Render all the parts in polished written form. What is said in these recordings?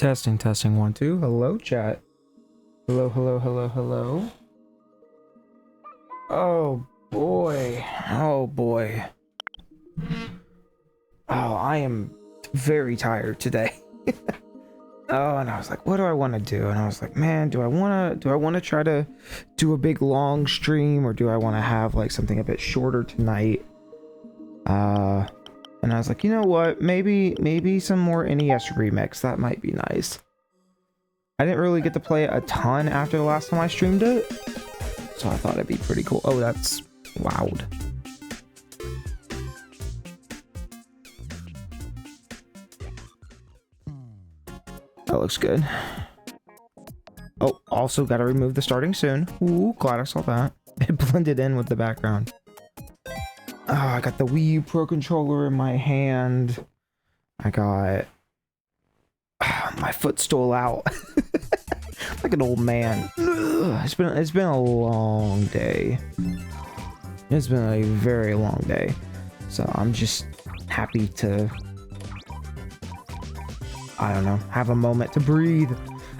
Testing, testing, 1, 2. Hello, chat. Hello, hello, hello, hello. Oh, boy. Oh, boy. Oh, I am very tired today. Oh, and I was like, what do I want to do? And I was like, man, do I want to try to do a big long stream, or do I want to have like something a bit shorter tonight? And I was like, you know what? Maybe some more NES remix. That might be nice. I didn't really get to play it a ton after the last time I streamed it, so I thought it'd be pretty cool. Oh, that's loud. That looks good. Oh, also got to remove the starting soon. Ooh, glad I saw that. It blended in with the background. Oh, I got the Wii U Pro Controller in my hand. I got my footstool out. Like an old man. It's been a long day. It's been a very long day. So I'm just happy to, I don't know, have a moment to breathe.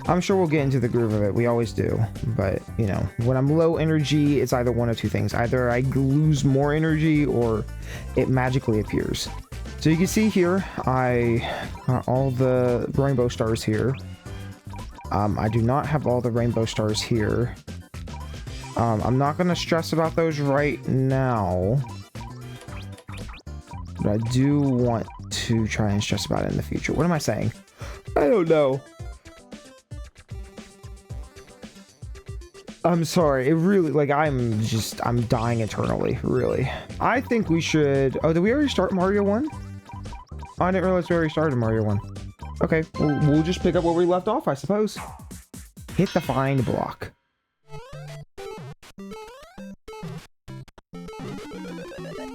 I'm sure we'll get into the groove of it. We always do. But, you know, when I'm low energy, it's either one of two things. Either I lose more energy or it magically appears. So you can see here, I got all the rainbow stars here. I do not have all the rainbow stars here. I'm not going to stress about those right now. But I do want to try and stress about it in the future. What am I saying? I don't know. I'm sorry. It really, like, I'm dying eternally, really. I think we should... Oh, did we already start Mario 1? Oh, I didn't realize we already started Mario 1. Okay, we'll just pick up where we left off, I suppose. Hit the find block.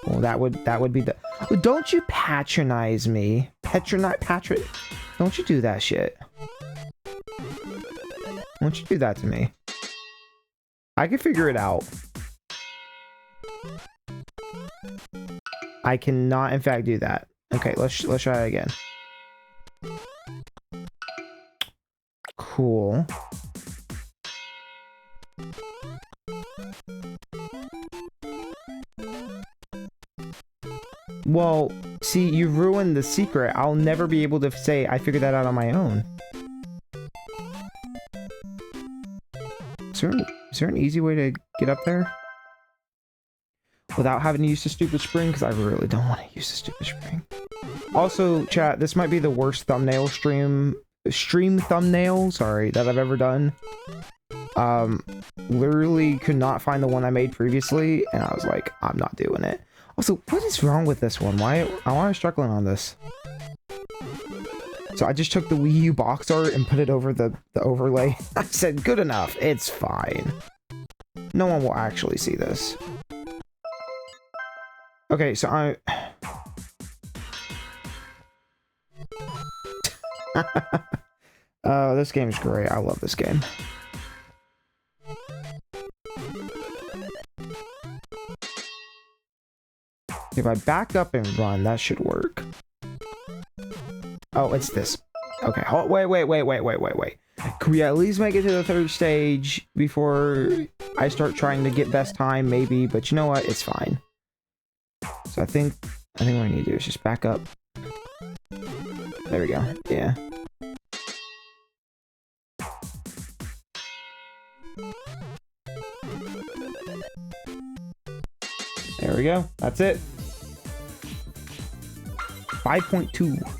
Well, that would be the... Oh, don't you patronize me. Don't you do that shit. Don't you do that to me. I can figure it out. I cannot, in fact, do that. Okay, let's try it again. Cool. Well, see, you ruined the secret. I'll never be able to say I figured that out on my own. Is there an easy way to get up there? Without having to use the stupid spring? Because I really don't want to use the stupid spring. Also, chat, this might be the worst thumbnail stream thumbnail, sorry, that I've ever done. Literally could not find the one I made previously, and I was like, I'm not doing it. Also, what is wrong with this one? Why am I struggling on this? So I just took the Wii U box art and put it over the overlay. I said, good enough. It's fine. No one will actually see this. Okay, so this game's great. I love this game. If I back up and run, that should work. Oh, it's this. Okay, wait. Can we at least make it to the third stage before I start trying to get best time? Maybe, but you know what? It's fine. So I think what I need to do is just back up. There we go. Yeah. There we go. That's it. 5.2.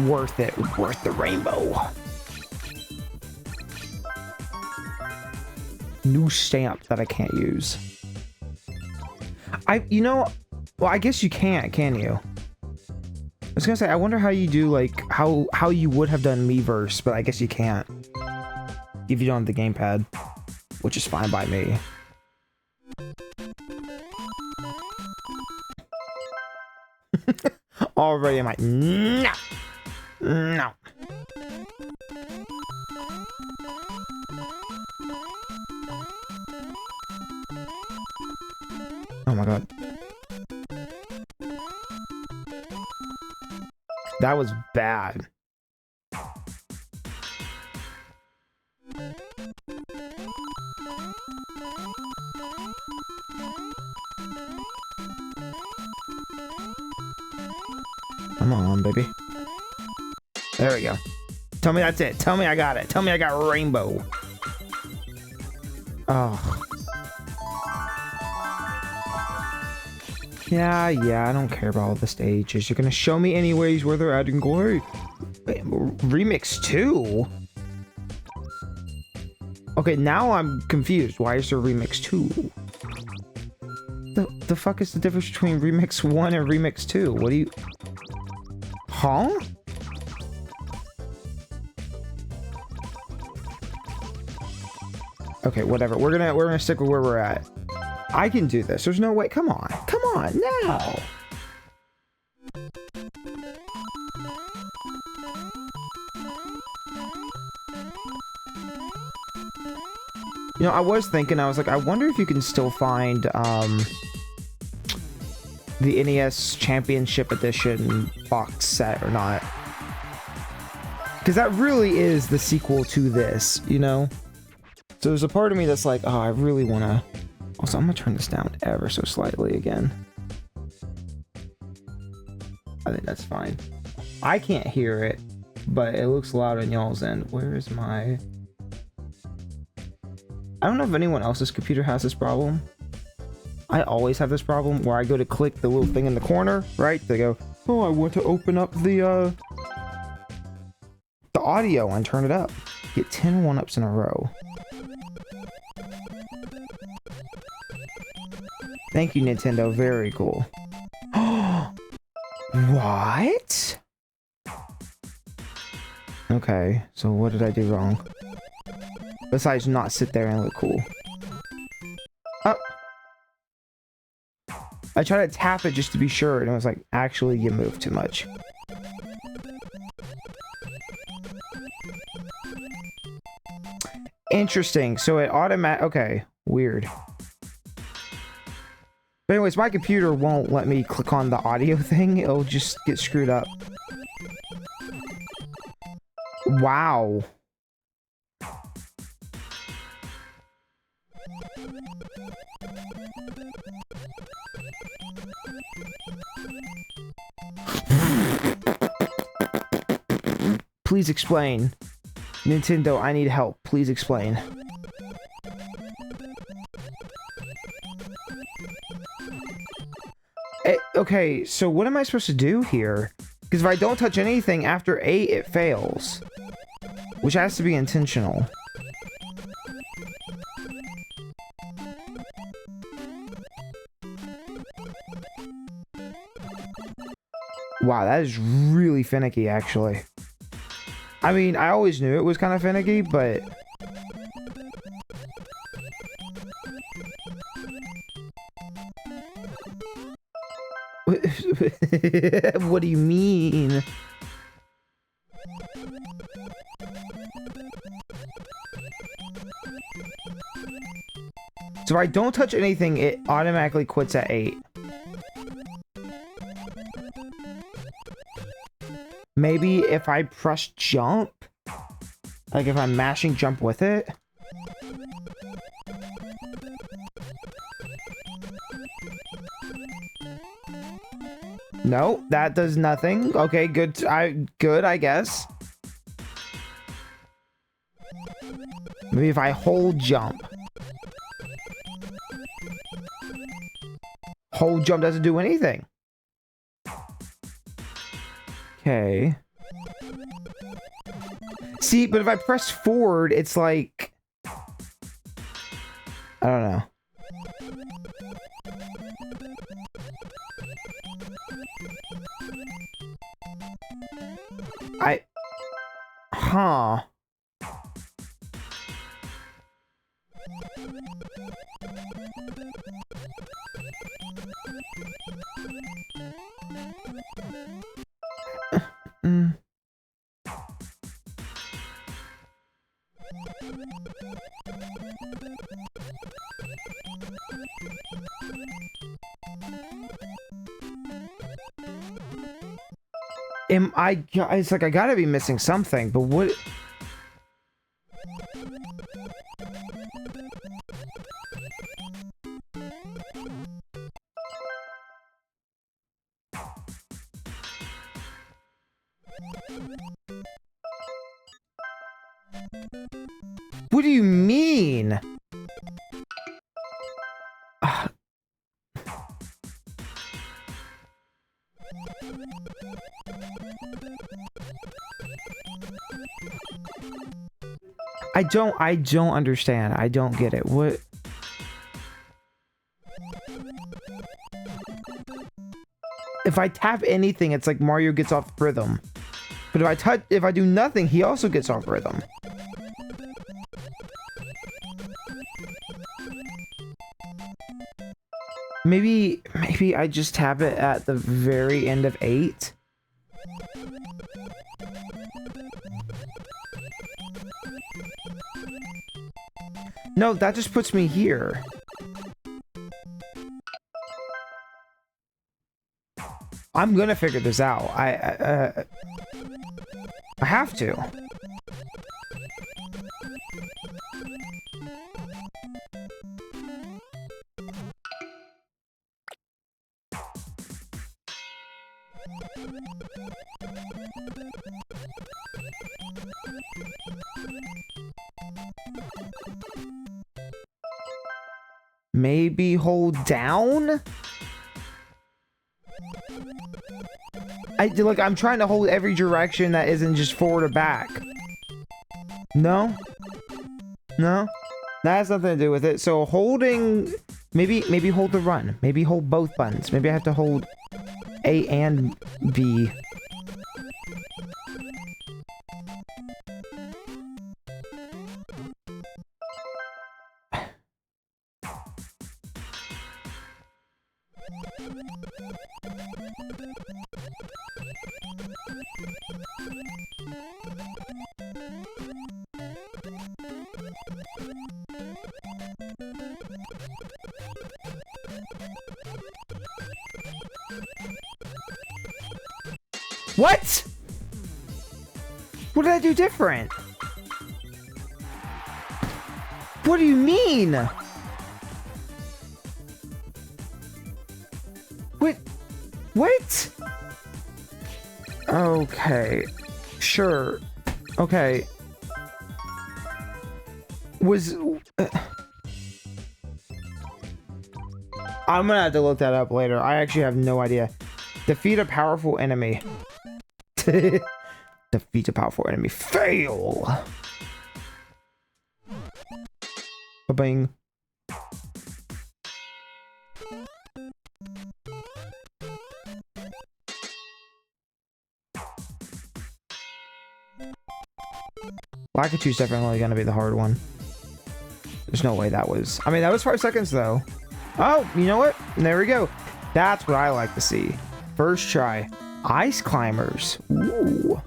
Worth it. Worth the rainbow. New stamp that I can't use. You know, well, I guess you can't, can you? I was gonna say, I wonder how you do, like, how you would have done Miiverse, but I guess you can't. If you don't have the gamepad, which is fine by me. Already I'm like, no! No. Oh my god. That was bad. baby. There we go. Tell me that's it. Tell me I got it. Tell me I got rainbow. Oh. Yeah, I don't care about all the stages. You're gonna show me anyways where they're at and go, hey, wait, Remix 2? Okay, now I'm confused. Why is there Remix 2? The fuck is the difference between Remix 1 and Remix 2? What do you... Huh? Okay, whatever. We're gonna stick with where we're at. I can do this. There's no way. Come on now. You know, I was thinking, I was like, I wonder if you can still find the NES Championship Edition box set or not. Because that really is the sequel to this, you know? So there's a part of me that's like, oh, I really want to... Also, I'm going to turn this down ever so slightly again. I think that's fine. I can't hear it, but it looks loud on y'all's end. Where is my... I don't know if anyone else's computer has this problem. I always have this problem where I go to click the little thing in the corner, right? They go, oh, I want to open up the audio and turn it up. Get 10 1-ups in a row. Thank you, Nintendo. Very cool. What? Okay, so what did I do wrong? Besides not sit there and look cool. Oh. I tried to tap it just to be sure, and it was like, actually, you moved too much. Interesting. So it okay, weird. But anyways, my computer won't let me click on the audio thing. It'll just get screwed up. Wow. Please explain. Nintendo, I need help. Please explain. Okay, so what am I supposed to do here? Because if I don't touch anything after 8, it fails. Which has to be intentional. Wow, that is really finicky, actually. I mean, I always knew it was kind of finicky, but... What do you mean? So if I don't touch anything, it automatically quits at 8. Maybe if I press jump? Like if I'm mashing jump with it? No, that does nothing. Okay, good. I guess. Maybe if I hold jump. Hold jump doesn't do anything. Okay. See, but if I press forward, it's like... I don't know. Huh. It's like I gotta be missing something, but what? What do you mean? I don't understand. I don't get it. What? If I tap anything, it's like Mario gets off rhythm. But if I do nothing, he also gets off rhythm. Maybe I just tap it at the very end of 8. No, that just puts me here. I'm gonna figure this out. I have to. Maybe hold down? I'm trying to hold every direction that isn't just forward or back. No? No? That has nothing to do with it. So holding... Maybe hold the run. Maybe hold both buttons. Maybe I have to hold A and B. What? What did I do different? What do you mean? What? Okay. Sure. Okay. I'm gonna have to look that up later. I actually have no idea. Defeat a powerful enemy. Defeat a powerful enemy. Fail! Ba-bing. Lakichu's definitely gonna be the hard one. There's no way that was... I mean, that was 5 seconds, though. Oh, you know what? There we go. That's what I like to see. First try. Ice climbers. Ooh.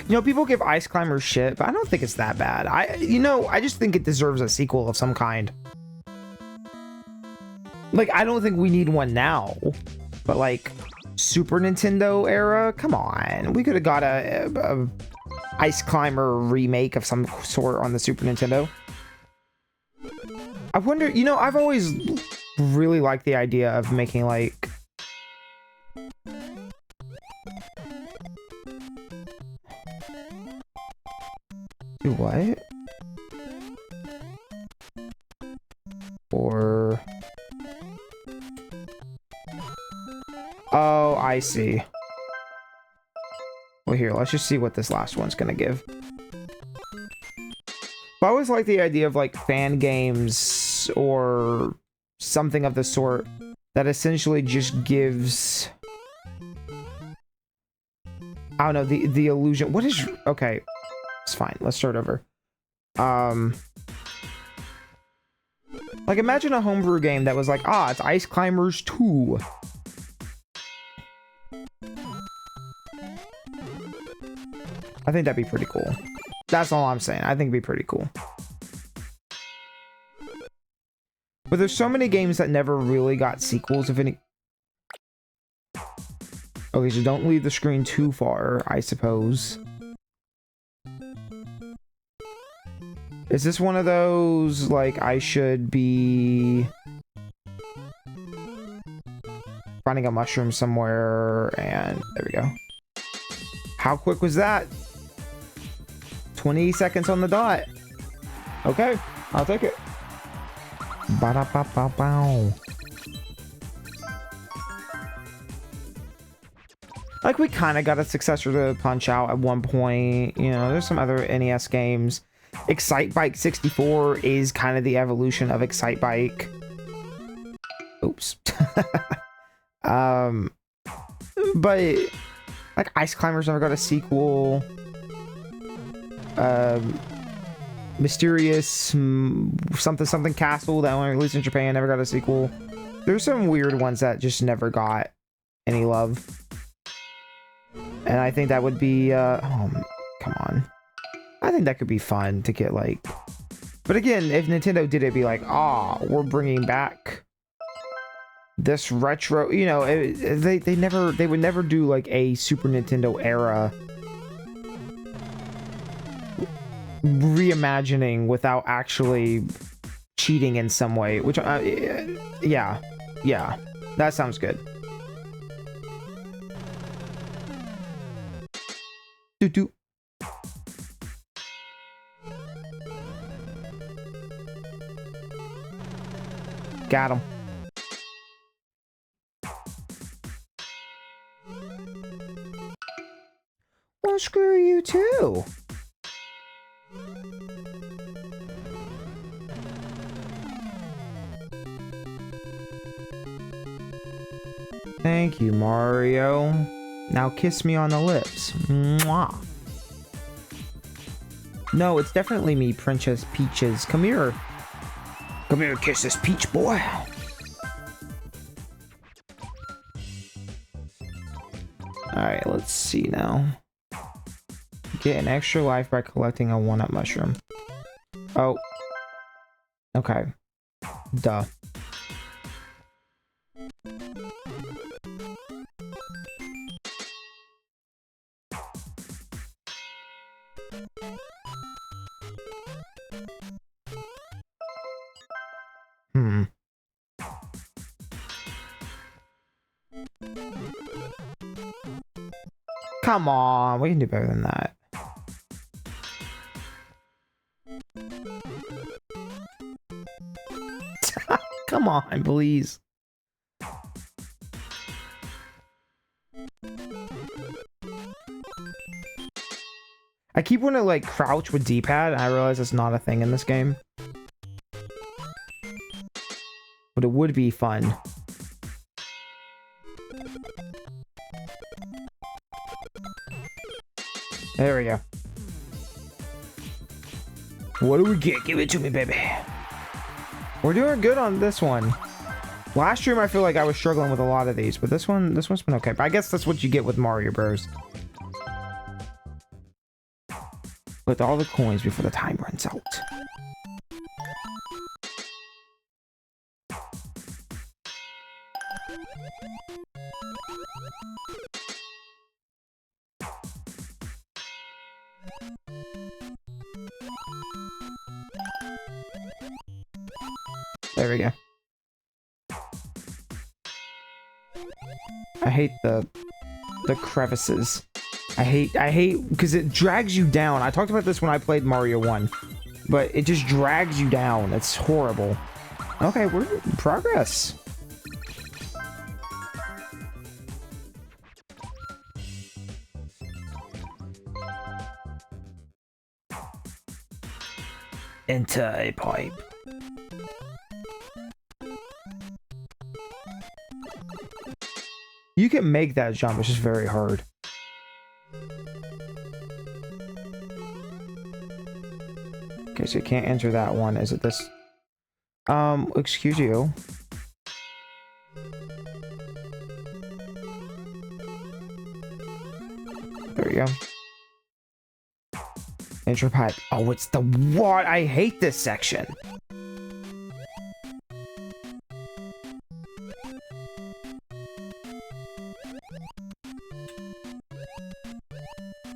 You know, people give ice climbers shit, but I don't think it's that bad. I just think it deserves a sequel of some kind. Like, I don't think we need one now. But, like, Super Nintendo era? Come on. We could have got a ice climber remake of some sort on the Super Nintendo. I wonder, you know, I've always really liked the idea of making, like... Do what? Or... Oh, I see. Well, here, let's just see what this last one's gonna give. But I always like the idea of, like, fan games or something of the sort that essentially just gives... I don't know, the illusion... What is... Okay, it's fine. Let's start over. Like, imagine a homebrew game that was like, it's Ice Climbers 2. I think that'd be pretty cool. That's all I'm saying. I think it'd be pretty cool. But there's so many games that never really got sequels, if any... Okay, so don't leave the screen too far, I suppose. Is this one of those, like, I should be... finding a mushroom somewhere, and there we go. How quick was that? 20 seconds on the dot. Okay, I'll take it. Ba-da-ba-ba-bow. Like, we kind of got a successor to Punch Out at one point. You know, there's some other NES games. Excite Bike 64 is kind of the evolution of Excite Bike. Oops. But like Ice Climbers never got a sequel. Mysterious something Castle that only released in Japan never got a sequel. There's some weird ones that just never got any love. And I think that would be oh, come on. I think that could be fun to get, like, but again, if Nintendo did it, be like, ah, we're bringing back this retro, you know, they would never do like a Super Nintendo era reimagining without actually cheating in some way, which yeah, that sounds good. Do. Got him. Well, screw you too. Thank you, Mario. Now kiss me on the lips. Mwah. No, it's definitely me, Princess Peaches. Come here. Come here, kiss this peach boy. Alright, let's see now. Get an extra life by collecting a one-up mushroom. Oh. Okay. Duh. Come on, we can do better than that. Come on, please. I keep wanting to like crouch with D-pad, and I realize it's not a thing in this game. But it would be fun. There we go. What do we get? Give it to me, baby. We're doing good on this one. Last stream, I feel like I was struggling with a lot of these, but this one's been okay. But I guess that's what you get with Mario Bros. With all the coins before the time runs out. There we go. I hate the crevices. I hate because it drags you down. I talked about this when I played Mario 1, but it just drags you down. It's horrible. Okay, we're in progress. Enter a pipe. You can make that jump, it's just very hard. Okay, so you can't enter that one. Is it this? Excuse you. There you go. Enter pipe. Oh, it's the what? I hate this section.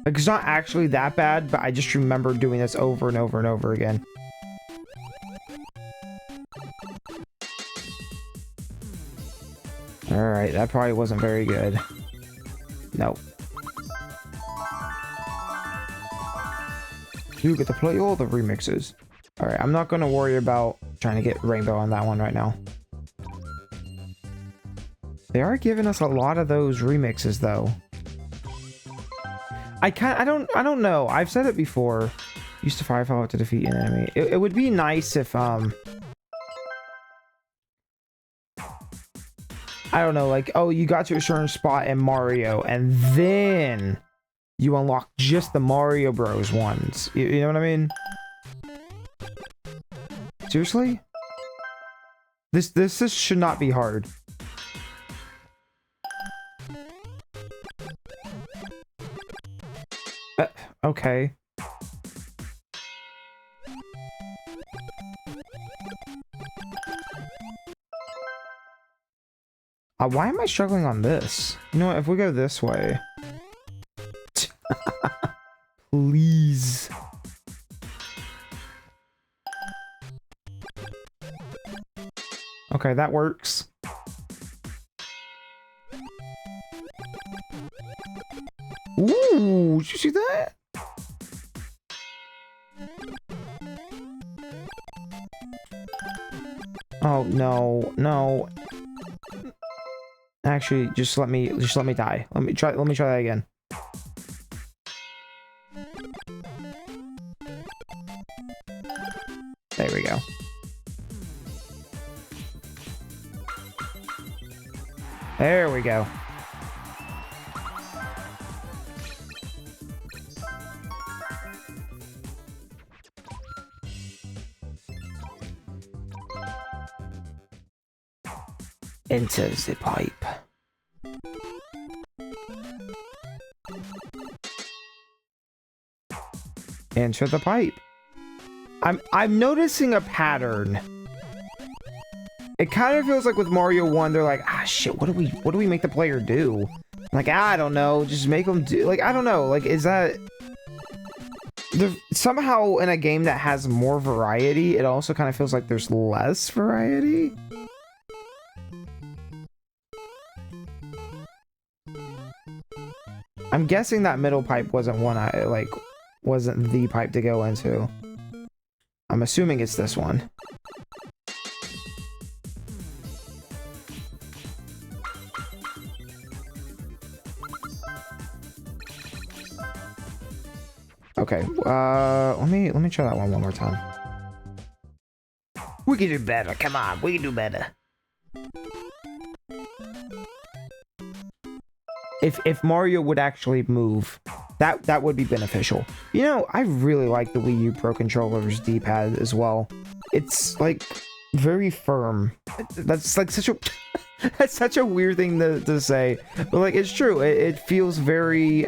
Like, it's not actually that bad, but I just remember doing this over and over and over again. Alright, that probably wasn't very good. Nope. You get to play all the remixes. Alright, I'm not going to worry about trying to get Rainbow on that one right now. They are giving us a lot of those remixes, though. I don't know. I've said it before. Use the fire flower to defeat an enemy. It would be nice if, I don't know, like, oh, you got to a certain spot in Mario, and then you unlock just the Mario Bros. Ones. You know what I mean? Seriously? This should not be hard. Okay. Why am I struggling on this? You know what? If we go this way... Please. Okay, that works. Ooh, did you see that? Oh, no, no. Actually, just let me die. Let me try that again. There we go. There we go. Enter the pipe. Enter the pipe. I'm noticing a pattern. It kind of feels like with Mario 1, they're like, ah shit, what do we make the player do? Like, I don't know, just make them do, like, I don't know, like, is that... somehow in a game that has more variety, it also kind of feels like there's less variety. I'm guessing that middle pipe wasn't wasn't the pipe to go into. I'm assuming it's this one. Okay, let me try that one more time. We can do better. Come on, we can do better. If Mario would actually move, that would be beneficial. You know, I really like the Wii U Pro Controller's D-pad as well. It's like very firm. That's like such a that's such a weird thing to say, but like it's true. It feels very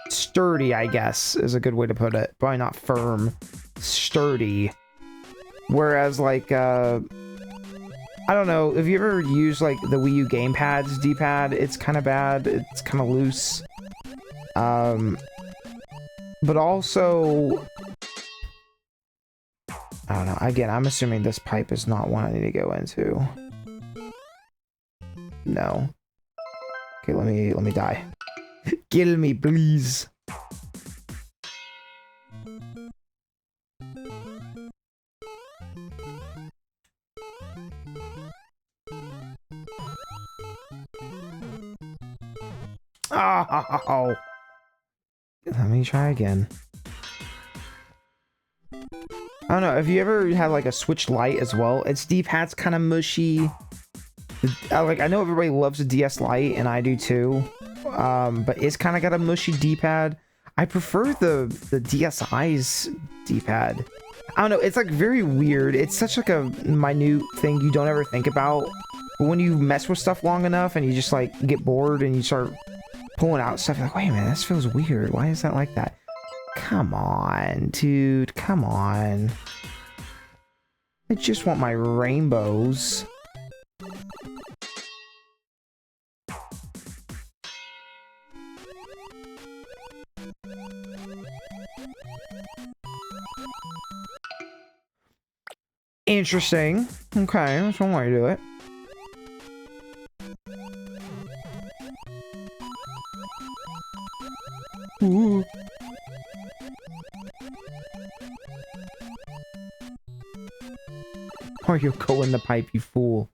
sturdy, I guess is a good way to put it. Probably not firm, sturdy. Whereas like I don't know, if you ever used like the Wii U gamepad's D-pad, it's kind of bad, it's kind of loose. But also, I don't know, again, I'm assuming this pipe is not one I need to go into. No. Okay, let me die. Kill me, please. Oh, let me try again. I don't know, have you ever had like a Switch Lite as well? Its D-pad's kind of mushy. Like, I know everybody loves the DS Lite, and I do too. But it's kind of got a mushy D-pad. I prefer the DSi's D-pad. I don't know, it's like very weird. It's such like a minute thing you don't ever think about. But when you mess with stuff long enough and you just like get bored and you start pulling out stuff, you're like, wait a minute, this feels weird. Why is that like that? Come on, dude, come on. I just want my rainbows. Interesting. Okay, that's one way to do it. Ooh. Mario, go in the pipe, you fool.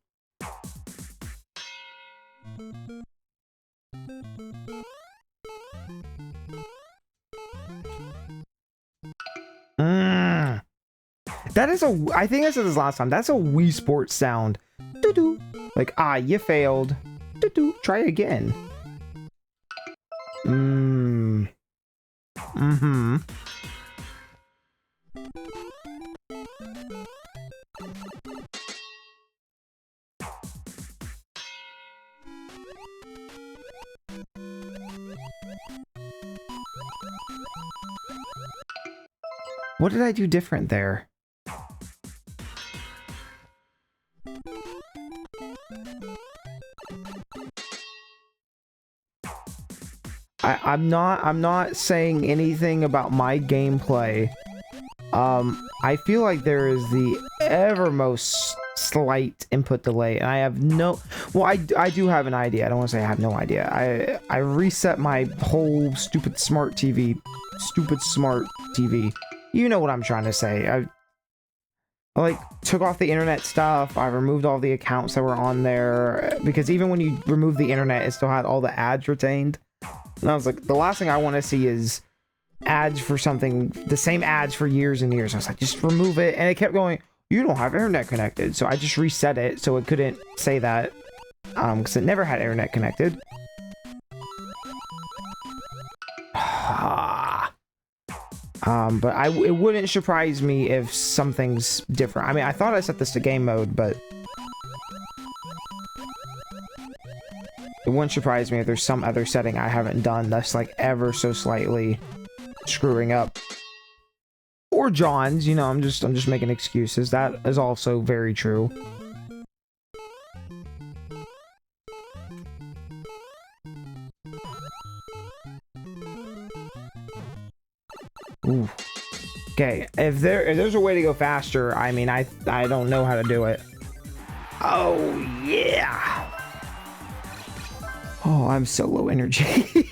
That is a, I think I said this last time, that's a Wii Sports sound. Doo-doo. Like, you failed. Doo-doo. Try again. What did I do different there? I'm not saying anything about my gameplay. I feel like there is the evermost slight input delay, and I have no... Well, I do have an idea. I don't want to say I have no idea. I reset my whole stupid smart TV. You know what I'm trying to say. I like took off the internet stuff. I removed all the accounts that were on there, because even when you remove the internet, it still had all the ads retained. And I was like, the last thing I want to see is ads for something, the same ads for years and years. I was like, just remove it. And it kept going, you don't have internet connected. So I just reset it so it couldn't say that, because it never had internet connected. But it wouldn't surprise me if something's different. I mean, I thought I set this to game mode, but it wouldn't surprise me if there's some other setting I haven't done that's like ever so slightly screwing up. Or John's, you know, I'm just making excuses. That is also very true. Ooh. Okay, if there's a way to go faster, I mean, I don't know how to do it. Oh yeah. Oh, I'm so low energy.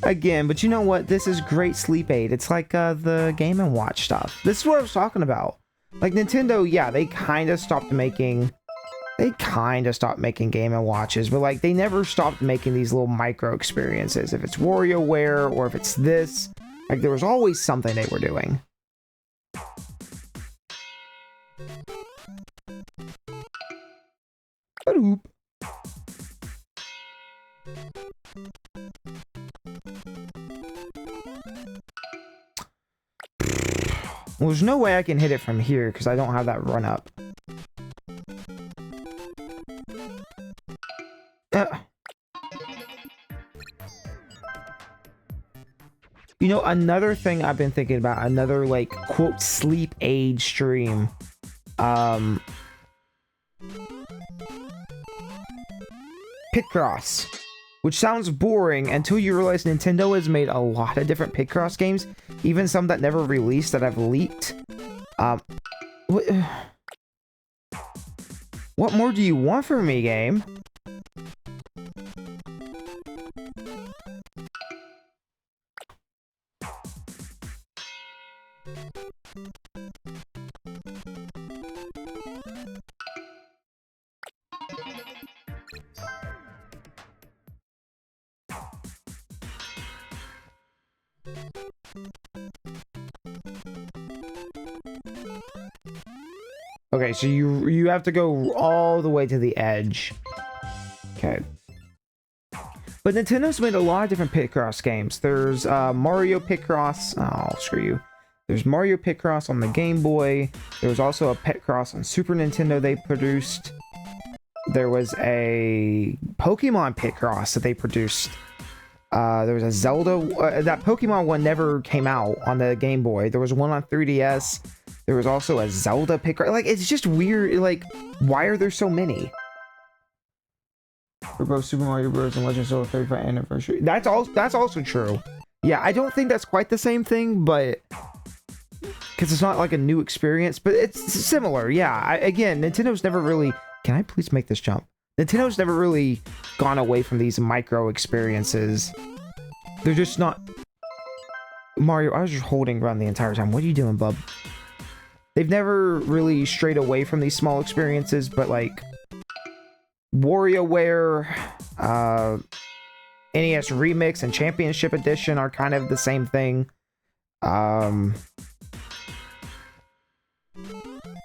Again, but you know what? This is great sleep aid. It's like the Game & Watch stuff. This is what I was talking about. Like Nintendo, yeah, they kind of stopped making Game & Watches, but like they never stopped making these little micro experiences. If it's WarioWare or if it's this, like there was always something they were doing. Ba-doop. Well, there's no way I can hit it from here because I don't have that run up. You know, another thing I've been thinking about, another like quote sleep aid stream. Picross. Which sounds boring until you realize Nintendo has made a lot of different Picross games, even some that never released that have leaked. What more do you want from me, game? Okay, so you have to go all the way to the edge. Okay. But Nintendo's made a lot of different Picross games. There's Mario Picross. Oh, screw you. There's Mario Picross on the Game Boy. There was also a Picross on Super Nintendo they produced. There was a Pokemon Picross that they produced. There was a Zelda. That Pokemon one never came out on the Game Boy. There was one on 3DS. There was also a Zelda Picross. Like, it's just weird. Like, why are there so many? For both Super Mario Bros. And Legend of Zelda 35th anniversary. That's also true. Yeah, I don't think that's quite the same thing, but because it's not like a new experience, but it's similar. Yeah. Again, Nintendo's never really. Can I please make this jump? Nintendo's never really gone away from these micro experiences. They're just not. Mario, I was just holding around the entire time. What are you doing, bub? they've never really strayed away from these small experiences, but like WarioWare, NES Remix and Championship Edition are kind of the same thing.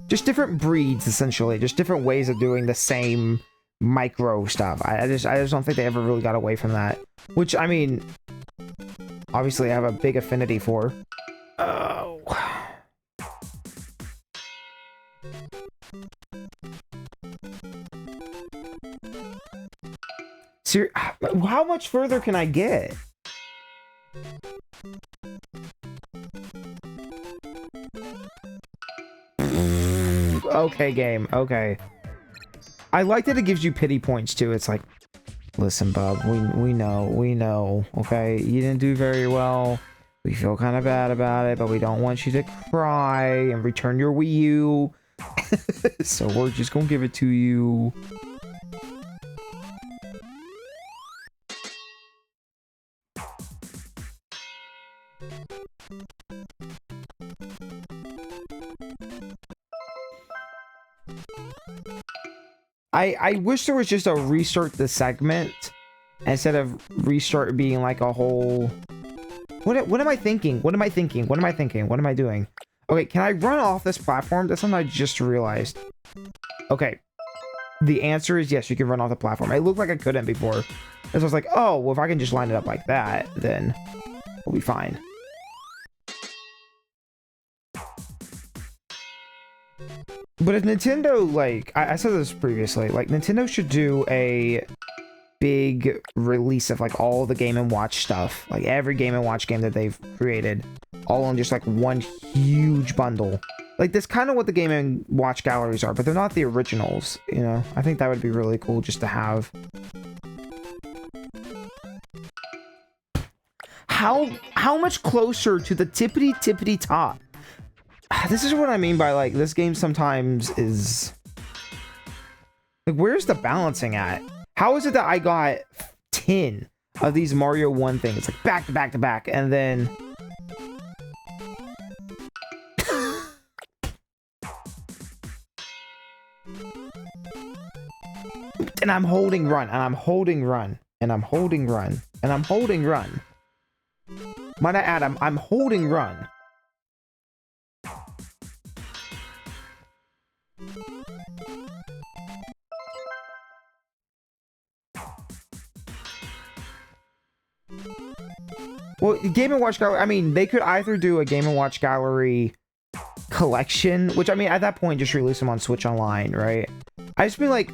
Just different breeds, essentially. Just different ways of doing the same micro stuff. I just don't think they ever really got away from that. Which, I mean, obviously I have a big affinity for. Oh. How much further can I get? Okay, game. Okay. I like that it gives you pity points too. It's like, listen, bub, we know. Okay, you didn't do very well. We feel kind of bad about it, but we don't want you to cry and return your Wii U. So we're just gonna give it to you. I wish there was just a restart the segment instead of restart being like a whole... What am I thinking? What am I thinking? What am I thinking? What am I doing? Okay, can I run off this platform? That's something I just realized. Okay. The answer is yes, you can run off the platform. It looked like I couldn't before. So I was like, oh, well, if I can just line it up like that, then we'll be fine. But if Nintendo, like, I said this previously, like, Nintendo should do a big release of, like, all the Game & Watch stuff. Like, every Game & Watch game that they've created. All in just, like, one huge bundle. Like, that's kind of what the Game & Watch galleries are, but they're not the originals, you know? I think that would be really cool just to have. How much closer to the tippity top? This is what I mean by, like, this game sometimes is... Like, where's the balancing at? How is it that I got 10 of these Mario 1 things, like, back to back to back, and then... and I'm holding run, and I'm holding run, and I'm holding run, and I'm holding run. Might I add, I'm holding run. Well, Game & Watch Gallery, I mean, they could either do a Game & Watch Gallery collection, which, I mean, at that point, just release them on Switch Online, right? I just mean, like,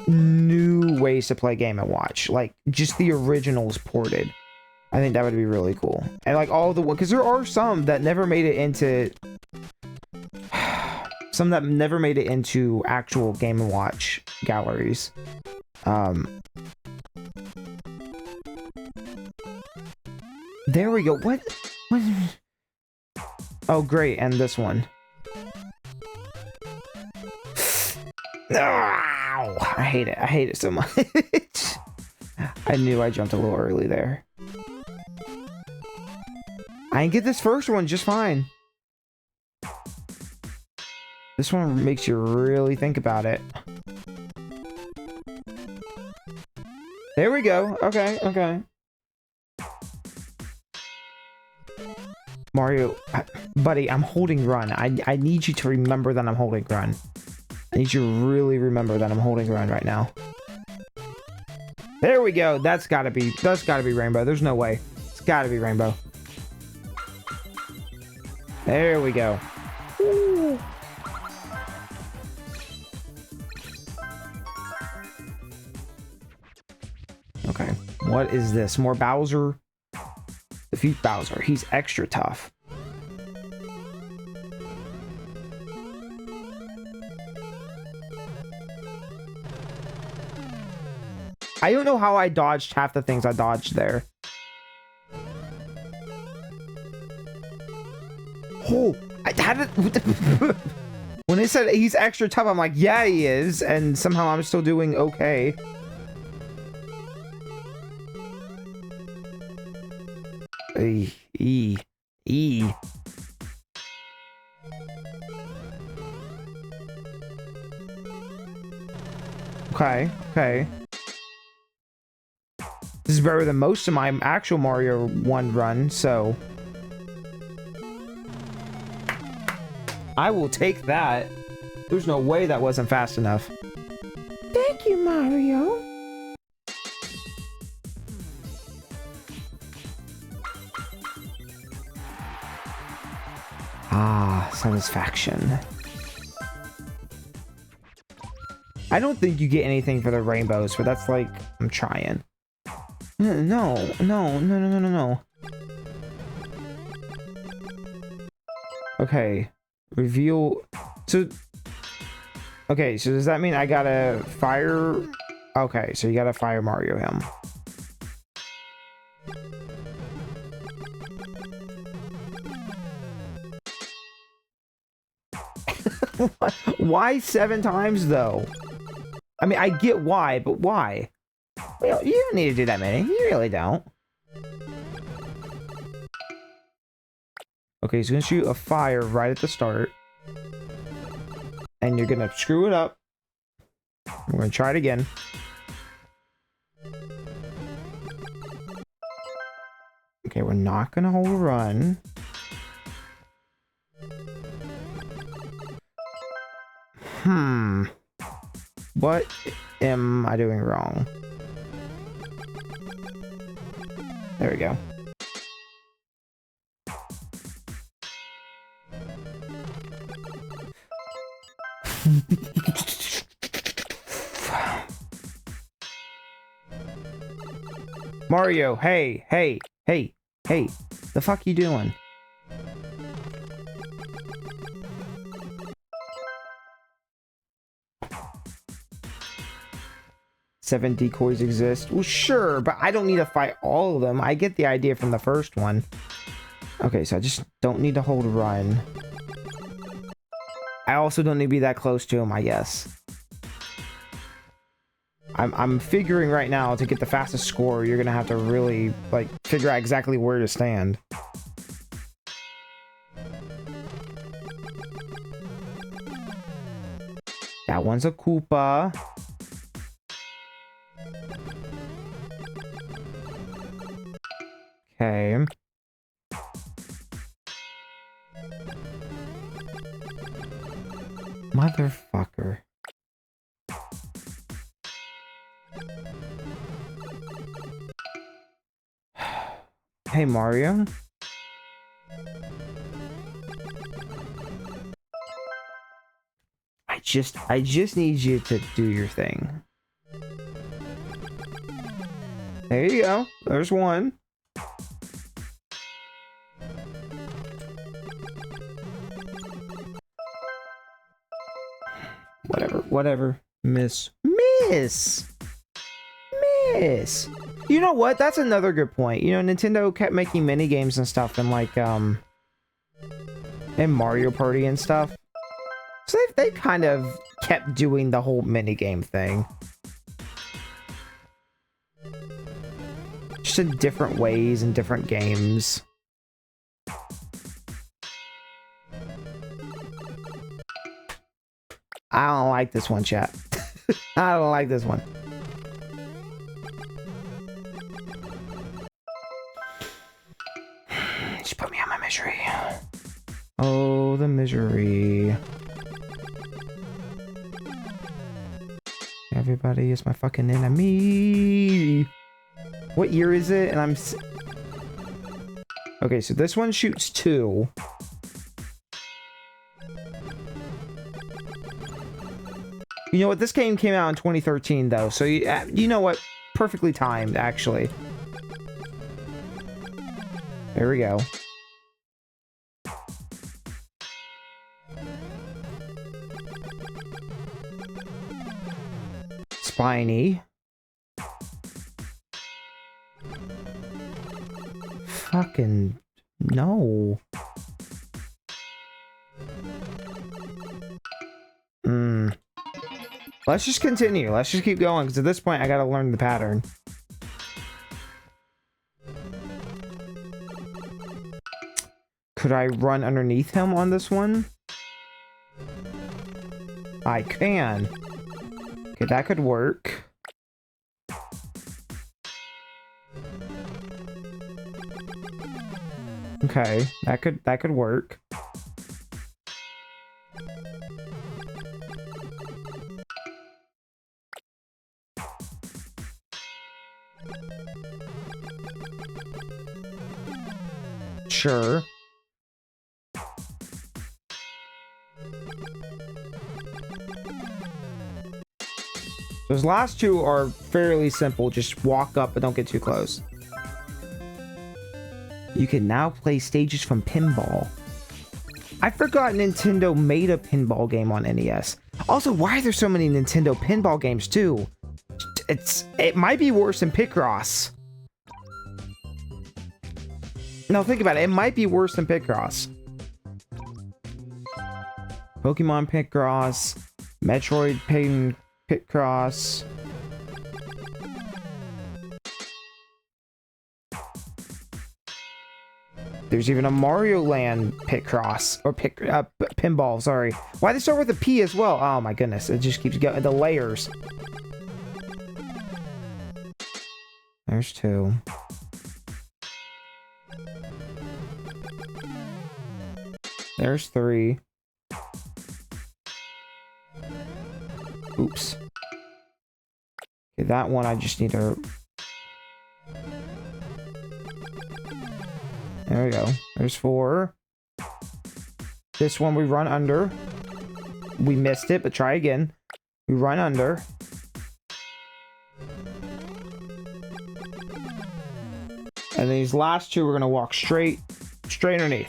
new ways to play Game & Watch. Like, just the originals ported. I think that would be really cool. And, like, all the... Because there are some that never made it into... some that never made it into actual Game & Watch galleries. There we go. What? Oh, great. And this one. Ow! I hate it. I hate it so much. I knew I jumped a little early there. I can get this first one just fine. This one makes you really think about it. There we go. Okay, okay. Mario, buddy, I'm holding run. I need you to remember that I'm holding run. I need you to really remember that I'm holding run right now. There we go. That's gotta be Rainbow. There's no way. It's gotta be Rainbow. There we go. Ooh. Okay. What is this? More Bowser? Defeat Bowser. He's extra tough. I don't know how I dodged half the things I dodged there. Oh, I had it. When they said he's extra tough, I'm like, yeah, he is. And somehow I'm still doing okay. Okay, okay. This is better than most of my actual Mario 1 run, so... I will take that. There's no way that wasn't fast enough. Thank you, Mario. Ah, satisfaction. I don't think you get anything for the rainbows, but that's like, I'm trying. No. Okay. Reveal. So. Okay, so does that mean I gotta fire? Okay, so you gotta fire Mario him. Why 7 times though? I mean, I get why, but why? Well, you don't need to do that many. You really don't. Okay, he's gonna shoot a fire right at the start. And you're gonna screw it up. We're gonna try it again. Okay, we're not gonna hold a run. What am I doing wrong? There we go. Mario, hey, the fuck you doing? Seven decoys exist. Well, sure, but I don't need to fight all of them. I get the idea from the first one. Okay, so I just don't need to hold a run. I also don't need to be that close to him, I guess. I'm figuring right now to get the fastest score, you're gonna have to really, like, figure out exactly where to stand. That one's a Koopa. Okay. Motherfucker. Hey, Mario. I just need you to do your thing. There you go. There's one. Whatever. Miss. You know what? That's another good point. You know, Nintendo kept making mini games and stuff and like, in Mario Party and stuff. So they kind of kept doing the whole mini game thing. Just in different ways and different games. I don't like this one, chat. I don't like this one. Just put me on my misery. Oh, the misery. Everybody is my fucking enemy. What year is it? And I'm... Okay, so this one shoots 2. You know what? This game came out in 2013, though, so you know what? Perfectly timed, actually. There we go. Spiny. Fucking no. Let's just continue. Let's just keep going, because at this point I gotta learn the pattern. Could I run underneath him on this one? I can. Okay, that could work. Okay, that could work. Sure. Those last two are fairly simple. Just walk up, but don't get too close. You can now play stages from Pinball. I forgot Nintendo made a pinball game on NES. Also, why are there so many Nintendo pinball games too? It might be worse than Picross. No, think about it. It might be worse than Picross. Pokemon Picross, Metroid Picross. There's even a Mario Land Picross or pinball. Sorry, why they start with a P as well? Oh my goodness, it just keeps going. The layers. There's two. There's three. Oops. Okay, that one I just need to... There we go. There's four. This one we run under. We missed it, but try again. We run under. And these last two we're gonna walk straight underneath.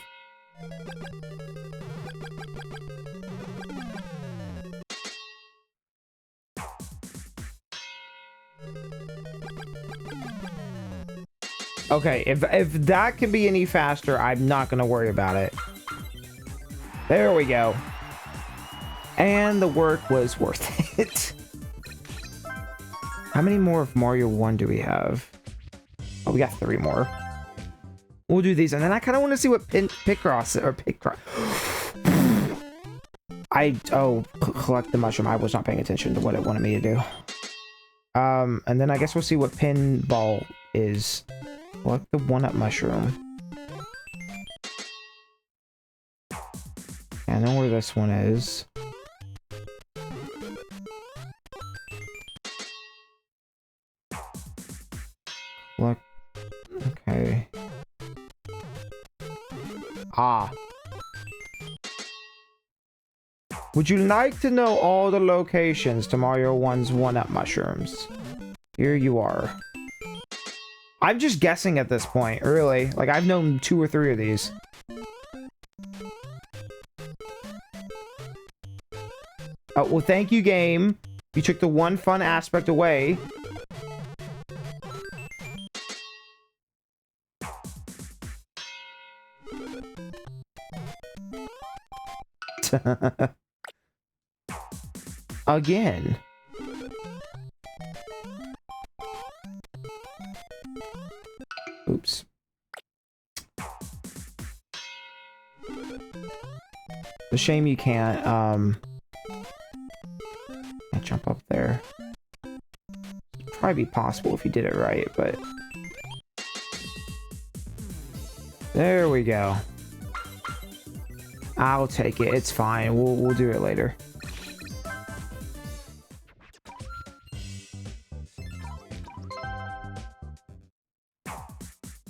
Okay, if that can be any faster, I'm not gonna worry about it. There we go. And the work was worth it. How many more of Mario 1 do we have? Oh, we got 3 more. We'll do these, and then I kind of want to see what Picross. Collect the mushroom. I was not paying attention to what it wanted me to do. And then I guess we'll see what pinball is. Collect the 1-up mushroom. I know where this one is. Look. Okay. Ah. Would you like to know all the locations to Mario 1's 1-up mushrooms? Here you are. I'm just guessing at this point, really. Like, I've known 2 or 3 of these. Oh, well, thank you, game. You took the one fun aspect away. Again. Oops. It's a shame you can't, jump up there. It'd probably be possible if you did it right, but... There we go. I'll take it. It's fine. We'll do it later.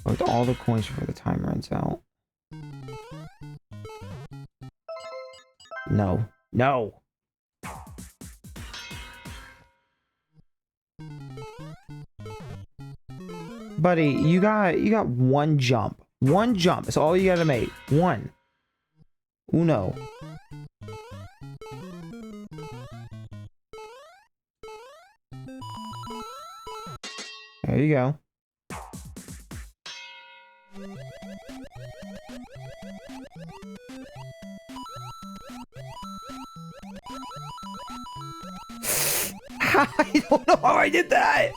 With all the coins before the time runs out. No. No! Buddy, you got one jump. One jump. That's all you gotta make. One. Uno. There you go. I don't know how I did that.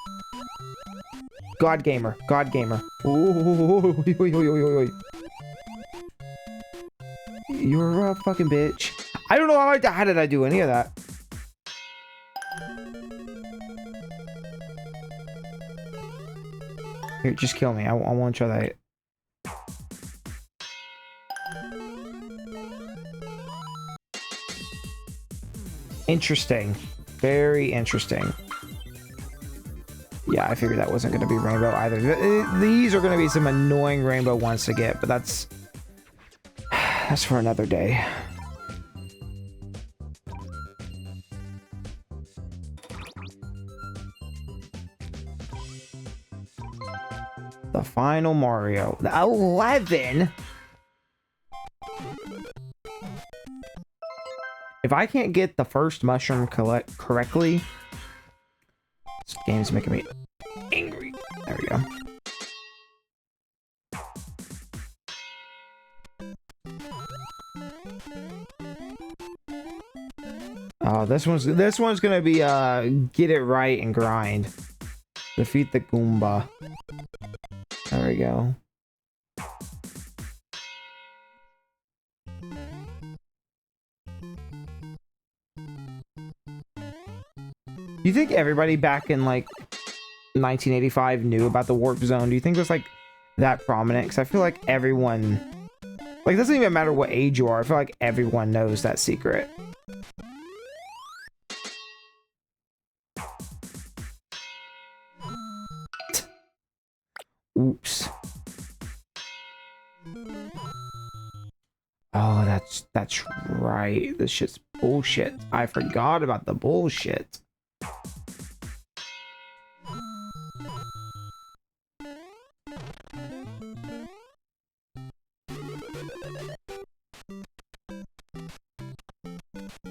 God gamer. God gamer. Ooh, you're a fucking bitch. I don't know how did I do any of that. Here, just kill me. I want to try that. Interesting. Very interesting. Yeah, I figured that wasn't going to be rainbow either. These are going to be some annoying rainbow ones to get, but that's for another day. The final Mario. 11? If I can't get the first mushroom correctly, this game's making me angry. There we go. Oh, this one's gonna be get it right and grind. Defeat the Goomba. There we go. You think everybody back in like 1985 knew about the warp zone? Do you think it was like that prominent? Because I feel like everyone, like, it doesn't even matter what age you are. I feel like everyone knows that secret. Oops. Oh, that's right. This shit's bullshit. I forgot about the bullshit.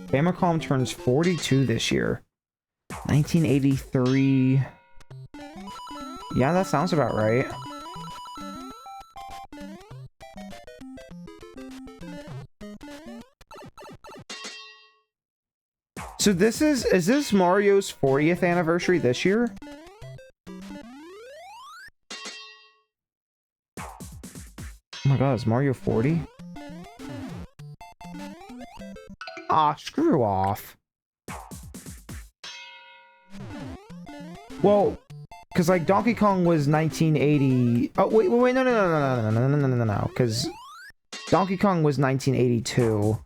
Famicom turns 42 this year. 1983. Yeah, that sounds about right. So this is this Mario's 40th anniversary this year? Oh my god, is Mario 40? Ah, screw off. Well, because like Donkey Kong was 1980. Oh wait, no, because Donkey Kong was 1982.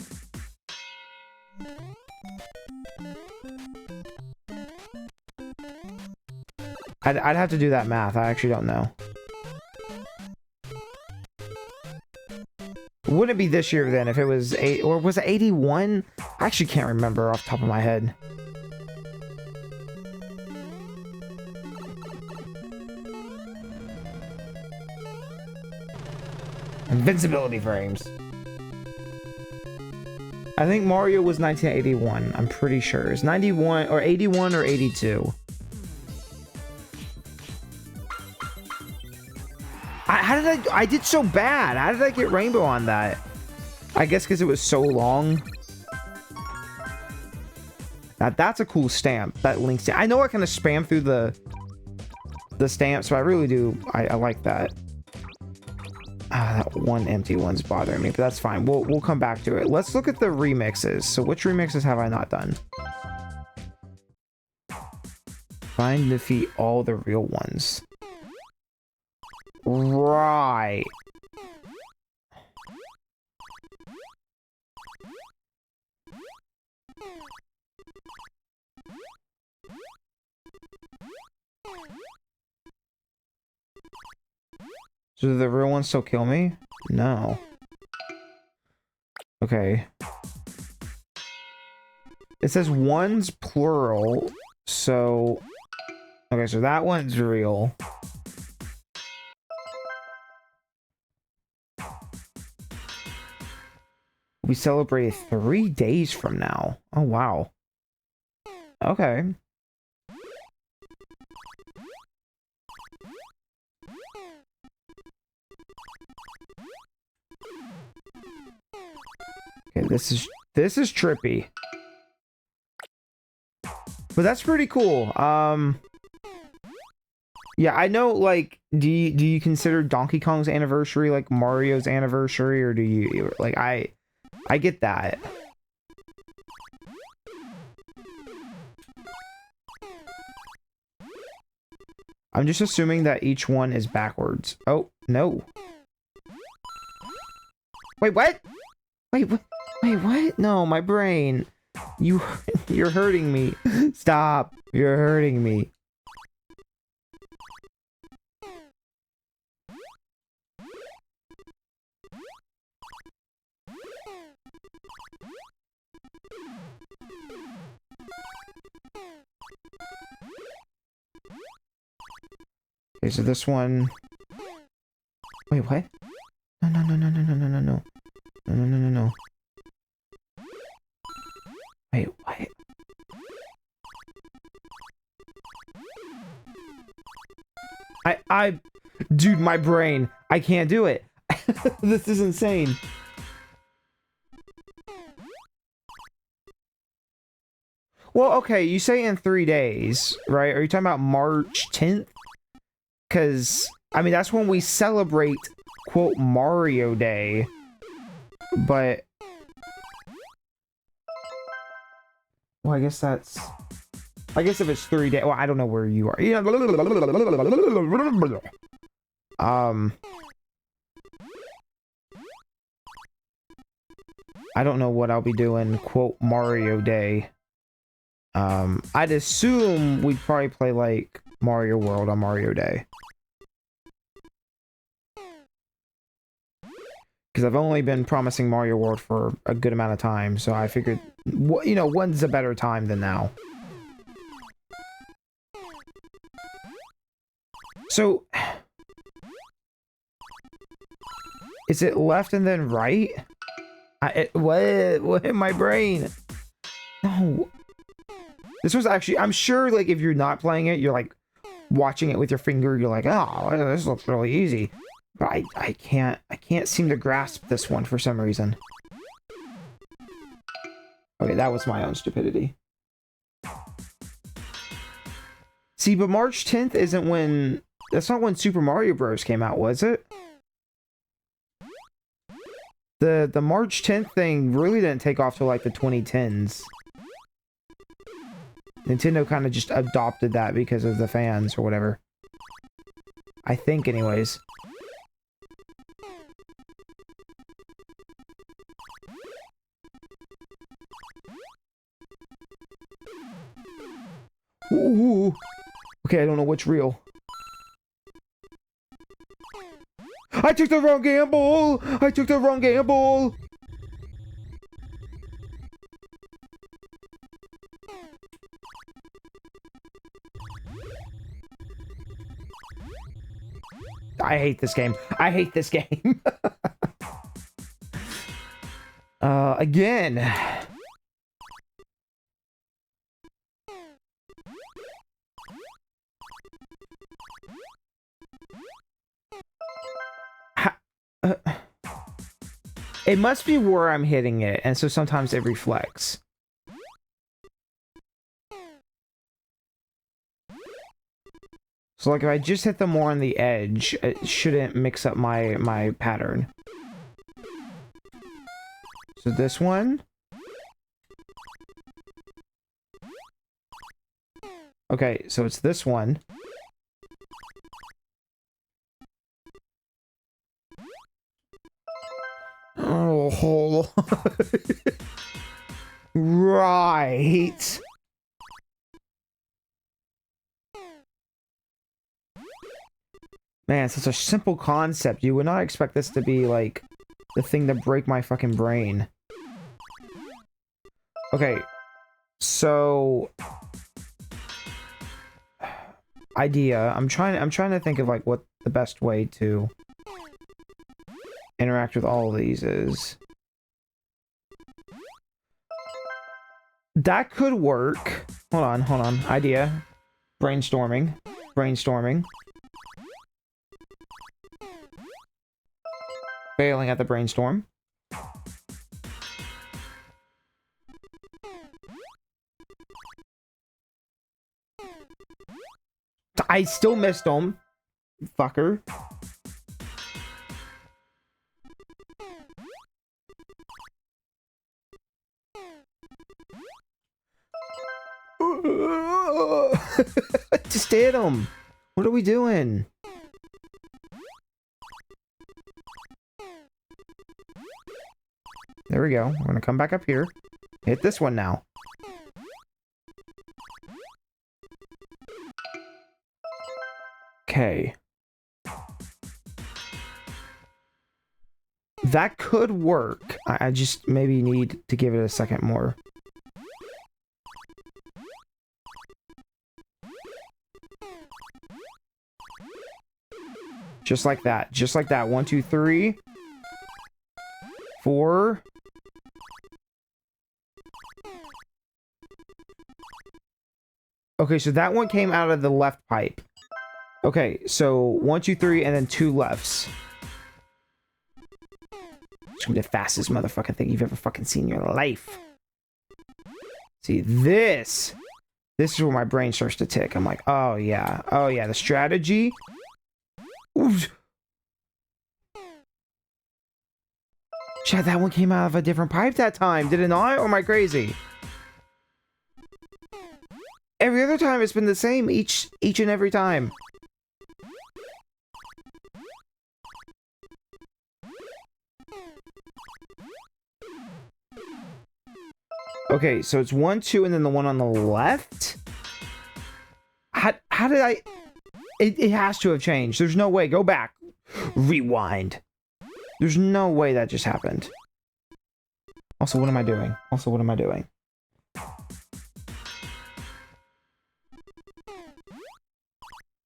I'd have to do that math. I actually don't know. Wouldn't it be this year then if it was 8 or was it 81? I actually can't remember off the top of my head. Invincibility frames. I think Mario was 1981. I'm pretty sure. It's 91 or 81 or 82. I did so bad. How did I get rainbow on that? I guess because it was so long. Now that's a cool stamp. That link stamp. I know I kind of spam through the stamps, but I really do. I like that. That one empty one's bothering me, but that's fine. We'll come back to it. Let's look at the remixes. So which remixes have I not done? Find and defeat all the real ones. Right. So do the real ones still kill me? No. Okay. It says ones plural, so... Okay, so that one's real. We celebrate 3 days from now. Oh, wow. Okay. Okay, this is trippy. But that's pretty cool. Yeah, I know, like, do you consider Donkey Kong's anniversary like Mario's anniversary, or do you like I get that. I'm just assuming that each one is backwards. Oh, no. Wait, what? Wait, what? Wait, what? No, my brain. You're hurting me. Stop. You're hurting me. Okay, so this one... Wait, what? No, no, no, no, no, no, no, no, no. No, no, no, no, no. Wait, what? Dude, my brain. I can't do it. This is insane. Well, okay, you say in 3 days, right? Are you talking about March 10th? Because, I mean, that's when we celebrate, quote, Mario Day. But... Well, I guess that's... I guess if it's 3 days... Well, I don't know where you are. Yeah. I don't know what I'll be doing, quote, Mario Day. I'd assume we'd probably play, like, Mario World on Mario Day. Because I've only been promising Mario World for a good amount of time, so I figured, you know, when's a better time than now? So... Is it left and then right? What in my brain? No. This was actually, I'm sure, like, if you're not playing it, you're, like, watching it with your finger, you're like, oh, this looks really easy. But I can't seem to grasp this one for some reason. Okay, that was my own stupidity. See, but March 10th isn't when, that's not when Super Mario Bros. Came out, was it? The March 10th thing really didn't take off till, like, the 2010s. Nintendo kind of just adopted that because of the fans or whatever. I think, anyways. Ooh. Okay, I don't know what's real. I took the wrong gamble! I took the wrong gamble! I hate this game. I hate this game. Again. It must be where I'm hitting it, and so sometimes it reflects. So, like, if I just hit them more on the edge, it shouldn't mix up my pattern. So this one. Okay, so it's this one. Oh, right. Man, such a simple concept. You would not expect this to be, like, the thing to break my fucking brain. Okay. So... idea. I'm trying to think of, like, what the best way to interact with all of these is. That could work. Hold on. Idea. Brainstorming. Failing at the brainstorm. I still missed him. Fucker. Just hit him. What are we doing? There we go. We're gonna come back up here. Hit this one now. Okay. That could work. I just maybe need to give it a second more. Just like that. Just like that. 1, 2, 3. 4. Okay, so that one came out of the left pipe. Okay, so 1, 2, 3, and then 2 lefts. It's gonna be the fastest motherfucking thing you've ever fucking seen in your life. See, this is where my brain starts to tick. I'm like, oh yeah, the strategy. Oof. Chad, that one came out of a different pipe that time, did it not? Or am I crazy? Every other time it's been the same each and every time. Okay, so it's 1, 2, and then the one on the left? How did I... It has to have changed. There's no way. Go back. Rewind. There's no way that just happened. Also, what am I doing?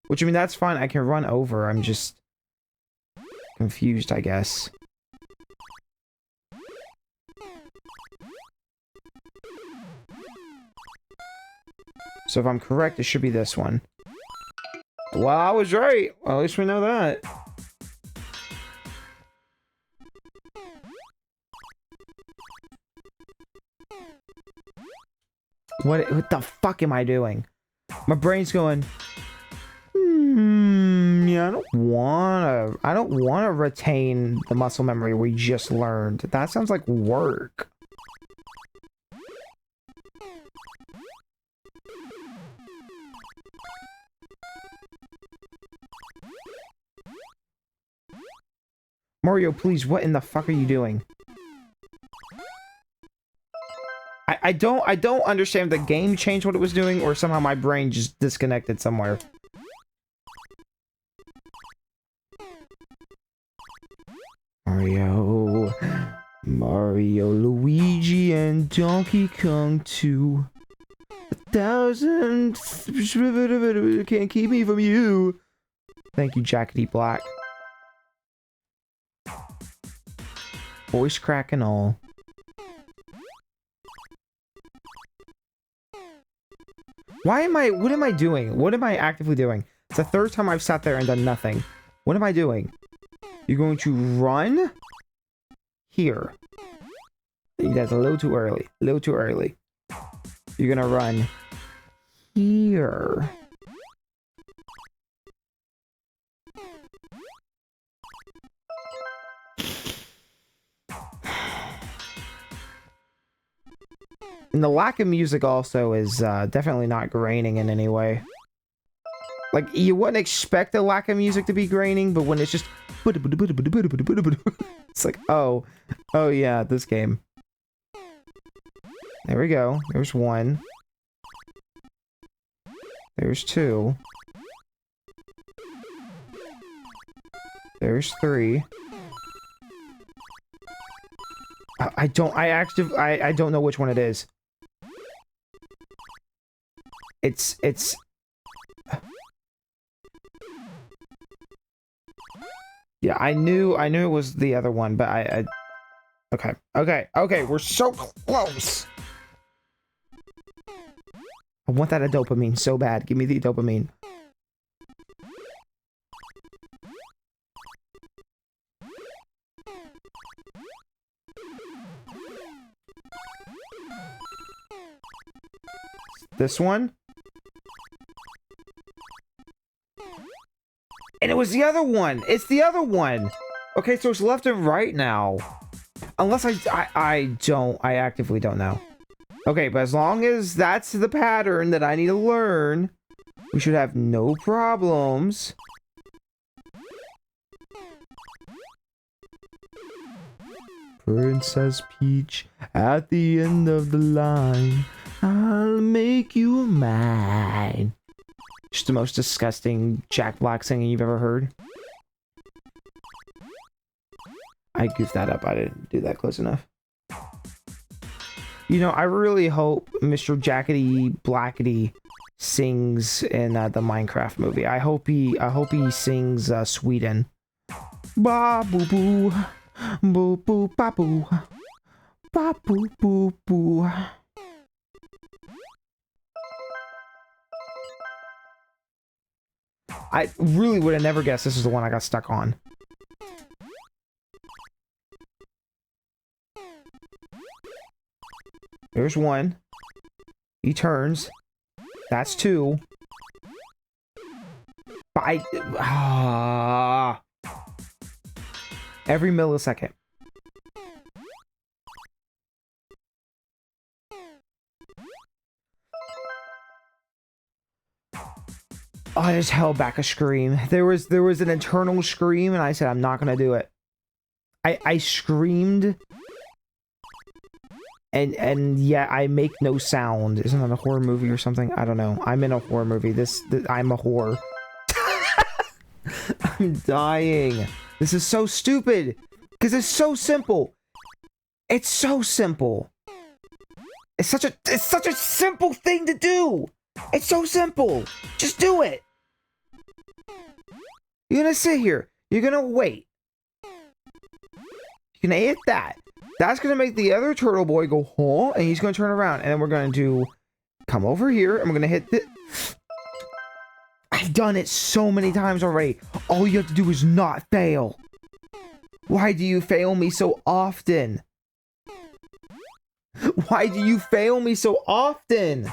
Which, I mean, that's fine. I can run over. I'm just confused, I guess. So if I'm correct, it should be this one. Well, I was right. Well, at least we know that. What the fuck am I doing? My brain's going, yeah, I don't wanna retain the muscle memory we just learned. That sounds like work. Mario, please, what in the fuck are you doing? I don't understand if the game changed what it was doing, or somehow my brain just disconnected somewhere. Mario, Luigi, and Donkey Kong 2. 1,000 can't keep me from you. Thank you, Jackety Black. Voice crack and all. What am I doing? What am I actively doing? It's the third time I've sat there and done nothing. What am I doing? You're going to run here. That's a little too early. A little too early. You're gonna run here. And the lack of music also is definitely not graining in any way. Like, you wouldn't expect the lack of music to be graining, but when it's just... It's like, oh yeah, this game. There we go. There's 1. There's 2. There's 3. I don't know which one it is. It's yeah, I knew it was the other one, but okay, we're so close. I want that dopamine so bad. Give me the dopamine. This one? And it was the other one! It's the other one! Okay, so it's left and right now. Unless I actively don't know. Okay, but as long as that's the pattern that I need to learn, We should have no problems. Princess Peach at the end of the line. I'll make you mine. Just the most disgusting Jack Black singing you've ever heard. I goofed that up. I didn't do that close enough. You know, I really hope Mr. Jackety Blackety sings in the Minecraft movie. I hope he sings Sweden. Ba boo boo, boo boo ba boo, ba boo boo boo. I really would have never guessed this is the one I got stuck on. There's one. He turns. That's two. But every millisecond. Oh, I just held back a scream. There was an internal scream, and I said, I'm not gonna do it. I screamed, and yeah, I make no sound. Isn't that a horror movie or something? I don't know. I'm in a horror movie. I'm a whore. I'm dying. This is so stupid because it's so simple. It's so simple. It's such a simple thing to do. It's so simple. Just do it. You're gonna sit here. You're gonna wait. You're gonna hit that. That's gonna make the other turtle boy go, huh? And he's gonna turn around. And then we're gonna do, come over here. And we're gonna hit this. I've done it so many times already. All you have to do is not fail. Why do you fail me so often? Why do you fail me so often?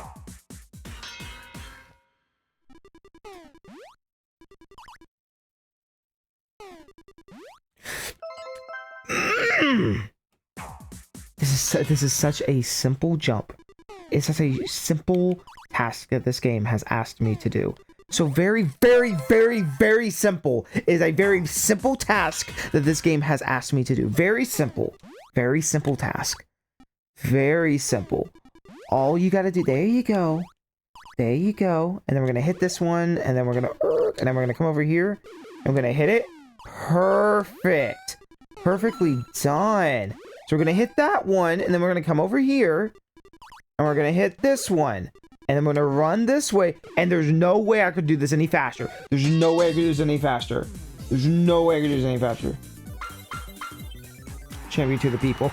This is such a simple jump. It's such a simple task that this game has asked me to do. So very, very, very, very simple is a very simple task that this game has asked me to do. Very simple. Very simple task. Very simple. All you gotta do, there you go. There you go. And then we're gonna hit this one, and then we're gonna come over here, and we're gonna hit it. Perfect. Perfectly done. So we're gonna hit that one, and then we're gonna come over here, and we're gonna hit this one. And I'm gonna run this way, and there's no way I could do this any faster. There's no way I could do this any faster. There's no way I could do this any faster. Champion to the people.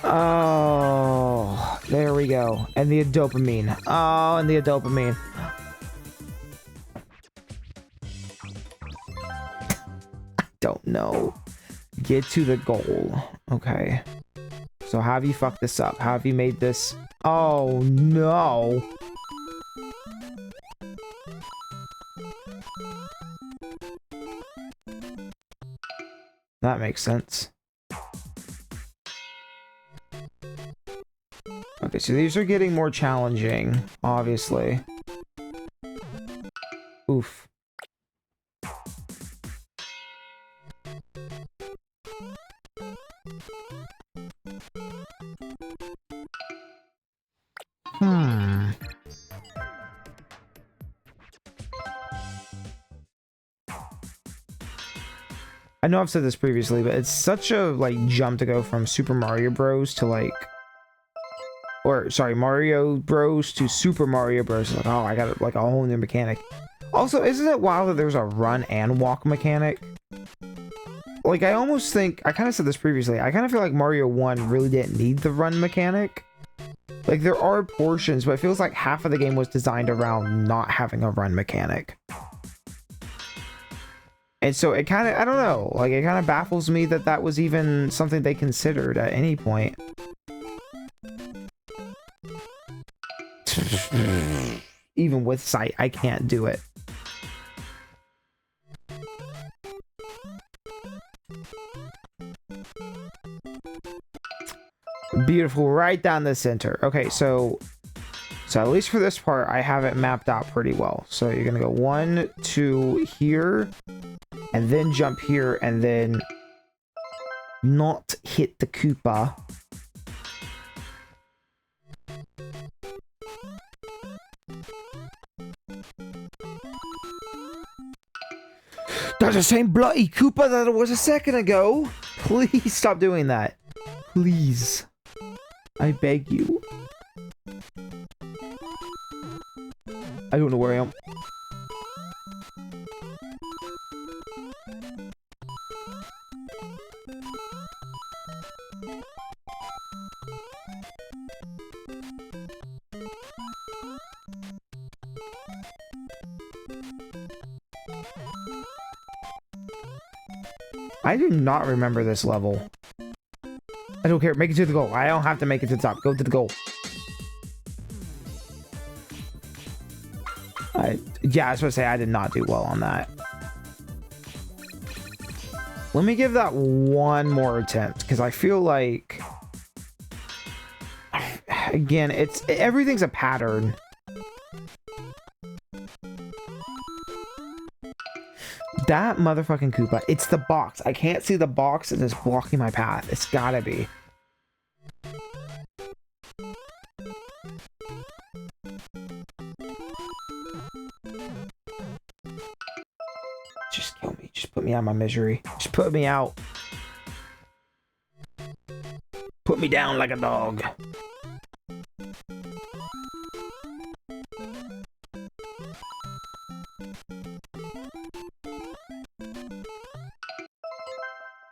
Oh, there we go. And the dopamine. Oh, and the dopamine. I don't know. Get to the goal. Okay. So how have you fucked this up? How have you made this? Oh, no. That makes sense. Okay, so these are getting more challenging, obviously. Oof. I know I've said this previously, but it's such a, like, jump to go from Super Mario Bros. To, like... Or, sorry, Mario Bros. To Super Mario Bros. Like, oh, I got, like, a whole new mechanic. Also, isn't it wild that there's a run and walk mechanic? Like, I almost think... I kind of said this previously. I kind of feel like Mario 1 really didn't need the run mechanic. Like, there are portions, but it feels like half of the game was designed around not having a run mechanic. And so it kind of, I don't know, like, it kind of baffles me that that was even something they considered at any point. Even with sight, I can't do it. Beautiful, right down the center. Okay, so So at least for this part, I have it mapped out pretty well. So you're gonna go 1, 2 here, and then jump here, and then not hit the Koopa. That's the same bloody Koopa that it was a second ago. Please stop doing that. Please. I beg you. I don't know where I am. I do not remember this level. I don't care. Make it to the goal. I don't have to make it to the top. Go to the goal. Yeah, I was supposed to say I did not do well on that. Let me give that one more attempt because I feel like, again, everything's a pattern. That motherfucking Koopa. It's the box. I can't see the box that is blocking my path. It's gotta be. Just kill me. Just put me out of my misery. Just put me out. Put me down like a dog.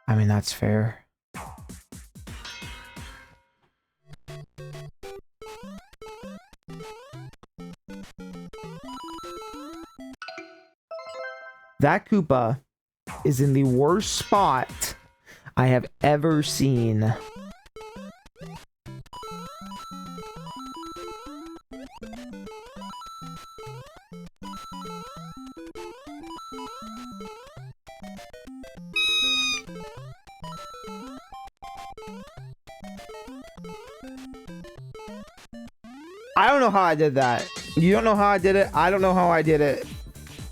I mean, that's fair. That Koopa is in the worst spot I have ever seen. I don't know how I did that. You don't know how I did it. I don't know how I did it.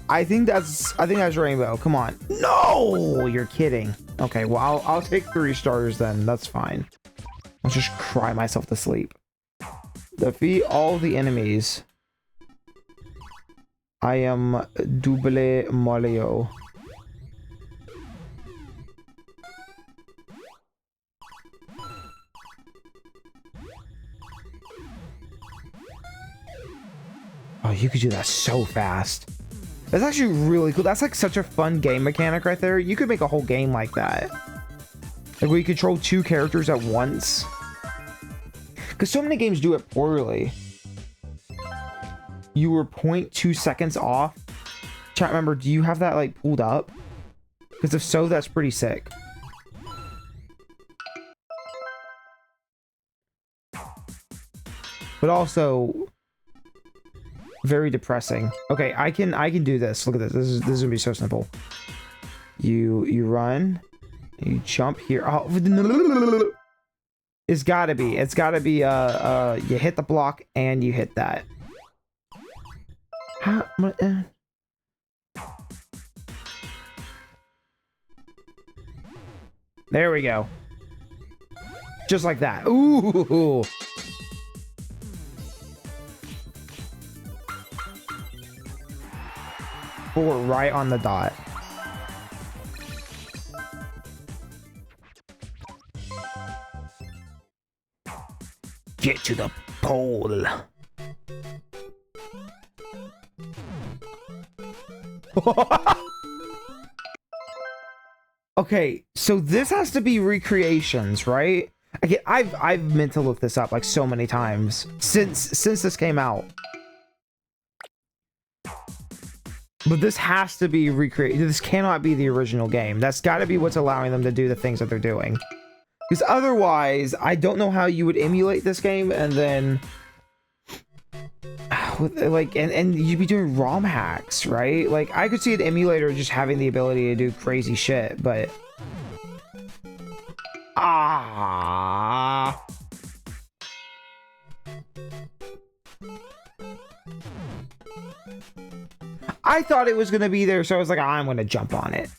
I think that's rainbow. Come on. No, you're kidding. Okay, well I'll take 3 stars then. That's fine. I'll just cry myself to sleep. Defeat all the enemies. I am Double Mario. Oh, you could do that so fast. That's actually really cool. That's like such a fun game mechanic right there. You could make a whole game like that. Like where you control 2 characters at once. Because so many games do it poorly. You were 0.2 seconds off. Chat, remember, do you have that like pulled up? Because if so, that's pretty sick. But also very depressing. Okay, I can do this. Look at this. This is gonna be so simple. You run, you jump here. Oh, it's gotta be you hit the block and you hit that. How, there we go. Just like that. Ooh. We're right on the dot. Get to the pole. Okay, so this has to be recreations, right? Okay, I've meant to look this up like so many times since this came out. But this has to be recreated. This cannot be the original game. That's got to be what's allowing them to do the things that they're doing. Because otherwise, I don't know how you would emulate this game and then like and you'd be doing ROM hacks, right? Like I could see an emulator just having the ability to do crazy shit, but I thought it was gonna be there, so I was like, I'm gonna jump on it.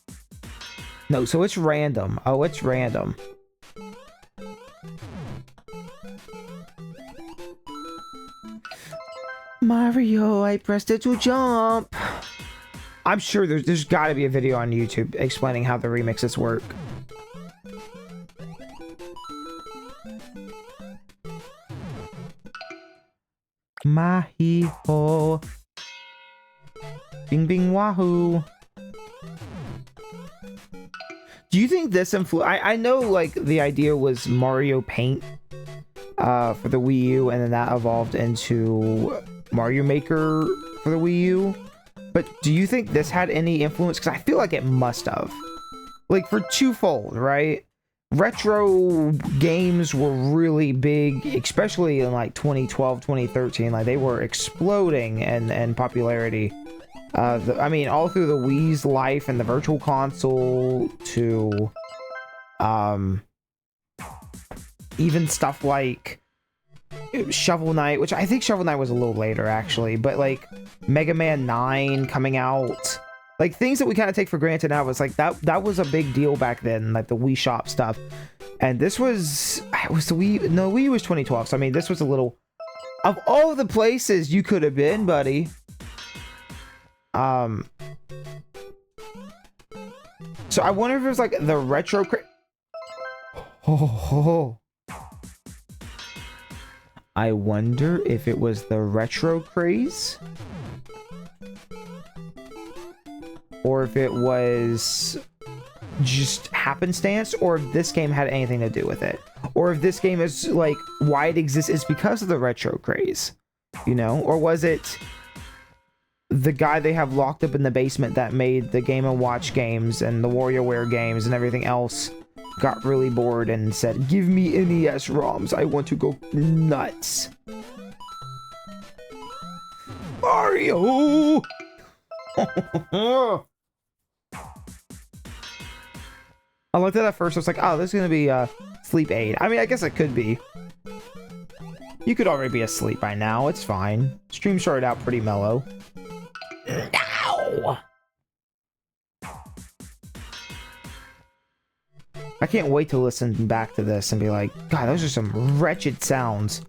No, so it's random. Oh, it's random. Mario, I pressed it to jump. I'm sure there's got to be a video on YouTube explaining how the remixes work. Mahi-ho. Bing bing wahoo. Do you think this I know, like, the idea was Mario Paint for the Wii U, and then that evolved into Mario Maker for the Wii U. But do you think this had any influence? Because I feel like it must have. Like, for twofold, right? Retro games were really big, especially in, like, 2012, 2013. Like, they were exploding in popularity. I mean, all through the Wii's life and the Virtual Console to, even stuff like Shovel Knight, which I think Shovel Knight was a little later, actually, but, like, Mega Man 9 coming out, like, things that we kind of take for granted now. Was like, that was a big deal back then, like, the Wii Shop stuff. And this was, it was the Wii, no, Wii was 2012, so I mean, this was a little, of all the places you could have been, buddy. So I wonder if it was like the retro I wonder if it was the retro craze, or if it was just happenstance, or if this game had anything to do with it, or if this game is like why it exists is because of the retro craze, you know, or was it the guy they have locked up in the basement that made the Game & Watch games and the WarioWare games and everything else got really bored and said, give me NES ROMs, I want to go nuts. Mario! I looked at that first, I was like, oh, this is gonna be a sleep aid. I mean, I guess it could be. You could already be asleep by now, it's fine. Stream started out pretty mellow. No! I can't wait to listen back to this and be like, God, those are some wretched sounds.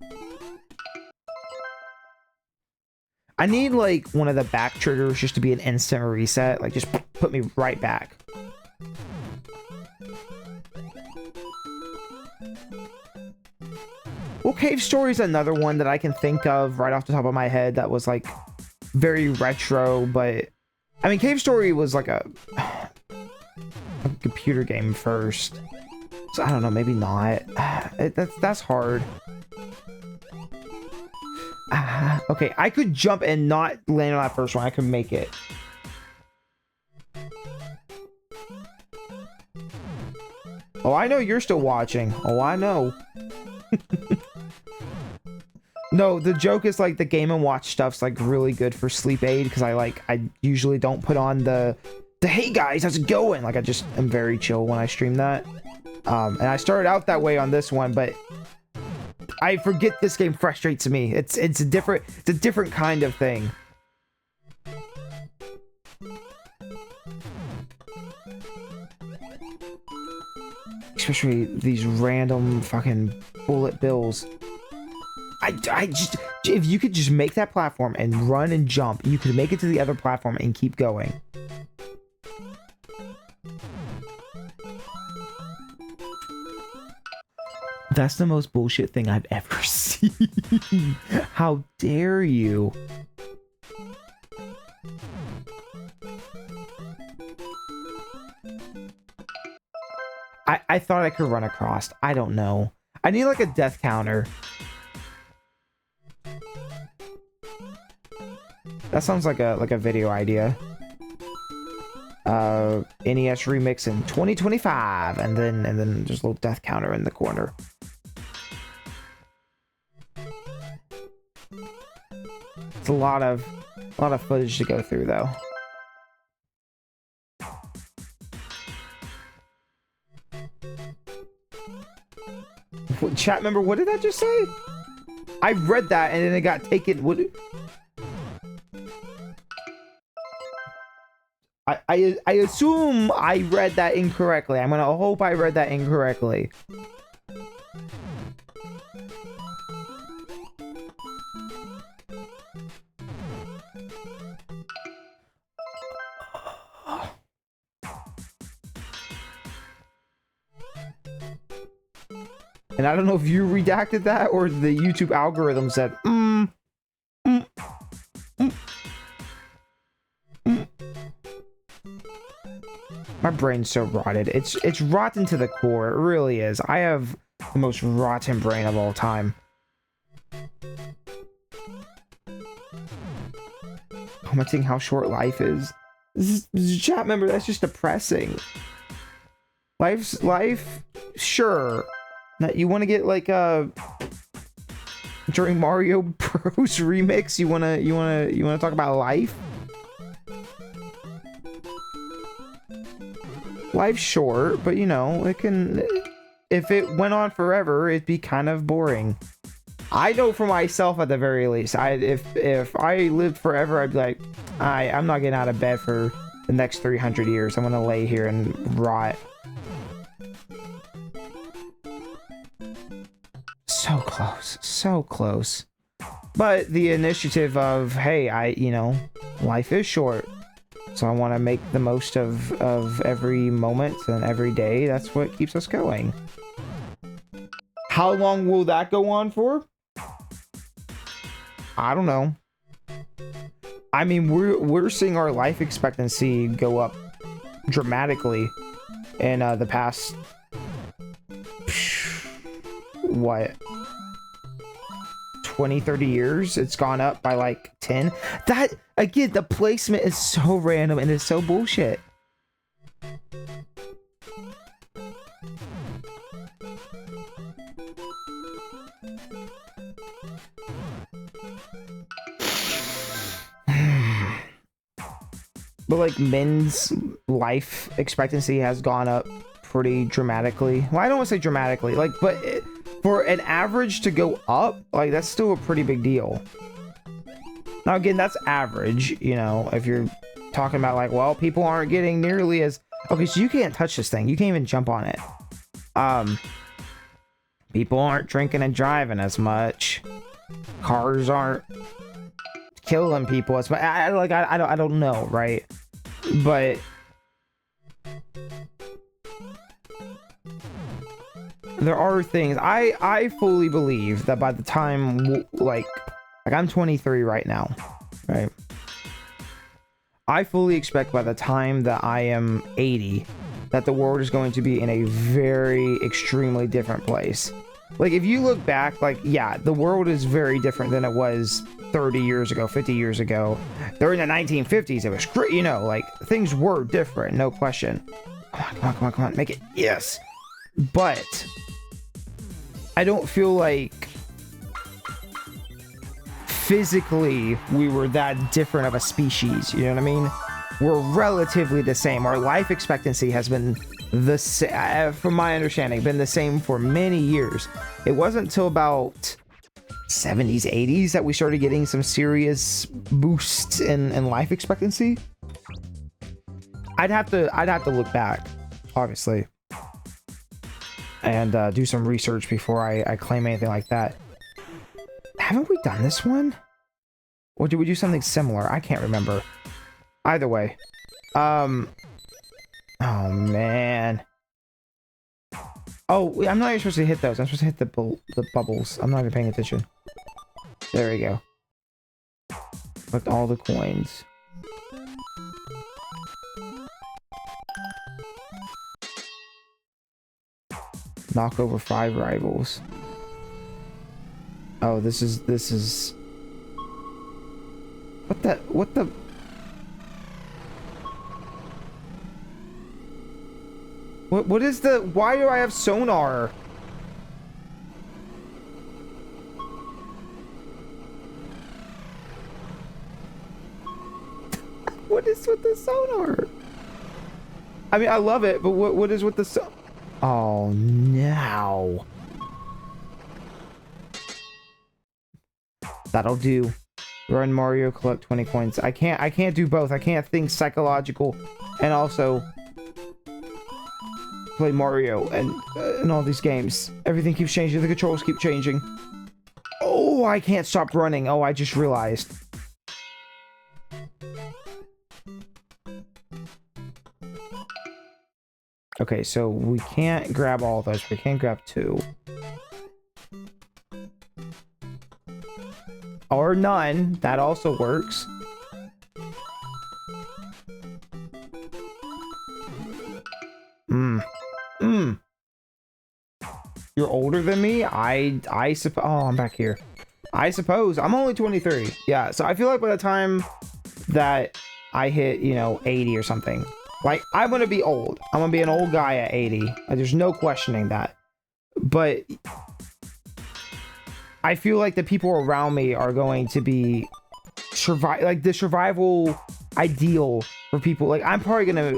I need, like, one of the back triggers just to be an instant reset. Like, just put me right back. Well, Cave Story is another one that I can think of right off the top of my head that was, like, very retro, but I mean, Cave Story was like a computer game first, so I don't know, maybe not. That's hard. Okay, I could jump and not land on that first one. I could make it. Oh, I know you're still watching. Oh, I know. No, the joke is like the Game & Watch stuff's like really good for sleep aid, because I usually don't put on the hey guys, how's it going? Like, I just am very chill when I stream that. And I started out that way on this one, but I forget this game frustrates me. It's a different kind of thing. Especially these random fucking bullet bills. I just, if you could just make that platform and run and jump, you could make it to the other platform and keep going. That's the most bullshit thing I've ever seen. How dare you? I thought I could run across. I don't know. I need like a death counter. That sounds like a video idea. NES remix in 2025, and then just a little death counter in the corner. It's a lot of footage to go through though. Chat member, what did that just say? I read that and then it got taken. What? I assume I read that incorrectly. I'm gonna hope I read that incorrectly. And I don't know if you redacted that or the YouTube algorithm said, My brain's so rotted. It's rotten to the core. It really is. I have the most rotten brain of all time. Commenting how short life is. This is chat member, that's just depressing. Life, sure. Now, you want to get like during Mario Bros remix, you wanna talk about life? Life's short, but you know, it can, if it went on forever, it'd be kind of boring. I know for myself at the very least, if I lived forever, I'd be like, I'm not getting out of bed for the next 300 years. I'm gonna lay here and rot. So close, so close. But the initiative of, hey, you know, life is short, so I want to make the most of every moment and every day. That's what keeps us going. How long will that go on for? I don't know. I mean, we're seeing our life expectancy go up dramatically in the past, what, 20-30 years. It's gone up by like 10. That, again, the placement is so random and it's so bullshit. But like men's life expectancy has gone up pretty dramatically. Well, I don't want to say dramatically, like, but for an average to go up, like, that's still a pretty big deal. Now again, that's average, you know, if you're talking about like, well, people aren't getting nearly as, okay, so you can't touch this thing, you can't even jump on it. People aren't drinking and driving as much. Cars aren't killing people as much. I don't know, right? But there are things I fully believe that by the time like I'm 23 right now, right? I fully expect by the time that I am 80 that the world is going to be in a very extremely different place. Like, if you look back, like, yeah, the world is very different than it was 30 years ago, 50 years ago. During the 1950s, it was great, you know, like, things were different, no question. Come on, make it, yes. But I don't feel like physically we were that different of a species, you know what I mean? We're relatively the same. Our life expectancy has been the same, from my understanding, been the same for many years. It wasn't until about 70s, 80s that we started getting some serious boosts in life expectancy. I'd have to look back, obviously, and do some research before I claim anything like that. Haven't we done this one? Or did we do something similar? I can't remember. Either way. Oh, man. Oh, I'm not even supposed to hit those. I'm supposed to hit the bubbles. I'm not even paying attention. There we go. Collect all the coins. Knock over 5 rivals. Oh, this is... What the... What is the... Why do I have sonar? What is with the sonar? I mean, I love it, but what is with the Oh, no. That'll do. Run Mario, collect 20 coins. I can't do both. I can't think psychological and also play Mario and all these games. Everything keeps changing. The controls keep changing. Oh, I can't stop running. Oh, I just realized. Okay, so we can't grab all of those. We can't grab 2. Or none. That also works. You're older than me? I suppose. Oh, I'm back here. I suppose. I'm only 23. Yeah, so I feel like by the time that I hit, you know, 80 or something, like, I'm gonna be old. I'm gonna be an old guy at 80. There's no questioning that. But I feel like the people around me are going to be like the survival ideal for people. Like, I'm probably gonna,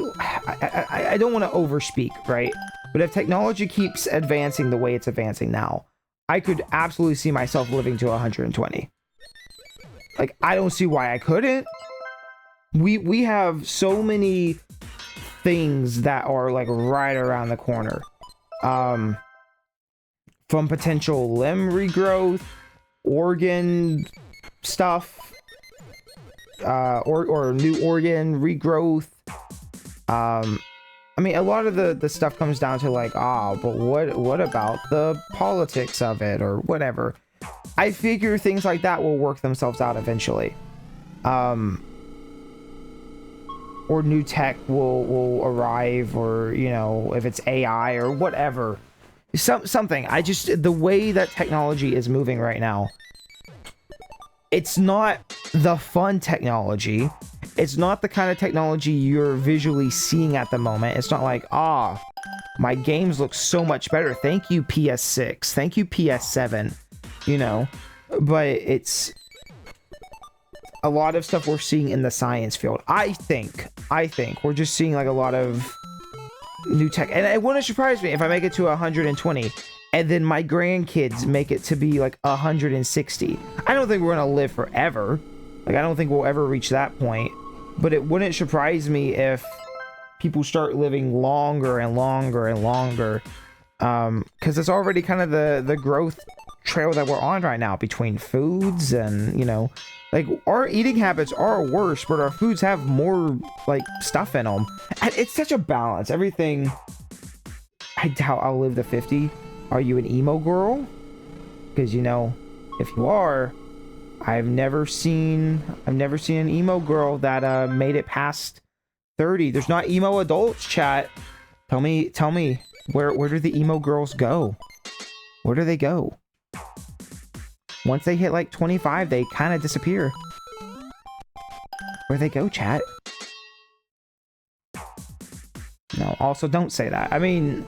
I don't want to overspeak, right? But if technology keeps advancing the way it's advancing now, I could absolutely see myself living to 120. Like, I don't see why I couldn't. We have so many things that are like right around the corner. From potential limb regrowth, organ stuff, or new organ regrowth. I mean, a lot of the stuff comes down to like, but what about the politics of it or whatever? I figure things like that will work themselves out eventually. Or new tech will arrive, or, you know, if it's AI or whatever. Something. The way that technology is moving right now, it's not the fun technology. It's not the kind of technology you're visually seeing at the moment. It's not like, my games look so much better. Thank you, PS6. Thank you, PS7. You know? But it's a lot of stuff we're seeing in the science field. I think we're just seeing like a lot of new tech. And it wouldn't surprise me if I make it to 120 and then my grandkids make it to be like 160. I don't think we're gonna live forever. Like, I don't think we'll ever reach that point. But it wouldn't surprise me if people start living longer and longer and longer. Because it's already kind of the growth trail that we're on right now between foods and, you know, like, our eating habits are worse, but our foods have more, like, stuff in them. And it's such a balance. Everything... I doubt I'll live to 50. Are you an emo girl? Because, you know, if you are, I've never seen an emo girl that made it past 30. There's not emo adults, chat. Tell me, where do the emo girls go? Where do they go? Once they hit like 25, they kind of disappear. Where they go, chat? No, also don't say that. I mean,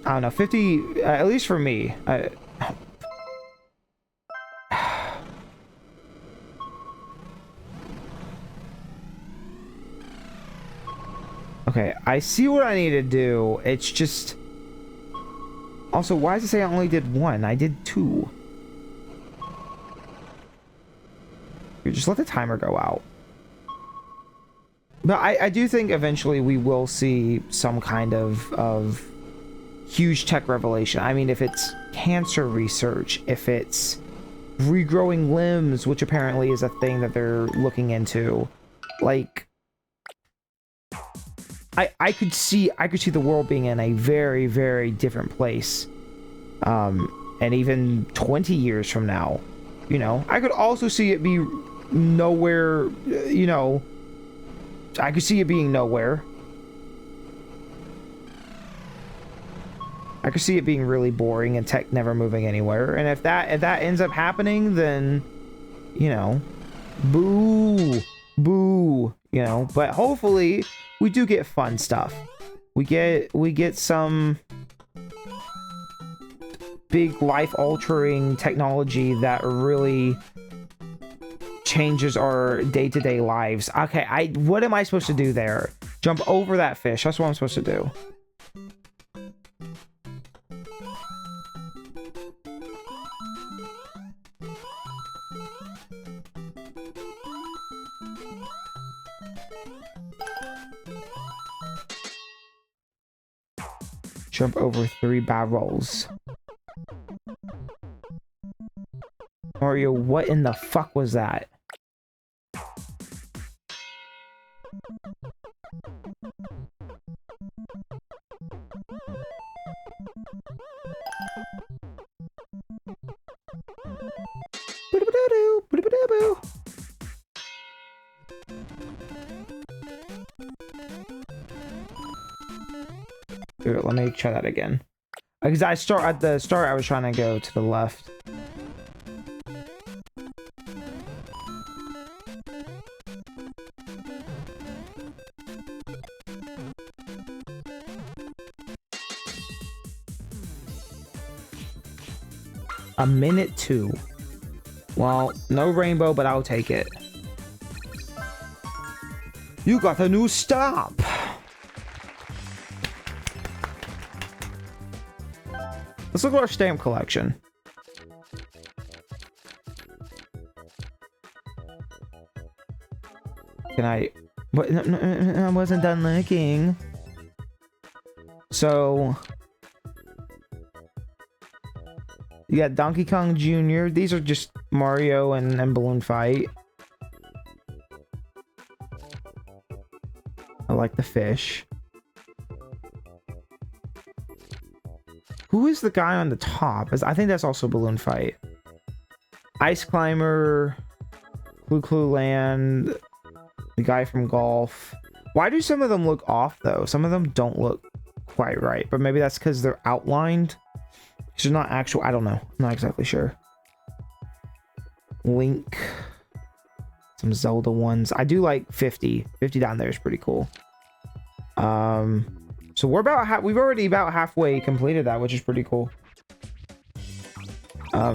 I don't know, 50, at least for me. Okay, I see what I need to do. It's just... Also, why does it say I only did 1? I did 2. You just let the timer go out. But I do think eventually we will see some kind of huge tech revelation. I mean, if it's cancer research, if it's regrowing limbs, which apparently is a thing that they're looking into, like... I could see the world being in a very, very different place. And even 20 years from now, you know, I could also see it be nowhere, you know, I could see it being nowhere. I could see it being really boring and tech never moving anywhere. And if that ends up happening, then, you know, boo, you know, but hopefully we do get fun stuff. We get some big life-altering technology that really changes our day-to-day lives. Okay, what am I supposed to do there? Jump over that fish. That's what I'm supposed to do. Jump over 3 barrels. Mario, what in the fuck was that? Here, let me try that again. Because at the start, I was trying to go to the left. A minute 2. Well, no rainbow, but I'll take it. You got a new stop. Let's look at our stamp collection. Can I... What? No, I wasn't done looking. So... You got Donkey Kong Jr. These are just Mario and Balloon Fight. I like the fish. Who is the guy on the top? I think that's also Balloon Fight. Ice Climber, Clue Land, the guy from Golf. Why do some of them look off though? Some of them don't look quite right, but maybe that's because they're outlined. They're not actual. I don't know. I'm not exactly sure. Link. Some Zelda ones. I do like 50. 50 down there is pretty cool. So we're about we've already about halfway completed that, which is pretty cool.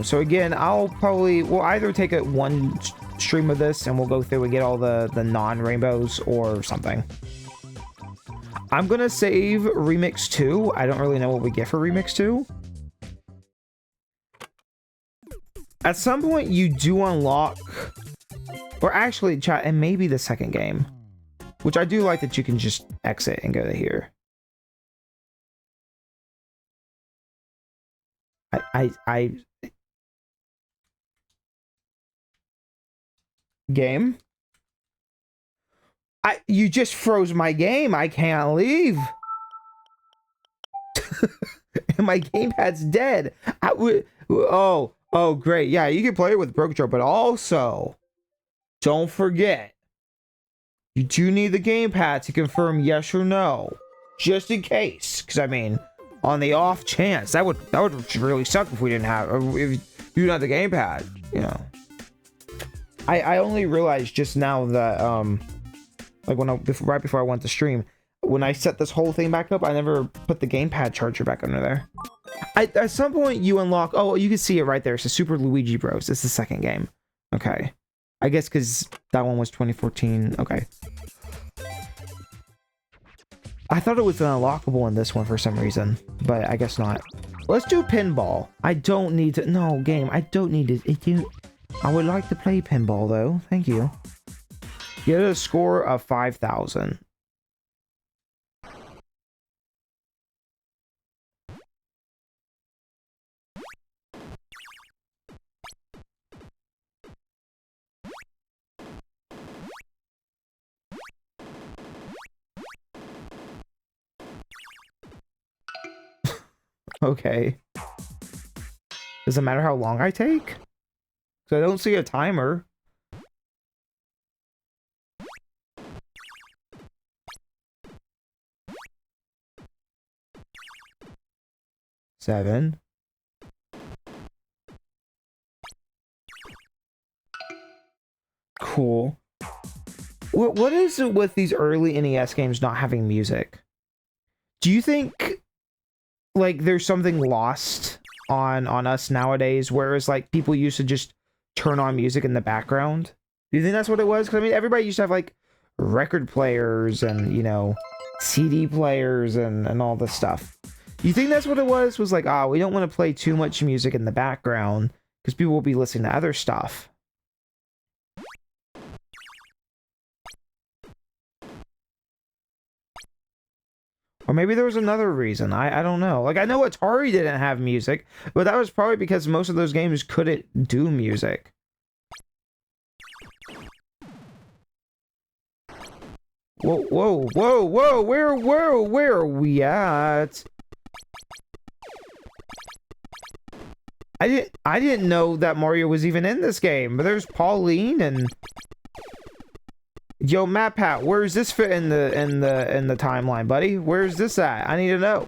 So again, we'll either take one stream of this and we'll go through and get all the non-rainbows or something. I'm gonna save Remix 2. I don't really know what we get for Remix 2. At some point, you do unlock, or actually, chat, and maybe the second game, which I do like that you can just exit and go to here. Game? You just froze my game. I can't leave. And my gamepad's dead. Oh, great. Yeah, you can play it with Broke Joe, but also, don't forget, you do need the gamepad to confirm yes or no, just in case. Because I mean, on the off chance, that would really suck if we didn't have, or if you didn't have the gamepad. You know, I only realized just now that like right before I went to stream, when I set this whole thing back up, I never put the gamepad charger back under there. At some point, you unlock... Oh, you can see it right there. It's a Super Luigi Bros. It's the second game. Okay. I guess because that one was 2014. Okay. I thought it was unlockable in this one for some reason, but I guess not. Let's do pinball. I don't need to... No, game. I don't need it. I would like to play pinball, though. Thank you. Get a score of 5,000. Okay. Does it matter how long I take? So I don't see a timer. Seven. Cool. What is it with these early NES games not having music? Do you think like there's something lost on us nowadays, whereas like people used to just turn on music in the background? Do you think that's what it was? Because I mean, everybody used to have like record players and, you know, CD players and all this stuff. You think that's what it was? Was like, we don't want to play too much music in the background because people will be listening to other stuff. Or maybe there was another reason. I don't know. Like, I know Atari didn't have music, but that was probably because most of those games couldn't do music. Whoa, whoa, whoa, whoa, where are we at? I didn't know that Mario was even in this game, but there's Pauline and... Yo, MatPat, where's this fit in the timeline, buddy? Where's this at? I need to know.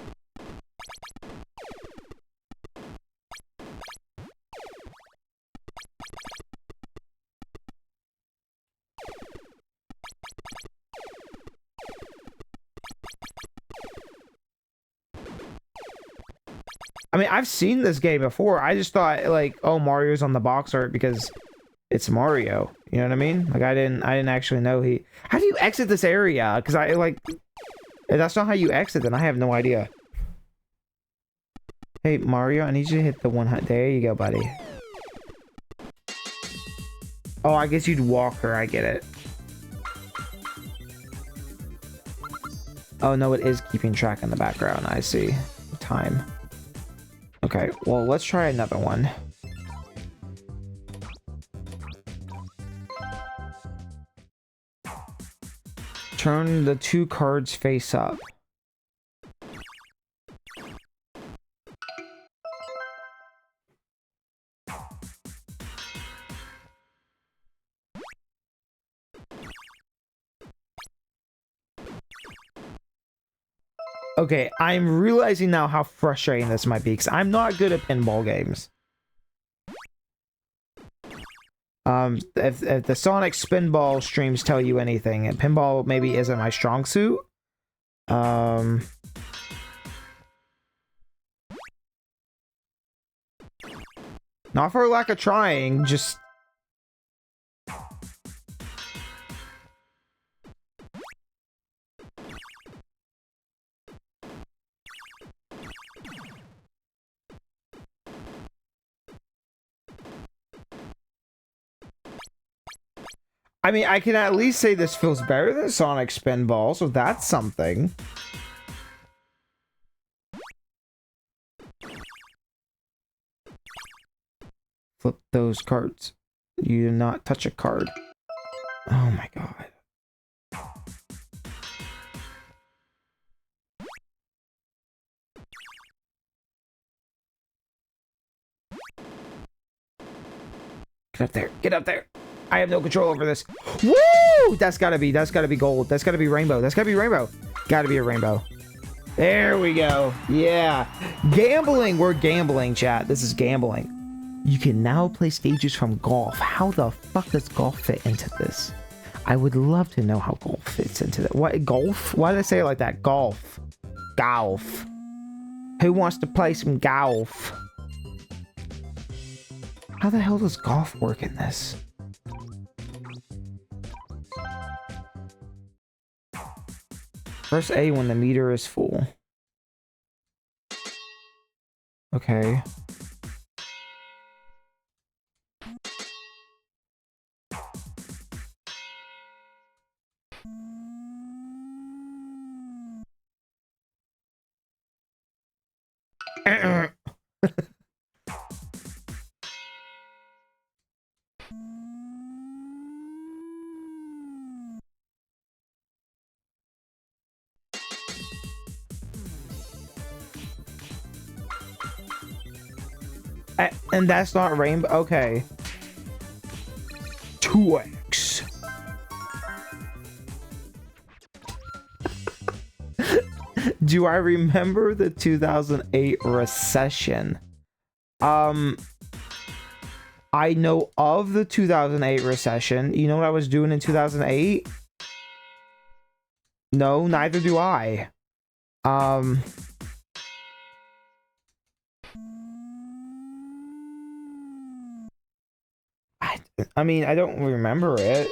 I mean, I've seen this game before. I just thought, like, oh, Mario's on the box art because it's Mario. You know what I mean? Like, I didn't actually know he... How do you exit this area? Because I, like... If that's not how you exit, then I have no idea. Hey, Mario, I need you to hit the 100... There you go, buddy. Oh, I guess you'd walk her. I get it. Oh, no, it is keeping track in the background. I see. Time. Okay, well, let's try another one. Turn the two cards face up. Okay, I'm realizing now how frustrating this might be, because I'm not good at pinball games. If the Sonic Spinball streams tell you anything, and pinball maybe isn't my strong suit. Not for lack of trying, just... I mean, I can at least say this feels better than Sonic Spinball, so that's something. Flip those cards. You do not touch a card. Oh my god. Get up there. Get up there. I have no control over this. Woo! That's gotta be gold. That's gotta be rainbow. That's gotta be rainbow. Gotta be a rainbow. There we go. Yeah. Gambling. We're gambling, chat. This is gambling. You can now play stages from golf. How the fuck does golf fit into this? I would love to know how golf fits into that. What, golf? Why did I say it like that? Golf. Golf. Who wants to play some golf? How the hell does golf work in this? Press A when the meter is full. Okay. And that's not rainbow. Okay. 2x. Do I remember the 2008 recession? I know of the 2008 recession. You know what I was doing in 2008? No, neither do I. I mean, I don't remember it.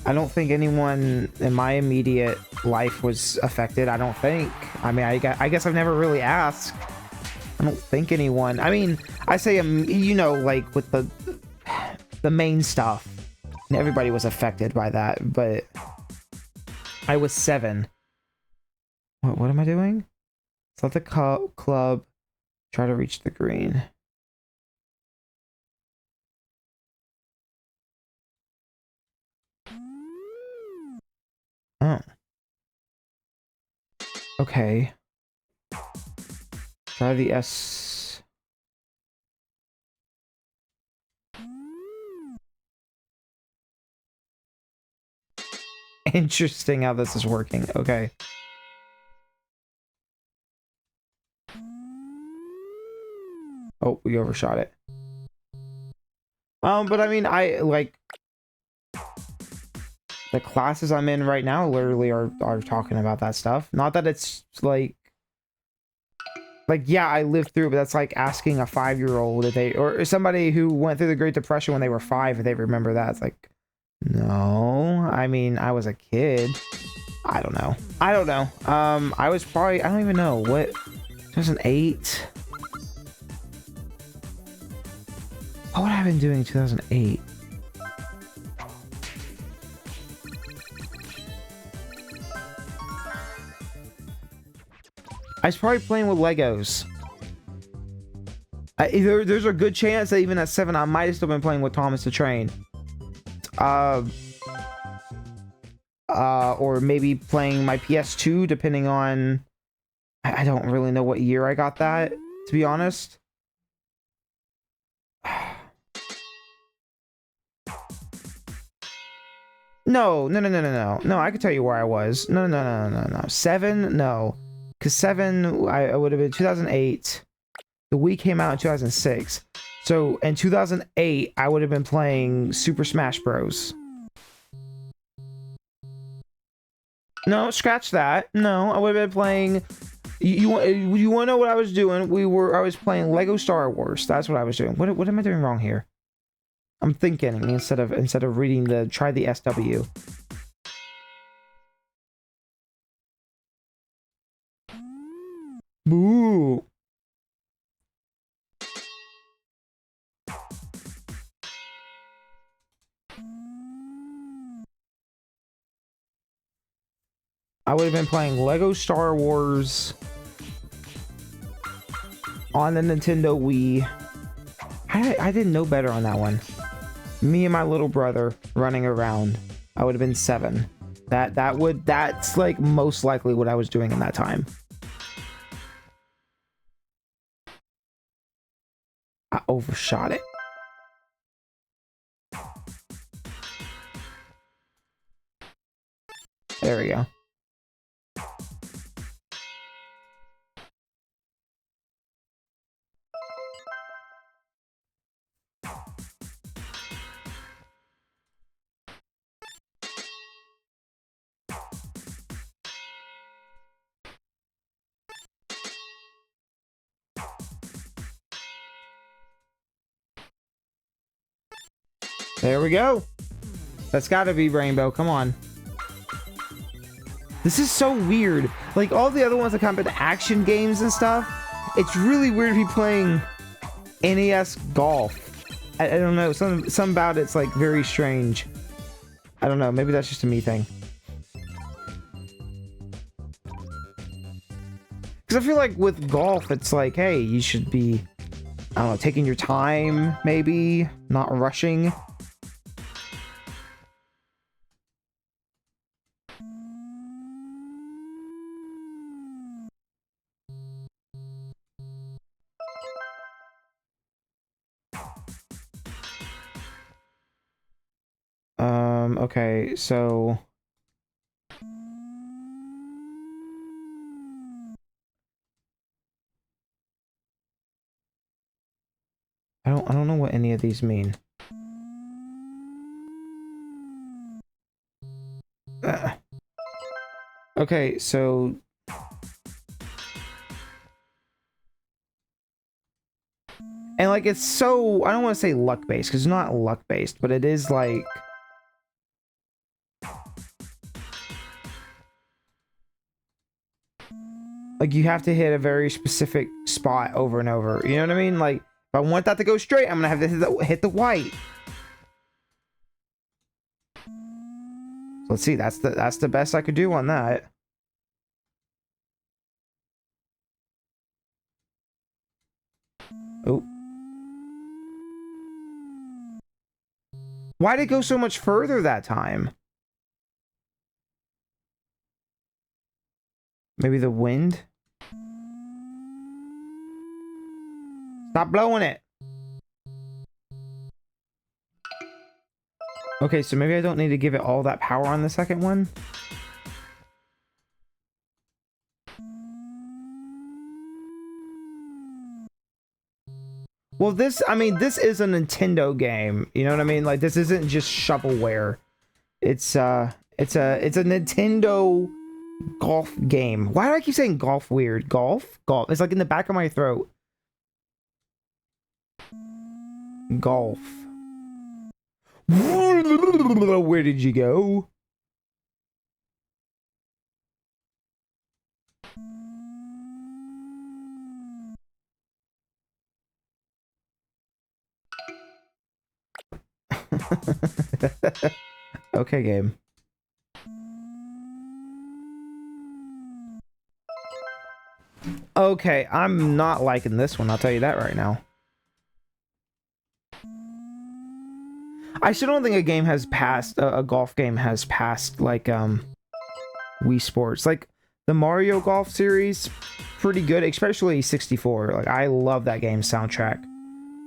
I don't think anyone in my immediate life was affected. I don't think. I mean, I guess I've never really asked. I don't think anyone. I mean, I say, you know, like with the main stuff, everybody was affected by that. But I was 7. What am I doing? Select the club. Try to reach the green. Oh. Okay. Try the S. Interesting how this is working. Okay. Oh, we overshot it. But I mean, I like the classes I'm in right now literally are talking about that stuff. Not that it's like yeah, I lived through, but that's like asking a 5-year-old if they, or somebody who went through the Great Depression when they were 5, if they remember that. It's like, no, I mean, I was a kid. I don't know. I don't know. I was probably, I don't even know what, 2008. What would I have been doing in 2008? I was probably playing with Legos. There's a good chance that even at 7, I might have still been playing with Thomas the Train. Or maybe playing my PS2, depending on... I don't really know what year I got that, to be honest. No, I can tell you where I was. No. 7? No. Because 7, I would have been 2008. The Wii came out in 2006. So, in 2008, I would have been playing Super Smash Bros. No, scratch that. No, I would have been playing... You want to know what I was doing? I was playing Lego Star Wars. That's what I was doing. What am I doing wrong here? I'm thinking instead of reading the... Try the SW. Boo! I would have been playing Lego Star Wars on the Nintendo Wii. I didn't know better on that one. Me and my little brother running around. I would have been 7. That's like most likely what I was doing in that time. I overshot it. There we go. There we go. That's gotta be Rainbow. Come on. This is so weird. Like, all the other ones that come in action games and stuff, it's really weird to be playing NES golf. I don't know. Some about it's like very strange. I don't know. Maybe that's just a me thing. Because I feel like with golf, it's like, hey, you should be, I don't know, taking your time, maybe, not rushing. Okay, so... I don't know what any of these mean. Okay, so... And like, it's so... I don't want to say luck-based, because it's not luck-based, but it is like... Like, you have to hit a very specific spot over and over. You know what I mean? Like, if I want that to go straight, I'm gonna have to hit the white. Let's see, that's the best I could do on that. Oh. Why'd it go so much further that time? Maybe the wind? Stop blowing it! Okay, so maybe I don't need to give it all that power on the second one? Well, this, I mean, this is a Nintendo game. You know what I mean? Like, this isn't just shovelware. It's a Nintendo golf game. Why do I keep saying golf weird? Golf? Golf. It's like in the back of my throat. Golf. Where did you go? Okay, game. Okay, I'm not liking this one, I'll tell you that right now. I still don't think a game has passed, a golf game has passed, like, Wii Sports. Like, the Mario Golf series, pretty good, especially 64. Like, I love that game's soundtrack.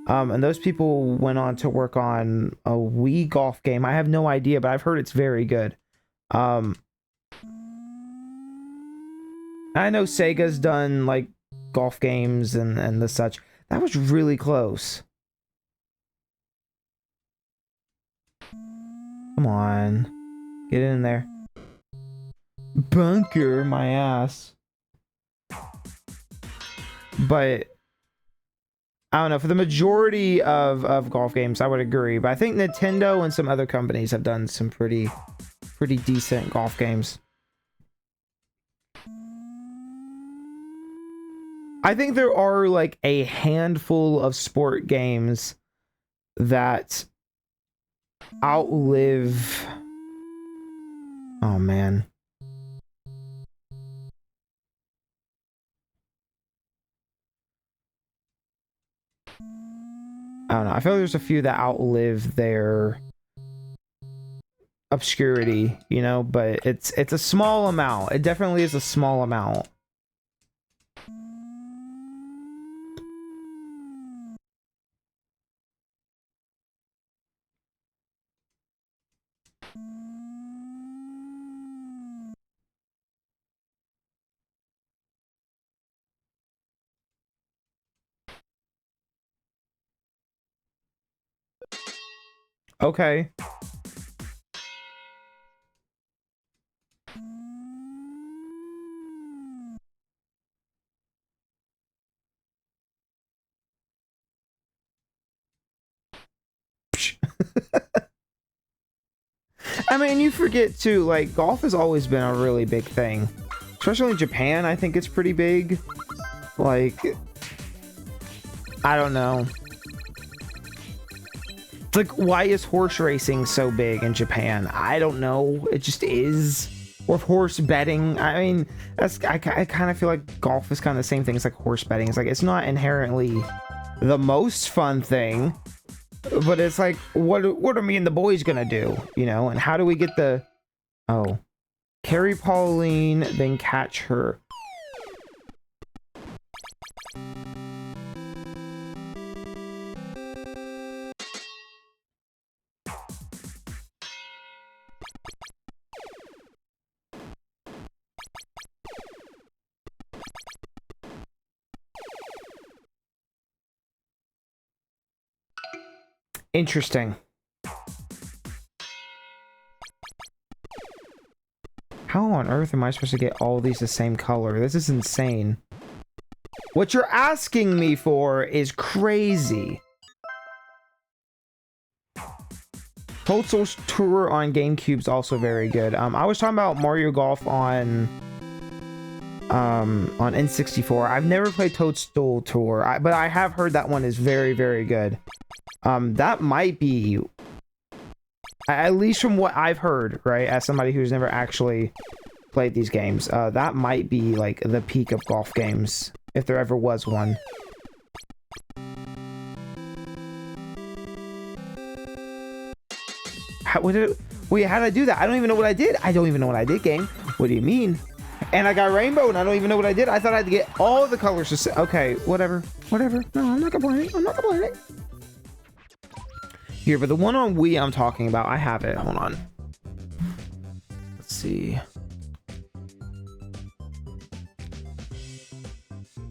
And those people went on to work on a Wii golf game. I have no idea, but I've heard it's very good. I know Sega's done, like, golf games and the such. That was really close. Come on. Get in there. Bunker my ass. But I don't know, for the majority of golf games I would agree, but I think Nintendo and some other companies have done some pretty decent golf games. I think there are like a handful of sport games that outlive... Oh man. I don't know. I feel like there's a few that outlive their obscurity, you know, but it's a small amount. It definitely is a small amount. Okay. I mean, you forget too, like, golf has always been a really big thing. Especially in Japan, I think it's pretty big. Like, I don't know. It's like, why is horse racing so big in Japan? I don't know. It just is. Or horse betting. I mean, I kind of feel like golf is kind of the same thing. It's like horse betting. It's like, it's not inherently the most fun thing, but it's like, what are me and the boys gonna do? You know, and how do we get the... Oh. Carry Pauline, then catch her. Interesting. How on earth am I supposed to get all these the same color? This is insane. What you're asking me for is crazy. Toadstool's Tour on GameCube's also very good. I was talking about Mario Golf on N64. I've never played Toadstool Tour, but I have heard that one is very, very good. That might be, at least from what I've heard, right, as somebody who's never actually played these games, that might be like the peak of golf games, if there ever was one. Wait, how did I do that? I don't even know what I did. I don't even know what I did, game. What do you mean? And I got rainbow, and I don't even know what I did. I thought I had to get all the colors to say. Okay, whatever. Whatever. No, I'm not complaining. I'm not complaining. Here, but the one on Wii I'm talking about, I have it. Hold on. Let's see.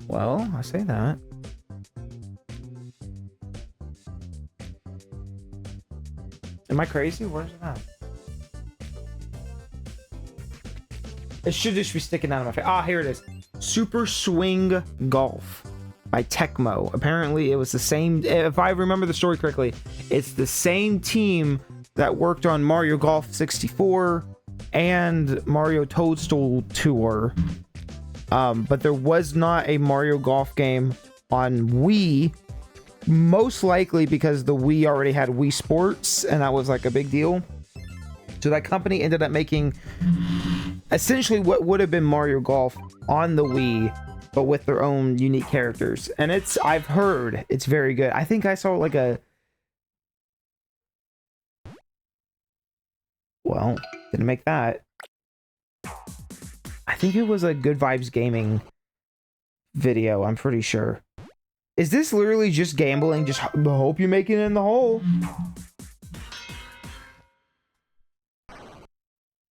Well, I say that. Am I crazy? Where's it at? It should just be sticking out of my face. Ah, here it is. Super Swing Golf by Tecmo. Apparently, it was the same. If I remember the story correctly, it's the same team that worked on Mario Golf 64 and Mario Toadstool Tour. But there was not a Mario Golf game on Wii. Most likely because the Wii already had Wii Sports, and that was like a big deal. So that company ended up making essentially what would have been Mario Golf on the Wii, but with their own unique characters. And I've heard it's very good. I think I saw like well, didn't make that. I think it was a Good Vibes Gaming video, I'm pretty sure. Is this literally just gambling? Just hope you make it in the hole.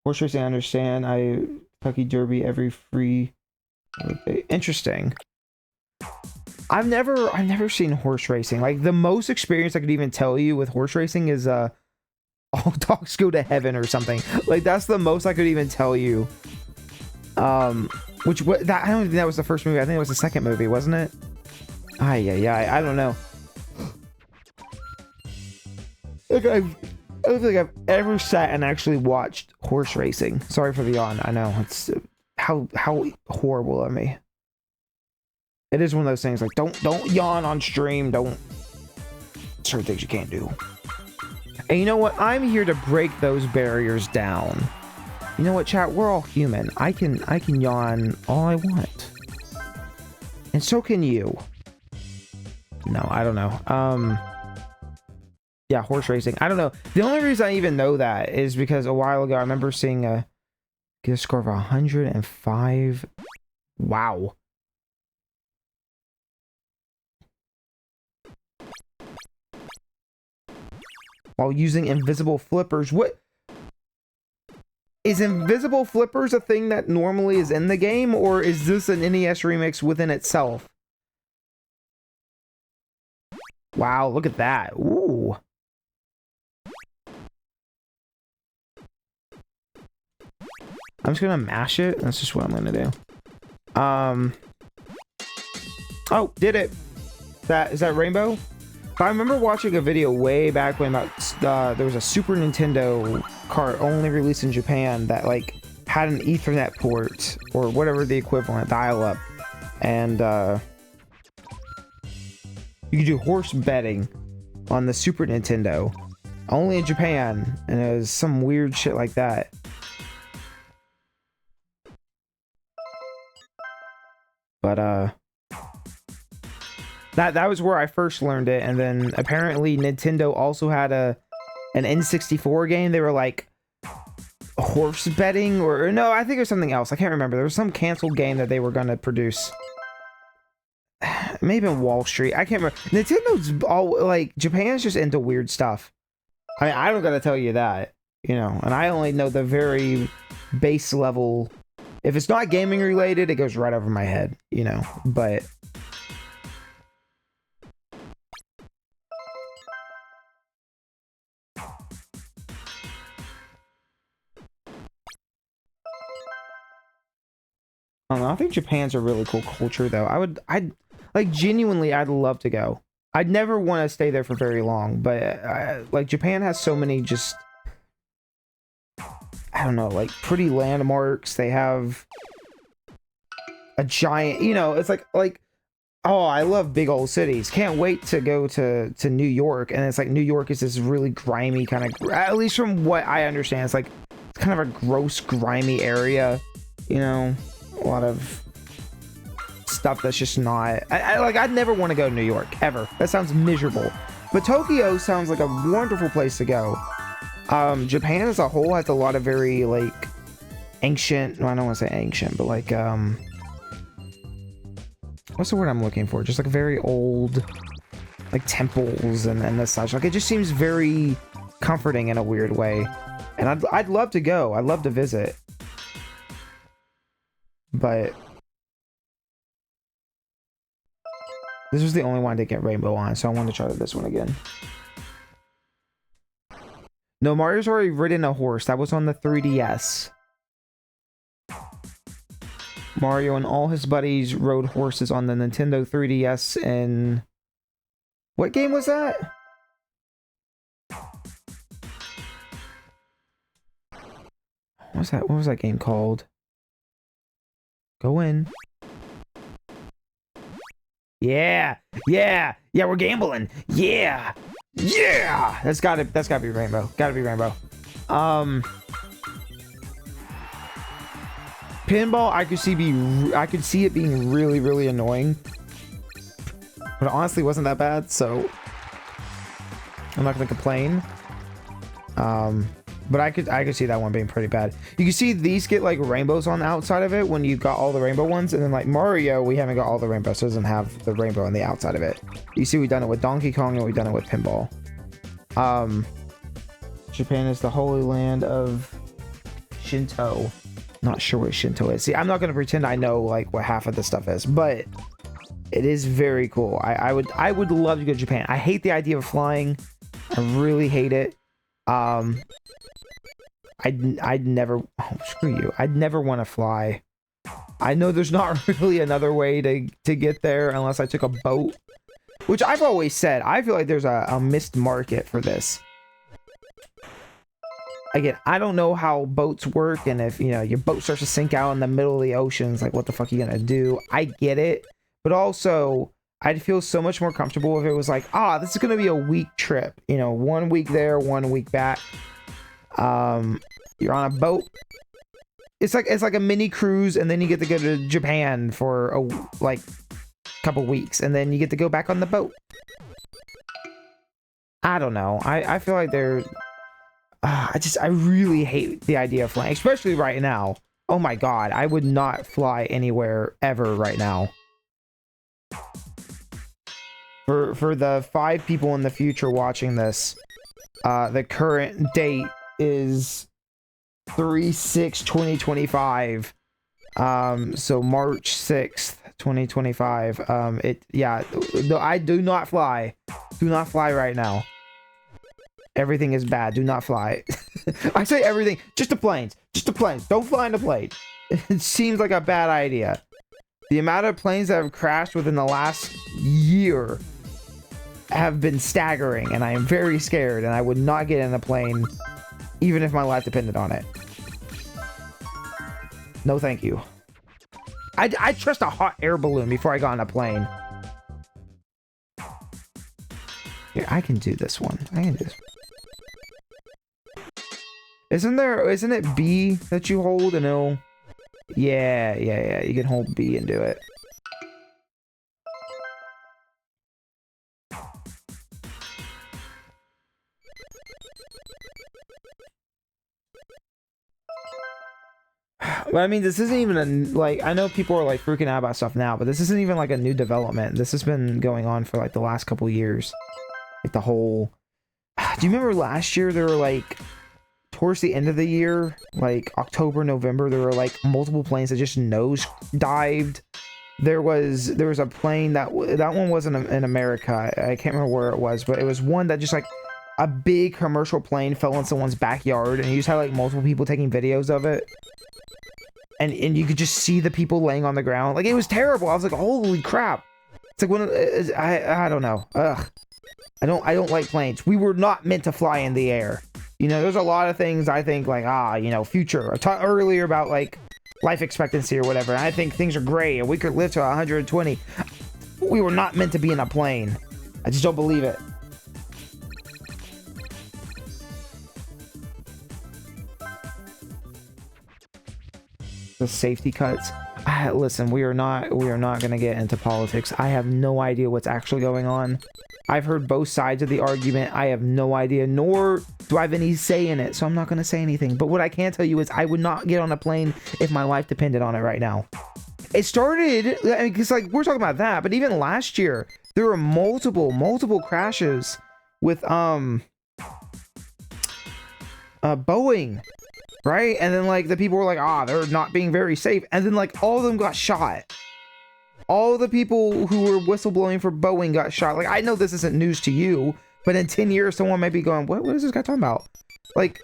Horse racing, I understand. Kentucky Derby every free. Okay. Interesting. I've never seen horse racing. Like the most experience I could even tell you with horse racing is all dogs go to heaven or something. Like that's the most I could even tell you. I don't think that was the first movie. I think it was the second movie, wasn't it? Yeah. I don't know. Like I don't think I've ever sat and actually watched horse racing. Sorry for the yawn. I know it's how horrible of me. It is one of those things like don't yawn on stream. Don't certain things you can't do. And you know what? I'm here to break those barriers down. You know what, chat? We're all human. I can yawn all I want, and so can you. No, I don't know. Yeah, horse racing. I don't know. The only reason I even know that is because a while ago I remember seeing get a score of 105. Wow. While using invisible flippers. What? Is invisible flippers a thing that normally is in the game, or is this an NES remix within itself? Wow, look at that. Ooh. I'm just gonna mash it. That's just what I'm gonna do. Oh, did it. Is that rainbow? I remember watching a video way back when about there was a Super Nintendo cart only released in Japan that like had an Ethernet port or whatever the equivalent, dial-up, and you could do horse betting on the Super Nintendo only in Japan, and it was some weird shit like that. But that was where I first learned it, and then apparently Nintendo also had an N64 game. They were like horse betting, or no, I think it was something else. I can't remember. There was some canceled game that they were gonna produce. Maybe in Wall Street. I can't remember. Nintendo's all like Japan's just into weird stuff. I mean, I don't gotta tell you that, you know. And I only know the very base level. If it's not gaming related, it goes right over my head, you know. But I don't know. I think Japan's a really cool culture, though. I'd like genuinely, I'd love to go. I'd never want to stay there for very long, but like Japan has so many just, I don't know, like pretty landmarks. They have a giant, you know, it's like, oh, I love big old cities. Can't wait to go to New York. And it's like New York is this really grimy kind of, at least from what I understand, it's like it's kind of a gross, grimy area, you know. A lot of stuff that's just not I'd never want to go to New York ever. That sounds miserable. But Tokyo sounds like a wonderful place to go. Japan as a whole has a lot of very like ancient, well, I don't want to say ancient, but like what's the word I'm looking for? Just like very old like temples and the such. Like it just seems very comforting in a weird way. And I'd love to go. I'd love to visit. But this was the only one to get rainbow on, so I wanted to try this one again. No, Mario's already ridden a horse. That was on the 3DS. Mario and all his buddies rode horses on the Nintendo 3DS, and what game was that? What was that game called? Go in. Yeah, we're gambling. Yeah. That's gotta be Rainbow. Gotta be Rainbow. Pinball, I could see it being really, really annoying, but it honestly wasn't that bad, so I'm not gonna complain. But I could see that one being pretty bad. You can see these get like rainbows on the outside of it when you've got all the rainbow ones, and then like Mario, we haven't got all the rainbows, so it doesn't have the rainbow on the outside of it. You see, we've done it with Donkey Kong and we've done it with Pinball. Japan is the holy land of Shinto. Not sure what Shinto is. See, I'm not gonna pretend I know like what half of the stuff is, but it is very cool. I would love to go to Japan. I hate the idea of flying. I really hate it. I'd never, oh, screw you. I'd never want to fly. I know there's not really another way to get there unless I took a boat, which I've always said. I feel like there's a missed market for this. Again, I don't know how boats work, and if, you know, your boat starts to sink out in the middle of the oceans, like, what the fuck are you gonna do? I get it, but also, I'd feel so much more comfortable if it was like, this is gonna be a week trip. You know, 1 week there, 1 week back. You're on a boat. It's like a mini cruise, and then you get to go to Japan for a couple weeks, and then you get to go back on the boat. I don't know. I feel like they're. I really hate the idea of flying, especially right now. Oh my god, I would not fly anywhere ever right now. For the 5 people in the future watching this, the current date is 3/6/2025. So March 6th, 2025. No, I do not fly. Do not fly right now. Everything is bad. Do not fly. I say everything. Just the planes. Just the planes. Don't fly in the plane. It seems like a bad idea. The amount of planes that have crashed within the last year have been staggering, and I am very scared, and I would not get in a plane even if my life depended on it. No thank you. I'd trust a hot air balloon before I got on a plane. Here, I can do this one. I can do this. Isn't it B that you hold and it'll... Yeah. You can hold B and do it. But I mean, this isn't even I know people are like freaking out about stuff now, but this isn't even like a new development. This has been going on for like the last couple years. Like the whole... Do you remember last year there were like... Towards the end of the year, like October, November, there were like multiple planes that just nose dived. There was a plane that one wasn't in America. I can't remember where it was, but it was one that just like a big commercial plane fell in someone's backyard, and you just had like multiple people taking videos of it. And you could just see the people laying on the ground. Like, it was terrible. I was like, holy crap. It's like I don't know. Ugh. I don't like planes. We were not meant to fly in the air. You know, there's a lot of things I think like, you know, future. I talked earlier about like life expectancy or whatever. And I think things are great and we could live to 120. We were not meant to be in a plane. I just don't believe it. The safety cuts. Listen, we are not going to get into politics. I have no idea what's actually going on. I've heard both sides of the argument. I have no idea, nor do I have any say in it, so I'm not going to say anything. But what I can tell you is I would not get on a plane if my life depended on it right now. It started, I mean, because like we're talking about that, but even last year there were multiple crashes with Boeing, right? And then like the people were like, they're not being very safe, and then like all of them got shot. All the people who were whistleblowing for Boeing got shot. Like, I know this isn't news to you, but in 10 years, someone might be going, what is this guy talking about? Like,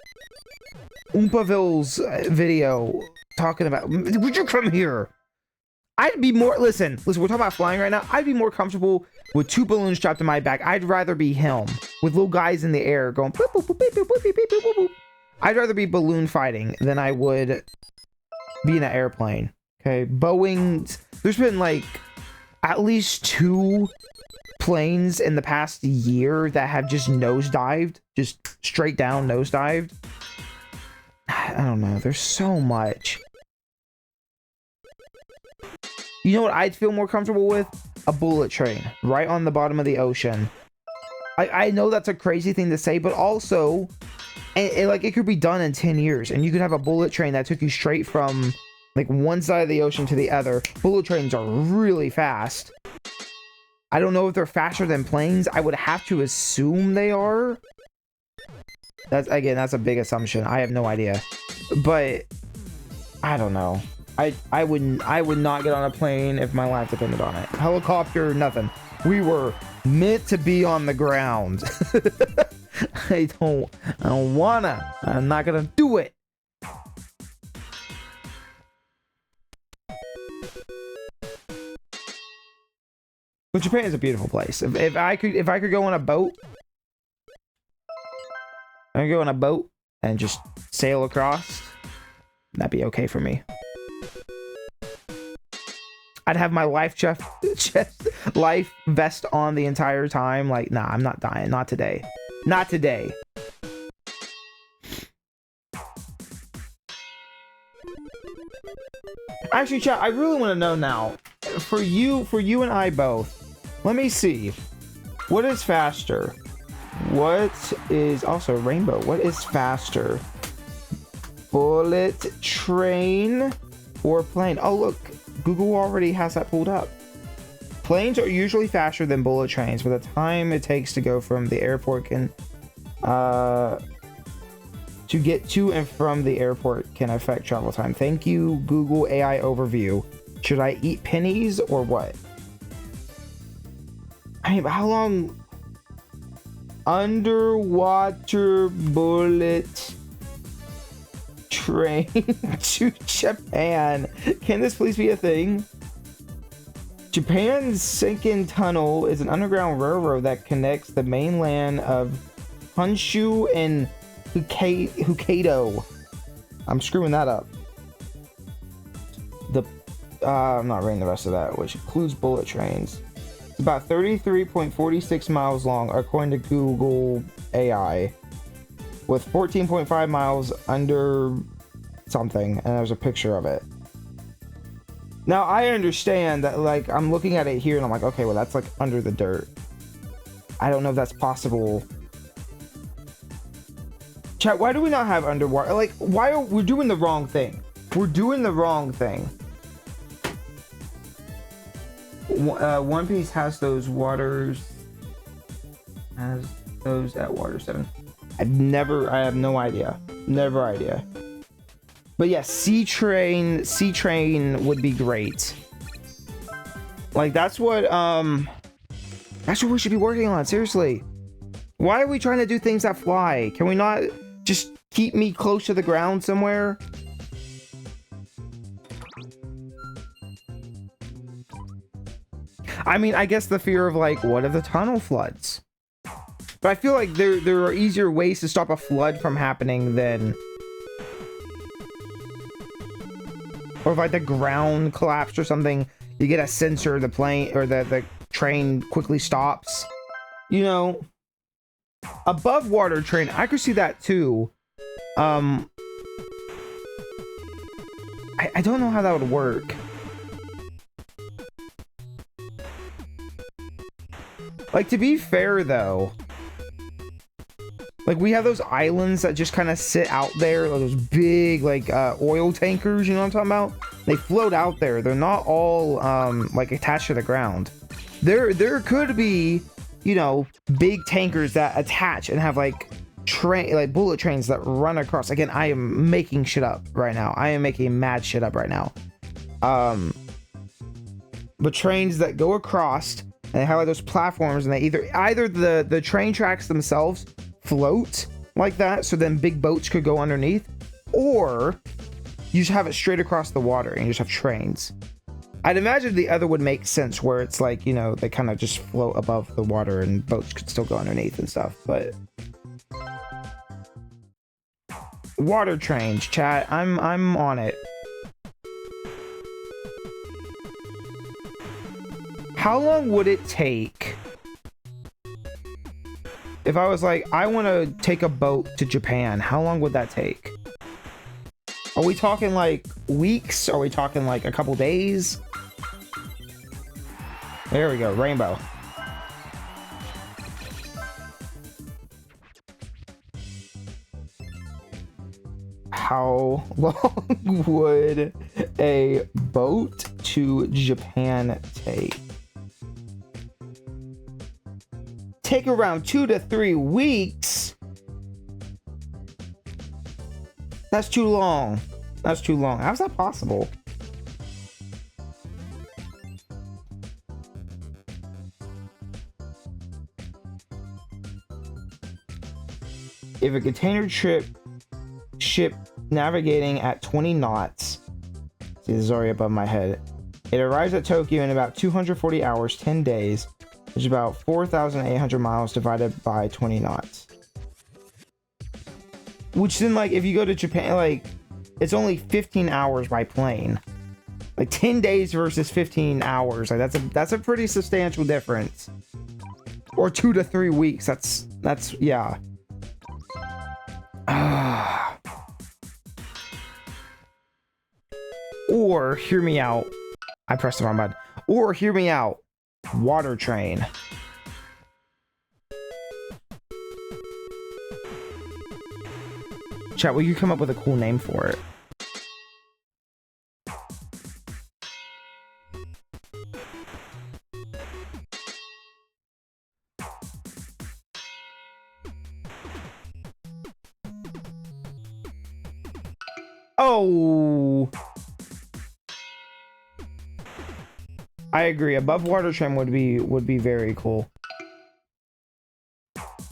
Oompaville's video talking about, would you come here? I'd be more, listen, we're talking about flying right now. I'd be more comfortable with 2 balloons strapped to my back. I'd rather be him with little guys in the air going, boop, boop, boop, boop, boop, boop, boop, boop, boop. I'd rather be balloon fighting than I would be in an airplane. Okay, Boeing's, there's been like at least 2 planes in the past year that have just nosedived, just straight down nosedived. I don't know, there's so much. You know what I'd feel more comfortable with? A bullet train right on the bottom of the ocean. I know that's a crazy thing to say, but also, it could be done in 10 years, and you could have a bullet train that took you straight from like one side of the ocean to the other. Bullet trains are really fast. I don't know if they're faster than planes. I would have to assume they are. That's a big assumption. I have no idea. But I don't know. I would not get on a plane if my life depended on it. Helicopter, nothing. We were meant to be on the ground. I don't wanna. I'm not gonna do it. But Japan is a beautiful place. If I could go on a boat, I could go on a boat and just sail across, that'd be okay for me. I'd have my life vest on the entire time. Like, nah, I'm not dying. Not today. Not today. Actually, chat, I really want to know now. For you and I both. Let me see. What is faster? What is also rainbow? What is faster? Bullet train or plane? Oh, look. Google already has that pulled up. Planes are usually faster than bullet trains, but the time it takes to go from the airport can to get to and from the airport can affect travel time. Thank you, Google AI overview. Should I eat pennies or what? I mean, how long? Underwater bullet train to Japan. Can this please be a thing? Japan's Seikan Tunnel is an underground railroad that connects the mainland of Honshu and Hokkaido. I'm screwing that up. I'm not reading the rest of that, which includes bullet trains. It's about 33.46 miles long, according to Google AI, with 14.5 miles under something, and there's a picture of it. Now, I understand that, like, I'm looking at it here, and I'm like, okay, well, that's, like, under the dirt. I don't know if that's possible. Chat, why do we not have underwater? Like, why are we doing the wrong thing? We're doing the wrong thing. One Piece has those waters. Has those at Water 7. I have no idea. Never idea. But yeah, sea train would be great. Like, that's what we should be working on, seriously. Why are we trying to do things that fly? Can we not just keep me close to the ground somewhere? I mean, I guess the fear of, like, what if the tunnel floods? But I feel like there are easier ways to stop a flood from happening than... Or if, like, the ground collapsed or something, you get a sensor, the plane, or the train quickly stops. You know? Above water train, I could see that too. I don't know how that would work. Like, to be fair, though, like, we have those islands that just kind of sit out there, like those big, like, oil tankers, you know what I'm talking about? They float out there. They're not all, like, attached to the ground. There could be, you know, big tankers that attach and have, like, bullet trains that run across. Again, I am making shit up right now. I am making mad shit up right now. But trains that go across, and they have, like, those platforms, and they either the train tracks themselves float like that, so then big boats could go underneath, or you just have it straight across the water and you just have trains. I'd imagine the other would make sense, where it's like, you know, they kind of just float above the water and boats could still go underneath and stuff. But water trains, chat, I'm on it. How long would it take if I was like, I want to take a boat to Japan? How long would that take? Are we talking like weeks? Are we talking like a couple days? There we go, rainbow. How long would a boat to Japan take? Take around 2 to 3 weeks. That's too long. That's too long. How's that possible? If a container ship navigating at 20 knots, see, this is already above my head, it arrives at Tokyo in about 240 hours, 10 days, which is about 4,800 miles divided by 20 knots. Which then, like, if you go to Japan, like, it's only 15 hours by plane. Like, 10 days versus 15 hours. Like, that's a pretty substantial difference. Or 2 to 3 weeks. That's yeah. Or, hear me out. I pressed the wrong button. Or, hear me out. Water train. Chat, will you come up with a cool name for it? Oh, I agree. Above water train would be very cool.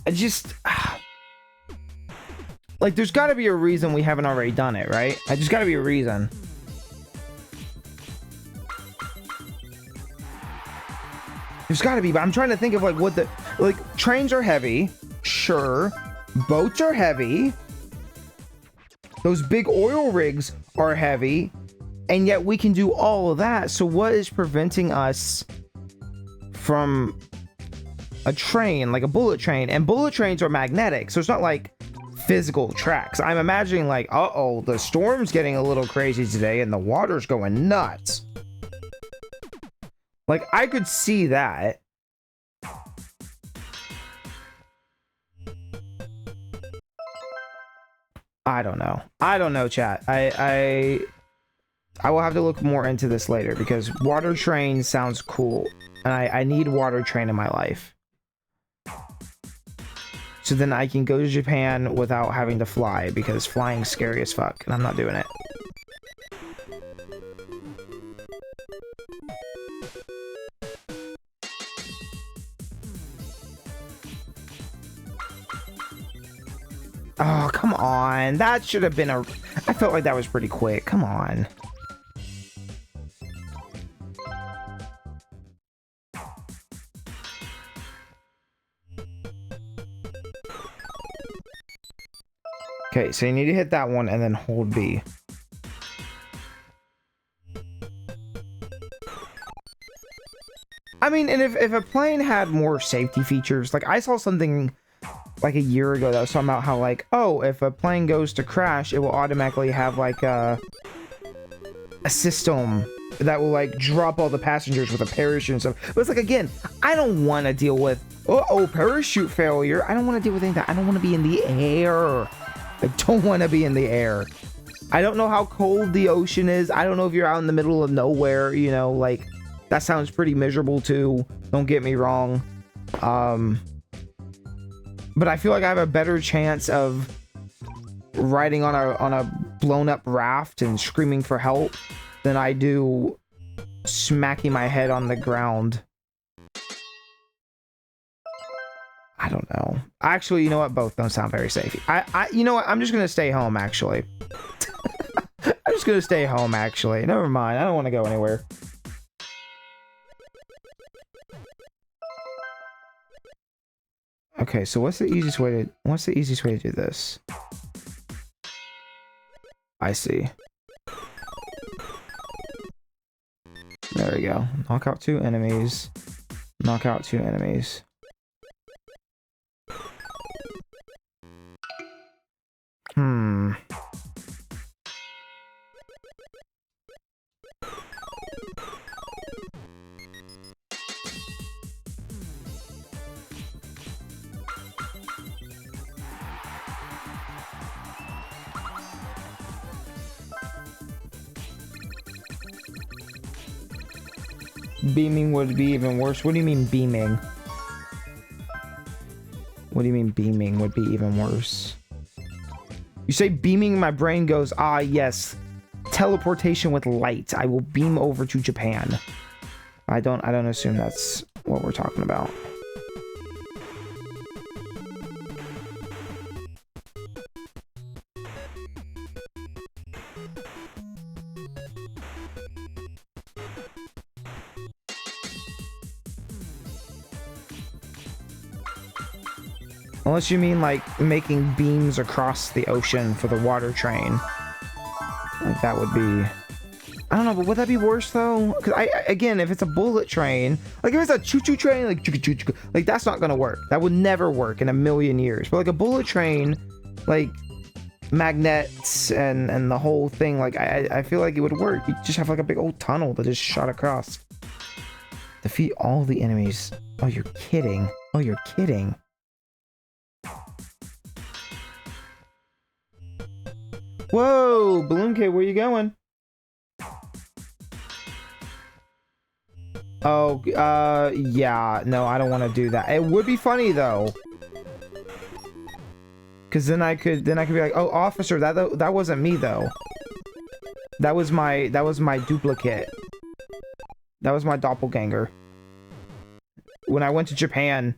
I just like, there's got to be a reason we haven't already done it, right? I just got to be a reason. There's got to be, but I'm trying to think of like what the, like, trains are heavy, sure. Boats are heavy. Those big oil rigs are heavy, and yet we can do all of that. So what is preventing us from a train, like a bullet train? And bullet trains are magnetic, so it's not like physical tracks. I'm imagining like, uh-oh, the storm's getting a little crazy today and the water's going nuts. Like, I could see that. I don't know. I don't know, chat. I will have to look more into this later, because water train sounds cool. And I need water train in my life. So then I can go to Japan without having to fly, because flying's scary as fuck, and I'm not doing it. Oh, come on. That should have been a... I felt like that was pretty quick. Come on. Okay, so you need to hit that one and then hold B. I mean, and if a plane had more safety features, like I saw something like a year ago that was talking about how, like, oh, if a plane goes to crash, it will automatically have like a system that will like drop all the passengers with a parachute and stuff. But it's like, again, I don't want to deal with parachute failure. I don't want to deal with anything. I don't want to be in the air. I don't want to be in the air. I don't know how cold the ocean is. I don't know if you're out in the middle of nowhere, you know, like that sounds pretty miserable too. Don't get me wrong. But I feel like I have a better chance of riding on a blown up raft and screaming for help than I do smacking my head on the ground. I don't know. Actually, you know what? Both don't sound very safe. You know what? I'm just gonna stay home, actually. I'm just gonna stay home, actually. Never mind. I don't want to go anywhere. Okay, so what's the easiest way to do this? I see. There we go. Knock out 2 enemies. Knock out 2 enemies. Beaming would be even worse. What do you mean beaming? What do you mean beaming would be even worse? You say beaming, my brain goes, ah, yes. Teleportation with light. I will beam over to Japan. I don't assume that's what we're talking about. Unless you mean like making beams across the ocean for the water train. Like that would be... I don't know, but would that be worse though? Because again, if it's a bullet train, like if it's a choo-choo train, like choo-choo-choo, like that's not gonna work. That would never work in a million years. But like a bullet train, like magnets and the whole thing, like I feel like it would work. You just have like a big old tunnel that just shot across. Defeat all the enemies. Oh, you're kidding. Oh, you're kidding. Whoa, Balloon Kid, where you going? Oh, yeah, no, I don't want to do that. It would be funny though, because then I could be like, oh, officer, that wasn't me though. That was my duplicate. That was my doppelganger. When I went to Japan.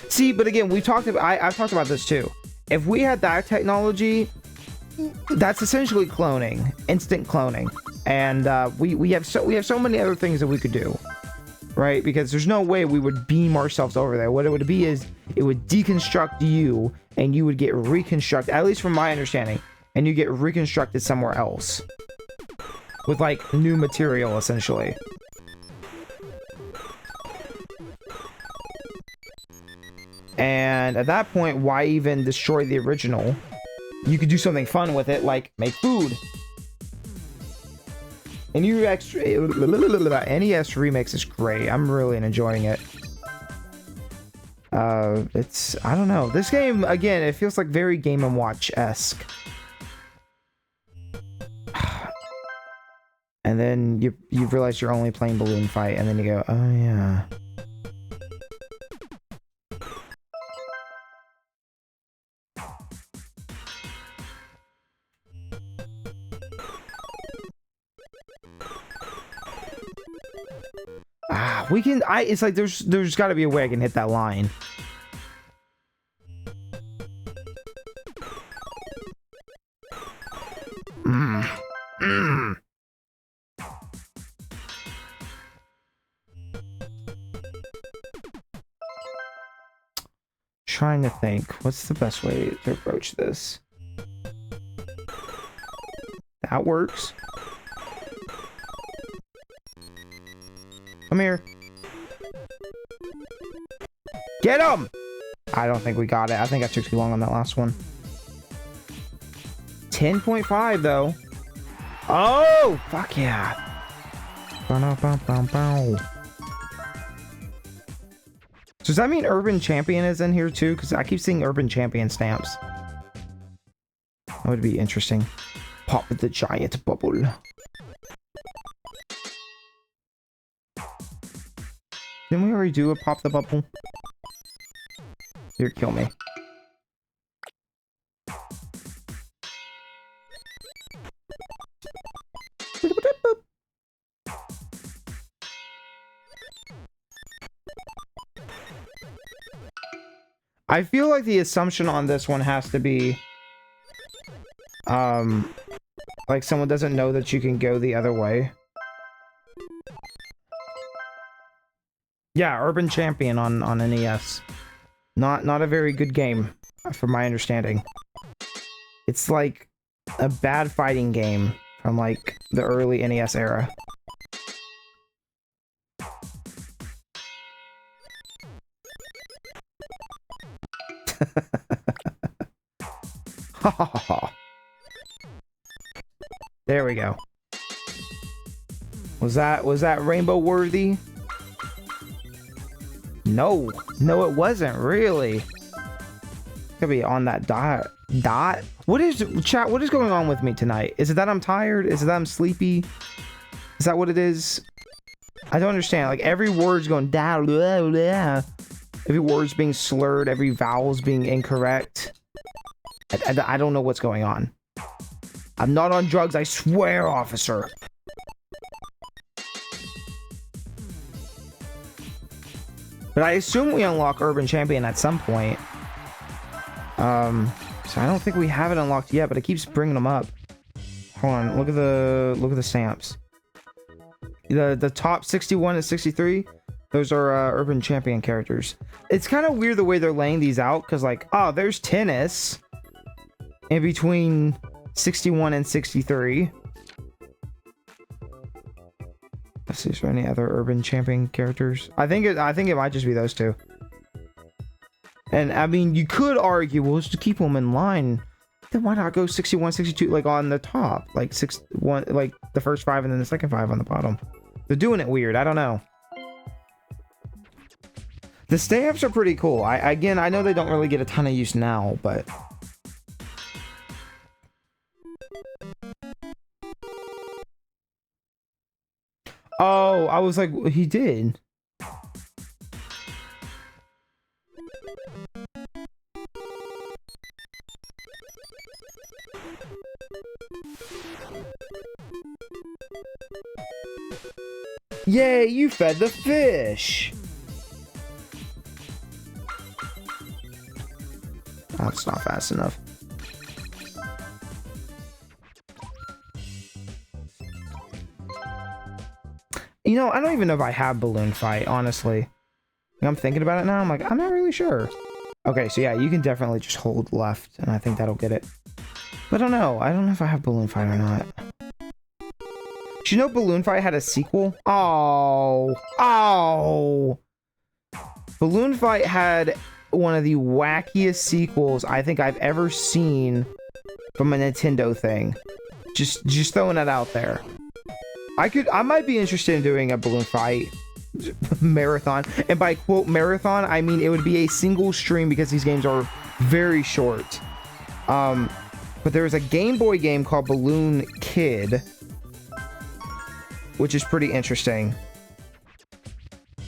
See, but again, I've talked about this too. If we had that technology, that's essentially cloning, instant cloning, and we have so many other things that we could do, right? Because there's no way we would beam ourselves over there. What it would be is it would deconstruct you, and you would get reconstructed, at least from my understanding, and you get reconstructed somewhere else with like new material, essentially. And at that point, why even destroy the original? You could do something fun with it, like make food. And NES Remix is great. I'm really enjoying it. I don't know. This game, again, it feels like very Game & Watch-esque. And then you realize you're only playing Balloon Fight, and then you go, oh yeah. We can, it's like there's gotta be a way I can hit that line. Trying to think, what's the best way to approach this? That works. Come here. Get him! I don't think we got it. I think I took too long on that last one. 10.5 though. Oh, fuck yeah. So does that mean Urban Champion is in here too? Because I keep seeing Urban Champion stamps. That would be interesting. Pop the giant bubble. Didn't we already do a pop the bubble? Here, kill me. I feel like the assumption on this one has to be, like someone doesn't know that you can go the other way. Yeah, Urban Champion on NES. Not a very good game, from my understanding. It's like a bad fighting game from like the early NES era. There we go. Was that rainbow worthy? No, it wasn't really. Could be on that dot. What is chat? What is going on with me tonight? Is it that I'm tired? Is it that I'm sleepy? Is that what it is? I don't understand. Like every word's going da blah, blah. Every word's being slurred. Every vowel's being incorrect. I don't know what's going on. I'm not on drugs, I swear, officer. But I assume we unlock Urban Champion at some point. So I don't think we have it unlocked yet, but it keeps bringing them up. Hold on, look at the stamps. The top 61 and 63, those are Urban Champion characters. It's kind of weird the way they're laying these out, because like, oh, there's tennis in between 61 and 63. Let's see, is there any other Urban Champion characters? I think it might just be those two. And I mean, you could argue, well, just to keep them in line, then why not go 61, 62 like on the top, like 61, like the first 5 and then the second 5 on the bottom? They're doing it weird. I don't know. The stamps are pretty cool. Again, I know they don't really get a ton of use now, but oh, I was like, he did. Yay, you fed the fish. That's not fast enough. You know, I don't even know if I have Balloon Fight, honestly. I'm thinking about it now. I'm like, I'm not really sure. Okay, so yeah, you can definitely just hold left, and I think that'll get it. But I don't know. I don't know if I have Balloon Fight or not. Did you know Balloon Fight had a sequel? Oh. Balloon Fight had one of the wackiest sequels I think I've ever seen from a Nintendo thing. Just throwing that out there. I might be interested in doing a Balloon Fight marathon. And by quote marathon, I mean it would be a single stream because these games are very short. But there was a Game Boy game called Balloon Kid, which is pretty interesting.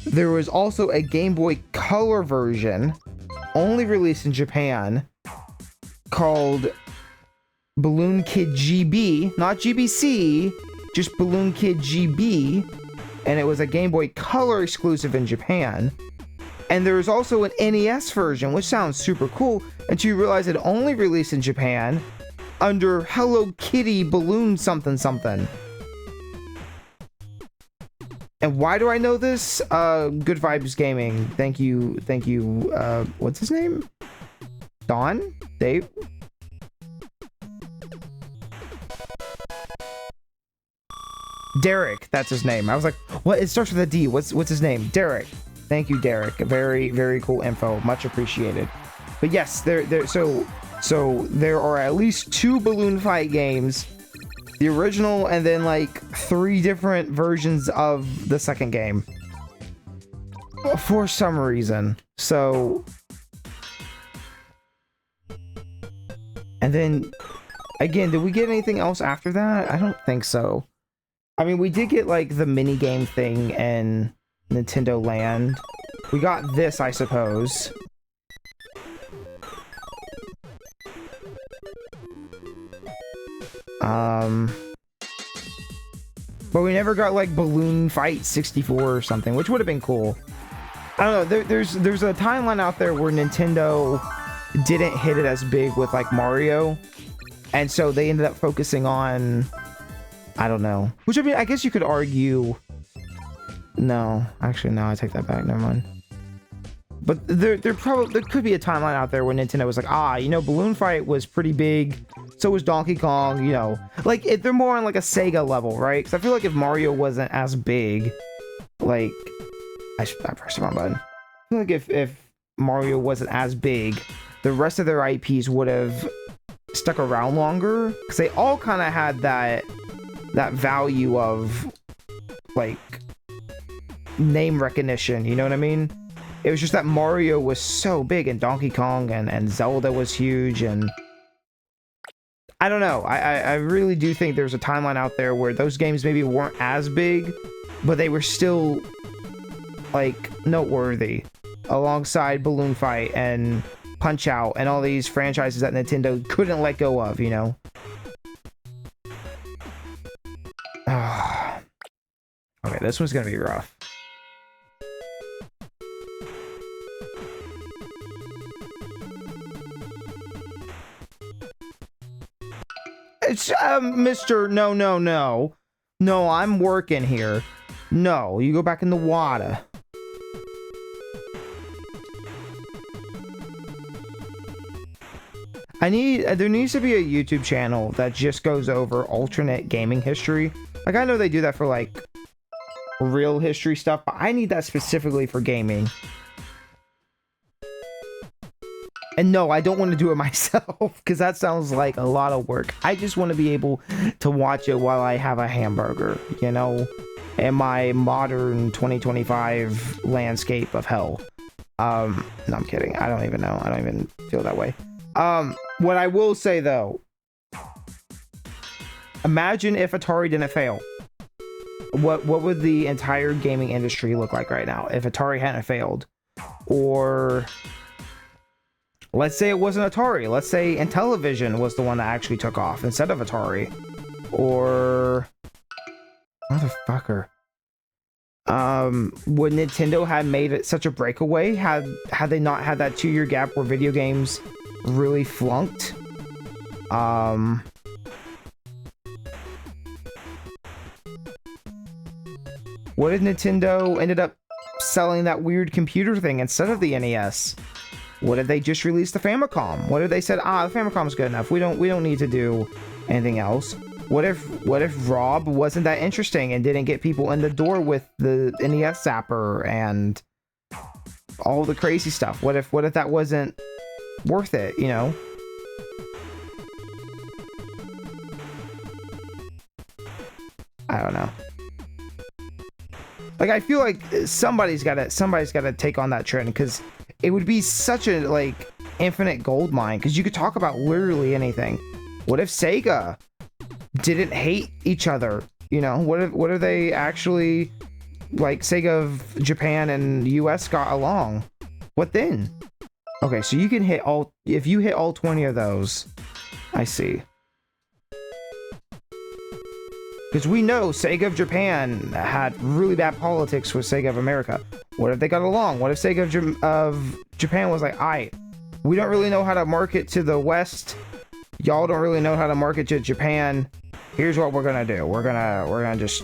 There was also a Game Boy Color version, only released in Japan, called Balloon Kid GB, not GBC, just Balloon Kid GB, and it was a Game Boy Color exclusive in Japan. And there was also an NES version, which sounds super cool, until you realize it only released in Japan under Hello Kitty Balloon something something. And why do I know this? Good Vibes Gaming. Thank you. What's his name? Don? Dave? Derek, that's his name. I was like, what? It starts with a D. What's his name? Derek. Thank you, Derek. Very, very cool info. Much appreciated. But yes, so there are at least 2 Balloon Fight games The original, and then like 3 different versions of the second game. For some reason. So... And then... Again, did we get anything else after that? I don't think so. I mean, we did get like the mini game thing in Nintendo Land. We got this, I suppose. But we never got like Balloon Fight 64 or something, which would have been cool. I don't know. There's a timeline out there where Nintendo didn't hit it as big with like Mario. And so they ended up focusing on, I don't know. Which, I mean, I guess you could argue. No, actually, no, I take that back. Never mind. But there could be a timeline out there where Nintendo was like, you know, Balloon Fight was pretty big. So was Donkey Kong, you know. Like, they're more on like a Sega level, right? Because I feel like if Mario wasn't as big, like, I pressed the wrong button. I feel like if Mario wasn't as big, the rest of their IPs would have stuck around longer, because they all kind of had that value of like name recognition, you know what I mean? It was just that Mario was so big, and Donkey Kong and Zelda was huge, and I don't know. I really do think there's a timeline out there where those games maybe weren't as big, but they were still like noteworthy alongside Balloon Fight and Punch Out and all these franchises that Nintendo couldn't let go of, you know? Okay, this one's gonna be rough. It's, Mr. No, I'm working here. No, you go back in the water. There needs to be a YouTube channel that just goes over alternate gaming history. Like, I know they do that for, like, real history stuff, but I need that specifically for gaming. And no, I don't want to do it myself, because that sounds like a lot of work. I just want to be able to watch it while I have a hamburger, you know, in my modern 2025 landscape of hell. No, I'm kidding. I don't even know. I don't even feel that way. What I will say, though, imagine if Atari didn't fail. What would the entire gaming industry look like right now if Atari hadn't failed? Or let's say it wasn't Atari. Let's say Intellivision was the one that actually took off instead of Atari. Or motherfucker. Would Nintendo have made it such a breakaway had they not had that 2-year gap where video games really flunked? What if Nintendo ended up selling that weird computer thing instead of the NES? What if they just released the Famicom? What if they said, the Famicom's good enough, we don't need to do anything else? What if Rob wasn't that interesting and didn't get people in the door with the NES zapper and all the crazy stuff? What if that wasn't worth it, you know? I don't know. Like, I feel like somebody's got to take on that trend, because it would be such a like infinite gold mine, because you could talk about literally anything. What if Sega didn't hate each other? You know, what if they actually, like, Sega of Japan and US got along? What then? Okay, so you can hit all, if you hit all 20 of those, I see. Because we know Sega of Japan had really bad politics with Sega of America. What if they got along? What if Sega of Japan was like, aight, we don't really know how to market to the West. Y'all don't really know how to market to Japan. Here's what we're gonna do. We're gonna just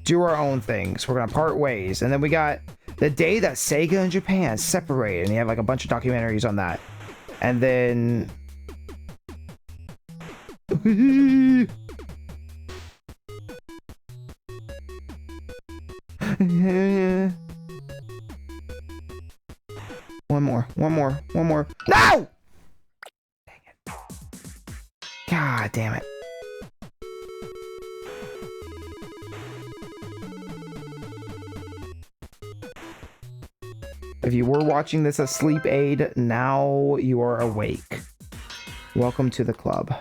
do our own things. We're gonna part ways. And then we got the day that Sega and Japan separated, and you have like a bunch of documentaries on that. And then One more. No! Dang it. God damn it. If you were watching this as sleep aid, now you are awake. Welcome to the club.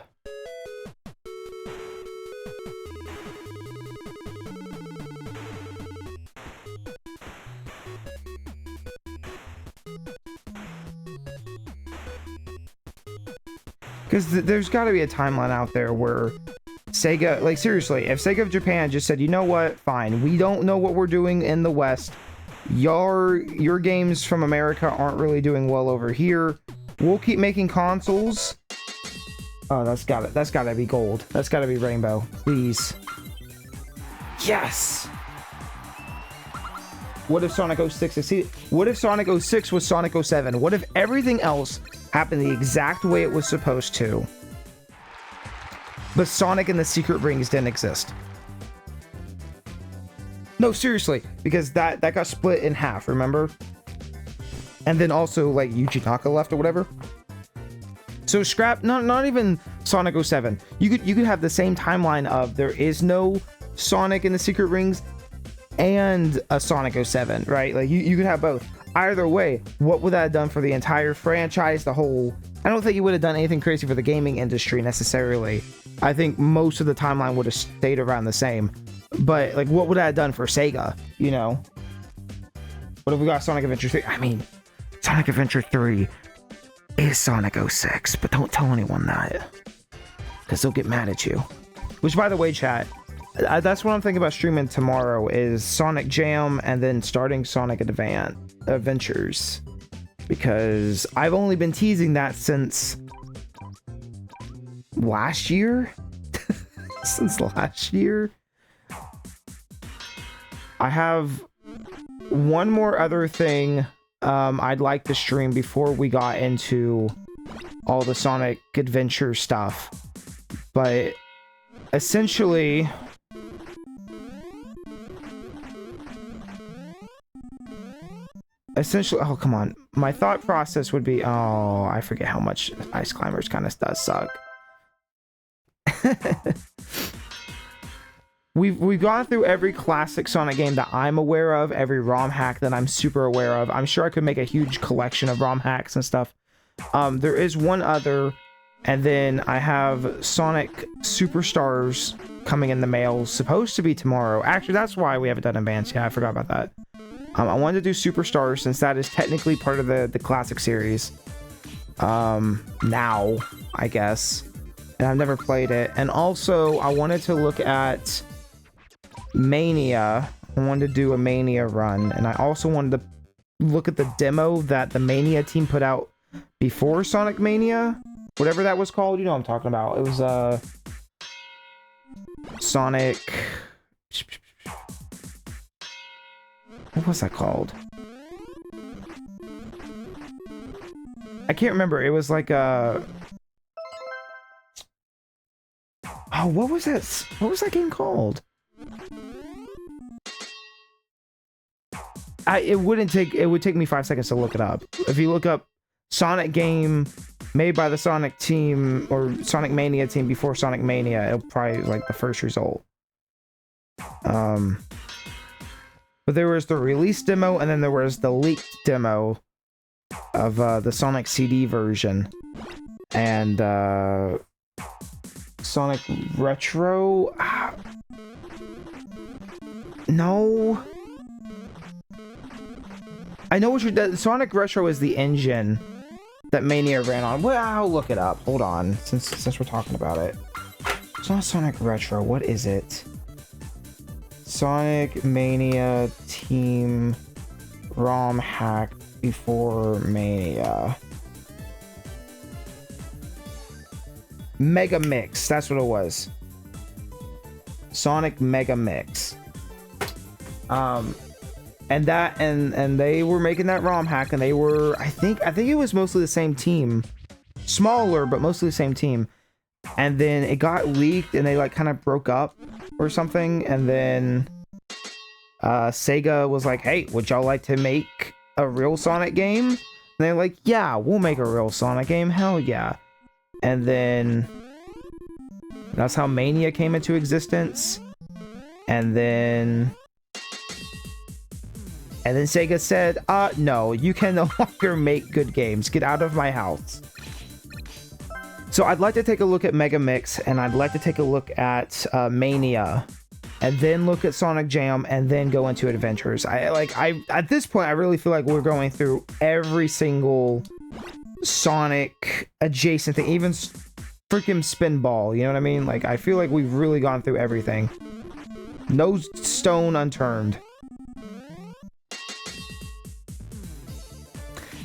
Because there's got to be a timeline out there where Sega, like seriously, if Sega of Japan just said, you know what, fine, we don't know what we're doing in the West. Your games from America aren't really doing well over here. We'll keep making consoles. Oh, that's gotta be gold. That's gotta be rainbow. Please. Yes! What if Sonic 06 succeeded? What if Sonic 06 was Sonic 07? What if everything else happened the exact way it was supposed to, but Sonic and the Secret Rings didn't exist? No, seriously, because that got split in half, remember? And then also, like, Yuji Naka left or whatever. So scrap, not even Sonic 07. You could have the same timeline of there is no Sonic and the Secret Rings and a Sonic 07, right? Like, you could have both. Either way, what would that have done for the entire franchise, the whole... I don't think it would have done anything crazy for the gaming industry necessarily. I think most of the timeline would have stayed around the same. But, like, what would that have done for Sega, you know? What if we got Sonic Adventure 3? I mean, Sonic Adventure 3 is Sonic 06, but don't tell anyone that, because they'll get mad at you. Which, by the way, chat, that's what I'm thinking about streaming tomorrow, is Sonic Jam and then starting Sonic Adventures, because I've only been teasing that since last year. Since last year. I have one more other thing I'd like to stream before we got into all the Sonic Adventure stuff, but essentially oh, come on, my thought process would be, oh, I forget how much Ice Climbers kind of does suck. We've gone through every classic Sonic game that I'm aware of, every ROM hack that I'm super aware of. I'm sure I could make a huge collection of ROM hacks and stuff. There is one other, and then I have Sonic Superstars coming in the mail, supposed to be tomorrow. Actually, that's why we haven't done advance. Yeah, I forgot about that. I wanted to do Superstars since that is technically part of the classic series. Now, I guess. And I've never played it. And also, I wanted to look at Mania. I wanted to do a Mania run, and I also wanted to look at the demo that the Mania team put out before Sonic Mania, whatever that was called. You know what I'm talking about. It was Sonic, what was that called? I can't remember. It was like a... Oh, what was that? What was that game called? It would take me 5 seconds to look it up. If you look up Sonic game made by the Sonic team or Sonic Mania team before Sonic Mania, it'll probably be like the first result. But there was the release demo, and then there was the leaked demo of the Sonic CD version, and Sonic Retro. No. I know what you're... Sonic Retro is the engine that Mania ran on. Well, I'll look it up. Hold on, since we're talking about it. It's not Sonic Retro. What is it? Sonic Mania Team ROM hack before Mania. Mega Mix. That's what it was. Sonic Mega Mix. And that and they were making that ROM hack, and they were, I think it was mostly the same team, smaller but mostly the same team. And then it got leaked, and they like kind of broke up or something. And then Sega was like, "Hey, would y'all like to make a real Sonic game?" And they're like, "Yeah, we'll make a real Sonic game. Hell yeah!" And then that's how Mania came into existence. And then And then Sega said, no, you can no longer make good games. Get out of my house. So I'd like to take a look at Mega Mix, and I'd like to take a look at Mania, and then look at Sonic Jam, and then go into Adventures. At this point, I really feel like we're going through every single Sonic adjacent thing, even freaking Spinball, you know what I mean? Like, I feel like we've really gone through everything. No stone unturned.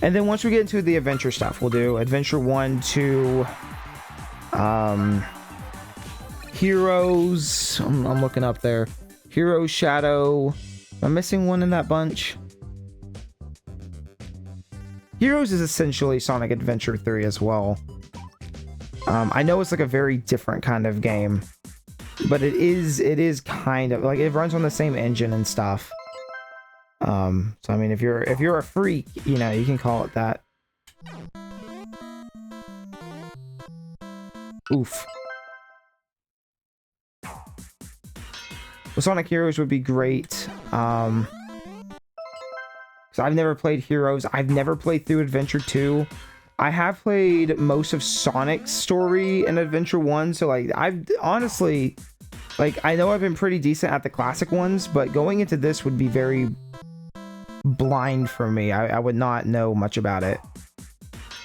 And then once we get into the adventure stuff, we'll do Adventure 1, 2, Heroes. I'm looking up there. Heroes, Shadow. Am I missing one in that bunch? Heroes is essentially Sonic Adventure 3 as well. I know it's like a very different kind of game, but it is kind of like, it runs on the same engine and stuff. So I mean, if you're a freak, you know, you can call it that. Oof. Well, Sonic Heroes would be great. So I've never played Heroes. I've never played through Adventure 2. I have played most of Sonic's story in Adventure 1, so like I've honestly, like, I know I've been pretty decent at the classic ones, but going into this would be very blind for me. I would not know much about it.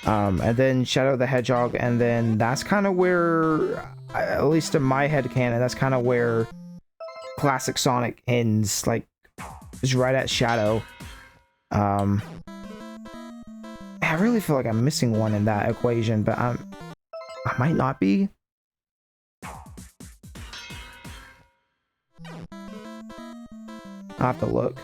And then Shadow the Hedgehog, and then that's kind of where, at least in my head canon, that's kind of where classic Sonic ends, like, is right at Shadow. I really feel like I'm missing one in that equation, but I might not be. I'll have to look.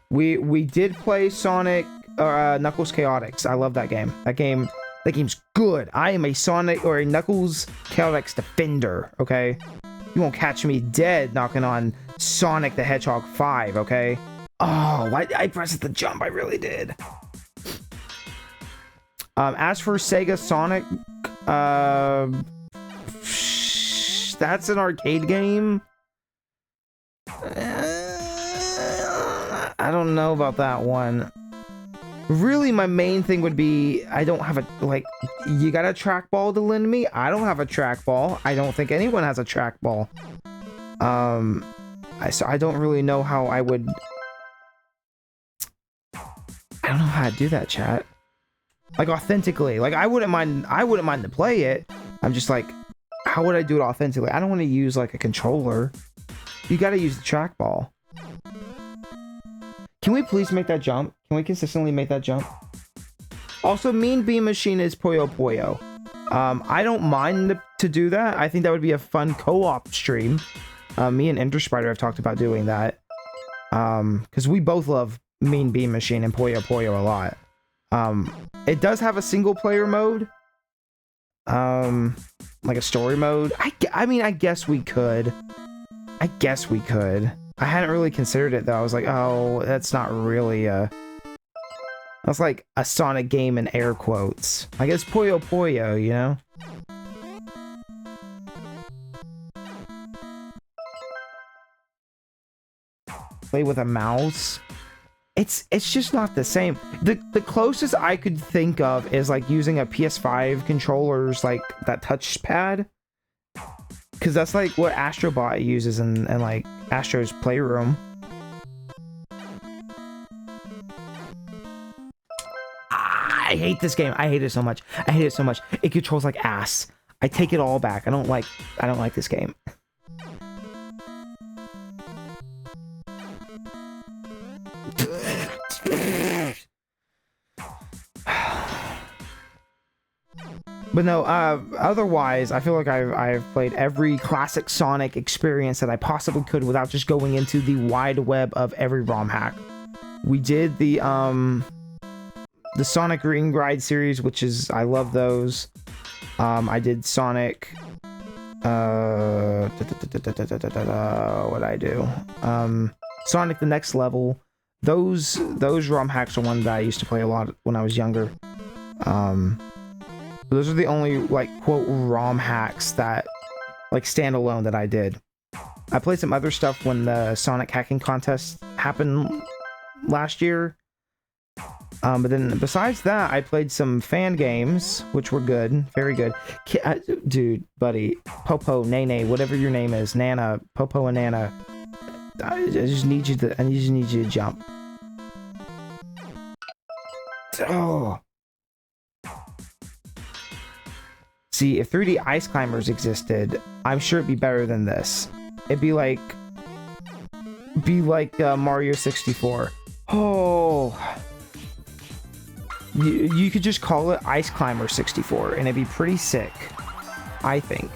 We did play Sonic Knuckles Chaotix. I love that game. That game's good. I am a Sonic or a Knuckles Chaotix defender, okay? You won't catch me dead knocking on Sonic the Hedgehog 5, okay? Oh, I pressed the jump. I really did. As for Sega Sonic, that's an arcade game. I don't know about that one. Really, my main thing would be, I don't have a, like, you got a trackball to lend me? I don't have a trackball. I don't think anyone has a trackball. So I don't really know how I would... I don't know how to do that, chat. Like, authentically. Like, I wouldn't mind to play it. I'm just like, how would I do it authentically? I don't want to use, like, a controller. You gotta use the trackball. Can we please make that jump? Can we consistently make that jump? Also, Mean Bean Machine is Puyo Puyo. I don't mind to do that. I think that would be a fun co-op stream. Me and Interspider have talked about doing that. Because we both love Mean Bean Machine and Puyo Puyo a lot. It does have a single player mode. Like a story mode. I mean, I guess we could. I hadn't really considered it, though. I was like, oh, that's not really a... That's like a Sonic game in air quotes. I guess Puyo Puyo, you know? Play with a mouse? It's just not the same. The closest I could think of is like using a PS5 controller's like that touchpad. Because that's like what Astrobot uses in like Astro's Playroom. I hate this game. I hate it so much. It controls like ass. I take it all back. I don't like this game. But no, otherwise, I feel like I've played every classic Sonic experience that I possibly could without just going into the wide web of every ROM hack. We did the Sonic Ring Ride series, which is, I love those. I did Sonic... what'd I do? Sonic the Next Level. Those ROM hacks are one that I used to play a lot when I was younger. Those are the only, like, quote, ROM hacks that, like standalone that I did. I played some other stuff when the Sonic hacking contest happened last year. But then besides that, I played some fan games, which were good, very good. Dude, buddy, Popo, Nene, whatever your name is, Nana, Popo and Nana. I just need you to jump. Oh. See, if 3D Ice Climbers existed, I'm sure it'd be better than this. It'd be like Mario 64. Oh. You could just call it Ice Climber 64, and it'd be pretty sick, I think.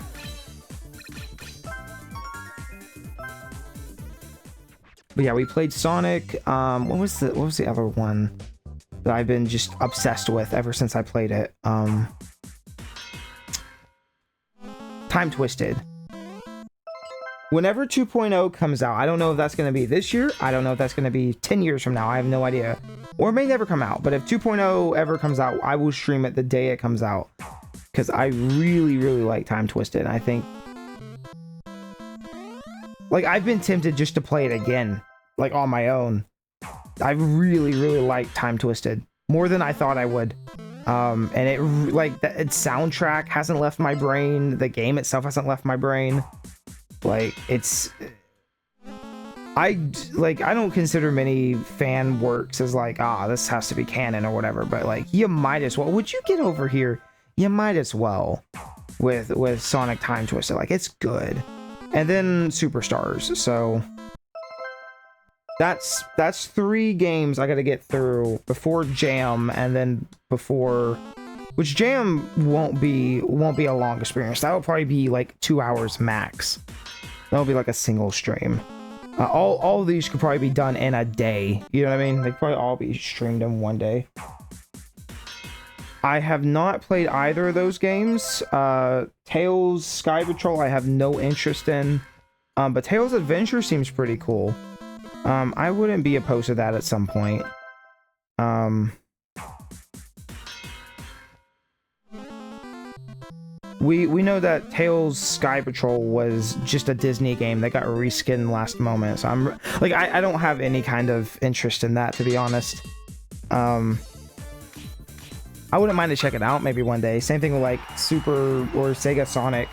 But yeah, we played Sonic. What was the other one that I've been just obsessed with ever since I played it? Time Twisted. Whenever 2.0 comes out, I don't know if that's going to be this year. I don't know if that's going to be 10 years from now. I have no idea. Or it may never come out. But if 2.0 ever comes out, I will stream it the day it comes out. Because I really, really like Time Twisted. I think... like, I've been tempted just to play it again. Like, on my own. I really, really like Time Twisted. More than I thought I would. And it, like, its soundtrack hasn't left my brain. The game itself hasn't left my brain. Like, it's... I don't consider many fan works as like, this has to be canon or whatever, but like, you might as well. Would you get over here? You might as well with Sonic Time Twisted. Like, it's good. And then Superstars. So that's 3 games I gotta get through before Jam, and then before, which Jam won't be a long experience. That will probably be like 2 hours max. That'll be like a single stream. All of these could probably be done in a day. You know what I mean? They could probably all be streamed in one day. I have not played either of those games. Tails Sky Patrol I have no interest in. But Tails Adventure seems pretty cool. I wouldn't be opposed to that at some point. We know that Tails Sky Patrol was just a Disney game that got reskinned last moment, so I'm like, I don't have any kind of interest in that, to be honest. I wouldn't mind to check it out maybe one day. Same thing with like Super or Sega Sonic.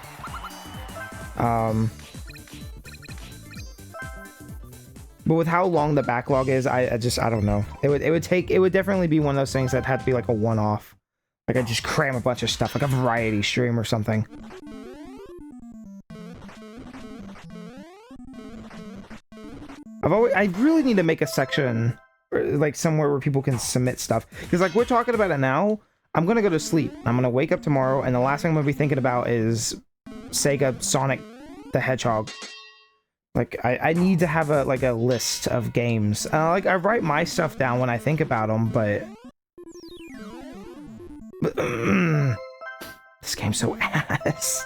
But with how long the backlog is, I don't know. It would definitely be one of those things that had to be like a one-off. Like, I just cram a bunch of stuff, like a variety stream or something. I really need to make a section, like somewhere where people can submit stuff. Because like, we're talking about it now, I'm gonna go to sleep. I'm gonna wake up tomorrow, and the last thing I'm gonna be thinking about is Sega Sonic the Hedgehog. Like, I need to have a list of games. Like, I write my stuff down when I think about them, but this game's so ass.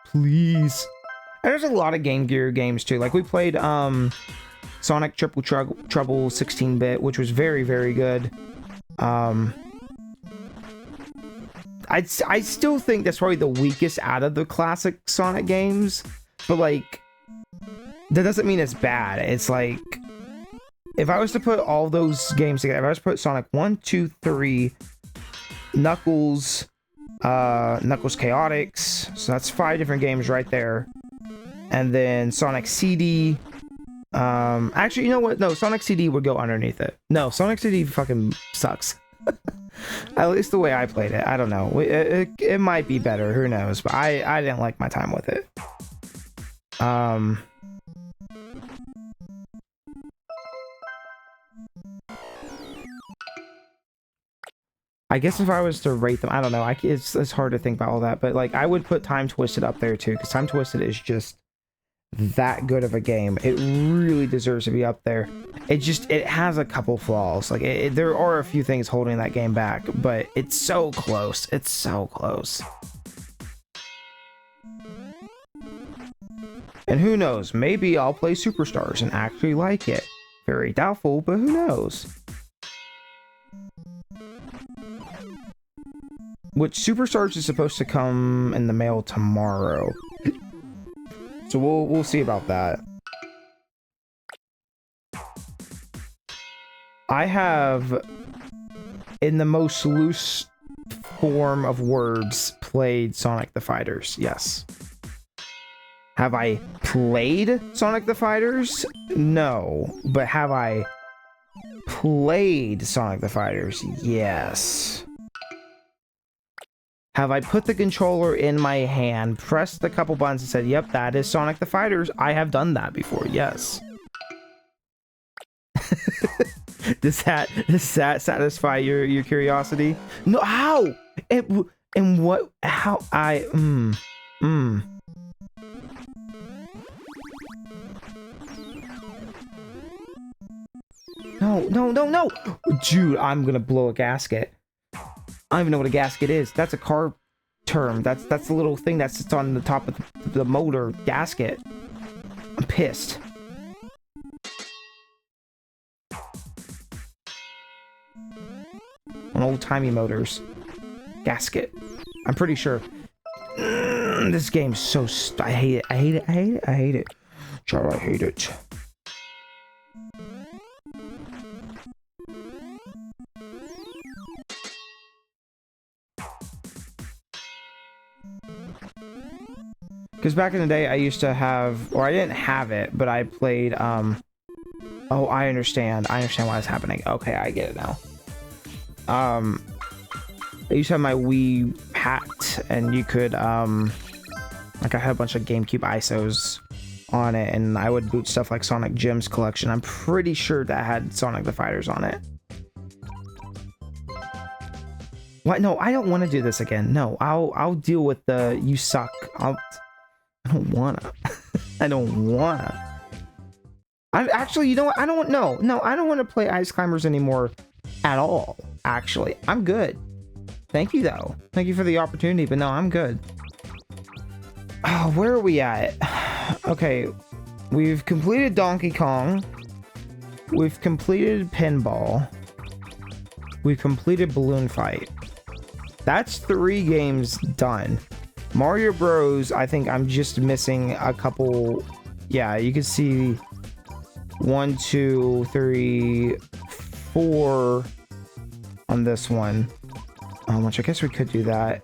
Please. And there's a lot of Game Gear games too. Like, we played Sonic Triple Trouble 16-bit, which was very, very good. I still think that's probably the weakest out of the classic Sonic games, but like, that doesn't mean it's bad. It's like, if I was to put all those games together, if I was to put Sonic 1, 2, 3, Knuckles, Knuckles Chaotix, so that's 5 different games right there, and then Sonic CD, actually, you know what? No, Sonic CD would go underneath it. No, Sonic CD fucking sucks. At least the way I played it. I don't know. It might be better. Who knows? But I didn't like my time with it. I guess if I was to rate them, I don't know. It's hard to think about all that. But like, I would put Time Twisted up there too, because Time Twisted is just that good of a game. It really deserves to be up there. It has a couple flaws. Like, there are a few things holding that game back, but it's so close. It's so close. And who knows, maybe I'll play Superstars and actually like it. Very doubtful, but who knows? Which Superstars is supposed to come in the mail tomorrow. So we'll see about that. I have, in the most loose form of words, played Sonic the Fighters. Yes. Have I played Sonic the Fighters? No. But have I played Sonic the Fighters? Yes. Have I put the controller in my hand, pressed a couple buttons and said, yep, that is Sonic the Fighters? I have done that before, yes. Does that satisfy your curiosity? No, how? And what, how, No. Dude, I'm gonna blow a gasket. I don't even know what a gasket is. That's a car term. That's the little thing that sits on the top of the motor gasket. I'm pissed. On old-timey motors. Gasket. I'm pretty sure. This game's so I hate it. I hate it. Child, I hate it. Because back in the day, I used to have, or I didn't have it, but I played, oh, I understand why it's happening. Okay, I get it now. I used to have my Wii hat, and you could, like, I had a bunch of GameCube ISOs on it, and I would boot stuff like Sonic Gems Collection. I'm pretty sure that had Sonic the Fighters on it. What? No, I don't want to do this again. No, I'll deal with the you suck. I don't wanna. I don't wanna. I actually, you know what? I don't. No, I don't want to play Ice Climbers anymore at all. Actually, I'm good. Thank you though. Thank you for the opportunity, but no, I'm good. Oh, where are we at? Okay, we've completed Donkey Kong. We've completed Pinball. We've completed Balloon Fight. That's 3 games done. Mario Bros, I think I'm just missing a couple. Yeah, you can see 1, 2, 3, 4 on this one. Which I guess we could do that.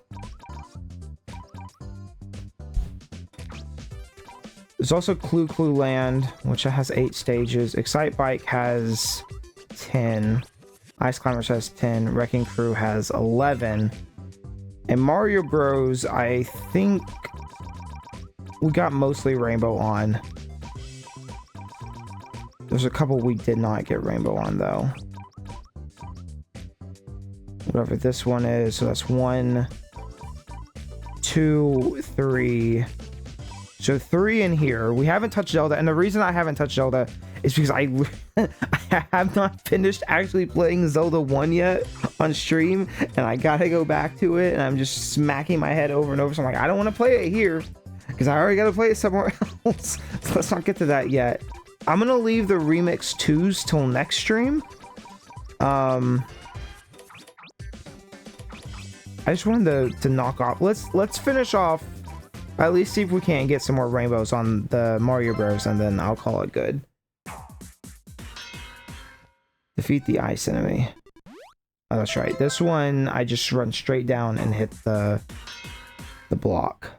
There's also Clue Clue Land, which has 8 stages. Excite Bike has 10. Ice Climbers has 10. Wrecking Crew has 11. And Mario Bros, I think we got mostly Rainbow on. There's a couple we did not get Rainbow on, though. Whatever this one is, so that's 1, 2, 3. So 3 in here. We haven't touched Zelda, and the reason I haven't touched Zelda is because I have not finished actually playing Zelda 1 yet on stream, and I gotta go back to it, and I'm just smacking my head over and over. So I'm like, I don't want to play it here because I already gotta play it somewhere else. So let's not get to that yet. I'm gonna leave the Remix 2s till next stream. I just wanted to knock off. Let's finish off. At least see if we can't get some more rainbows on the Mario Bros, and then I'll call it good. Defeat the ice enemy. Oh, that's right. This one, I just run straight down and hit the block.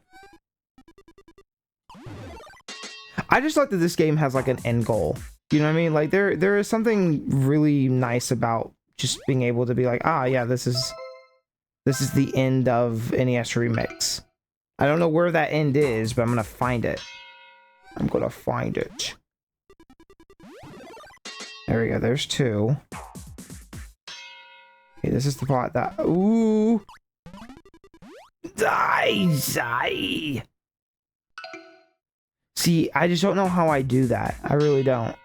I just like that this game has like an end goal. You know what I mean? Like there is something really nice about just being able to be like, ah, yeah, this is the end of NES Remix. I don't know where that end is, but I'm gonna find it. I'm gonna find it. There we go. There's 2. Okay, this is the part that. Ooh. Die. See, I just don't know how I do that. I really don't.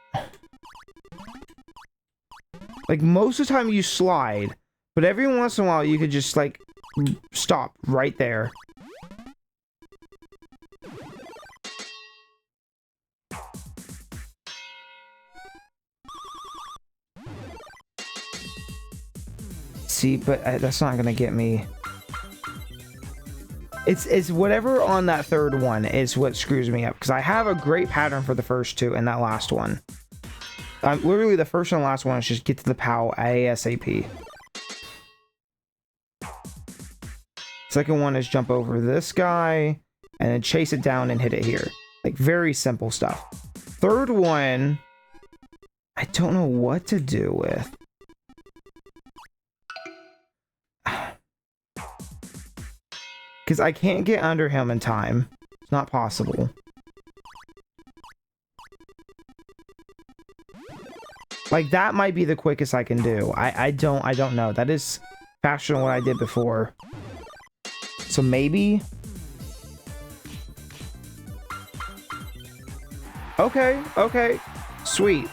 Like, most of the time you slide, but every once in a while you could just, like, stop right there. See, but that's not gonna get me. It's whatever on that third one is what screws me up, because I have a great pattern for the first two and that last one. Literally the first and last one is just get to the POW ASAP. Second one is jump over this guy and then chase it down and hit it here. Like, very simple stuff. Third one, I don't know what to do with. Because I can't get under him in time. It's not possible. Like, that might be the quickest I can do. I don't know. That is faster than what I did before. So maybe. Okay, okay. Sweet.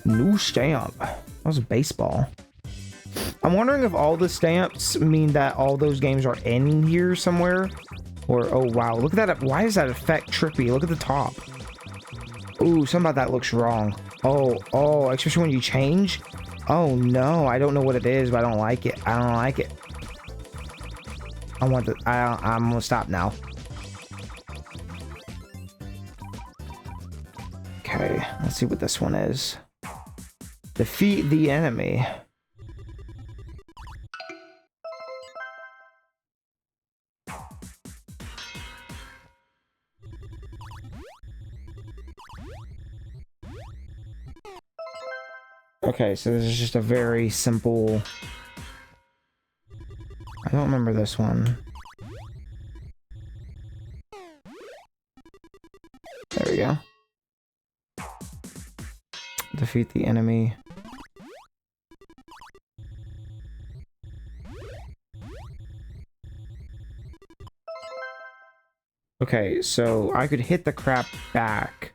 New stamp. That was a baseball. I'm wondering if all the stamps mean that all those games are in here somewhere. Or, oh wow, look at that. Why does that effect trippy? Look at the top. Ooh, something about that looks wrong. Oh, especially when you change. Oh no, I don't know what it is, but I don't like it. I don't like it. I want to. I'm gonna stop now. Okay, let's see what this one is. Defeat the enemy. Okay, so this is just a very simple... I don't remember this one. There we go. Defeat the enemy. Okay, so I could hit the crap back.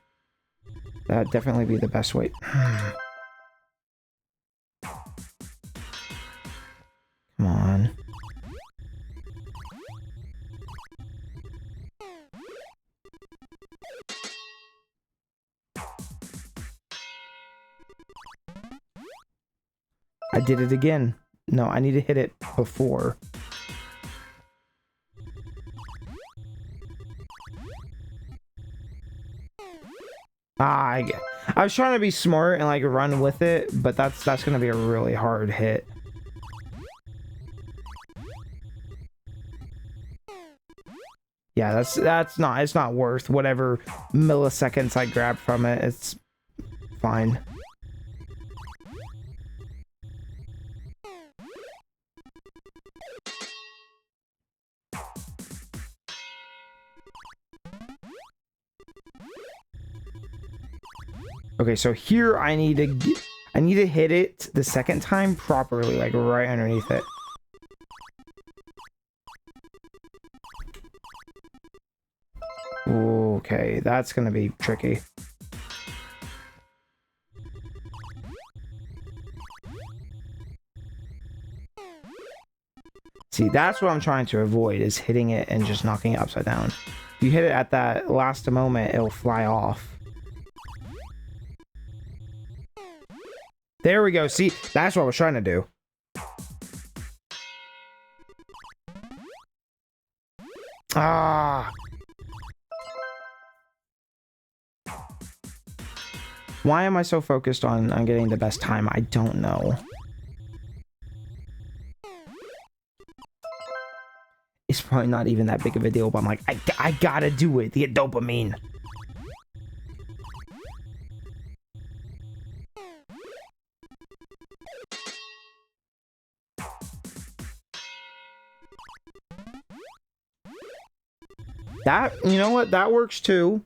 That'd definitely be the best way. Come on. I did it again. No, I need to hit it before. I was trying to be smart and like run with it, but that's gonna be a really hard hit. Yeah, it's not worth whatever milliseconds I grab from it. It's fine. Okay, so here I need to hit it the second time properly, like right underneath it. Okay, that's gonna be tricky. See, that's what I'm trying to avoid, is hitting it and just knocking it upside down. If you hit it at that last moment, it'll fly off. There we go. See, that's what I was trying to do. Ah. Why am I so focused on getting the best time? I don't know. It's probably not even that big of a deal, but I'm like, I gotta do it to get dopamine. That, you know what? That works too.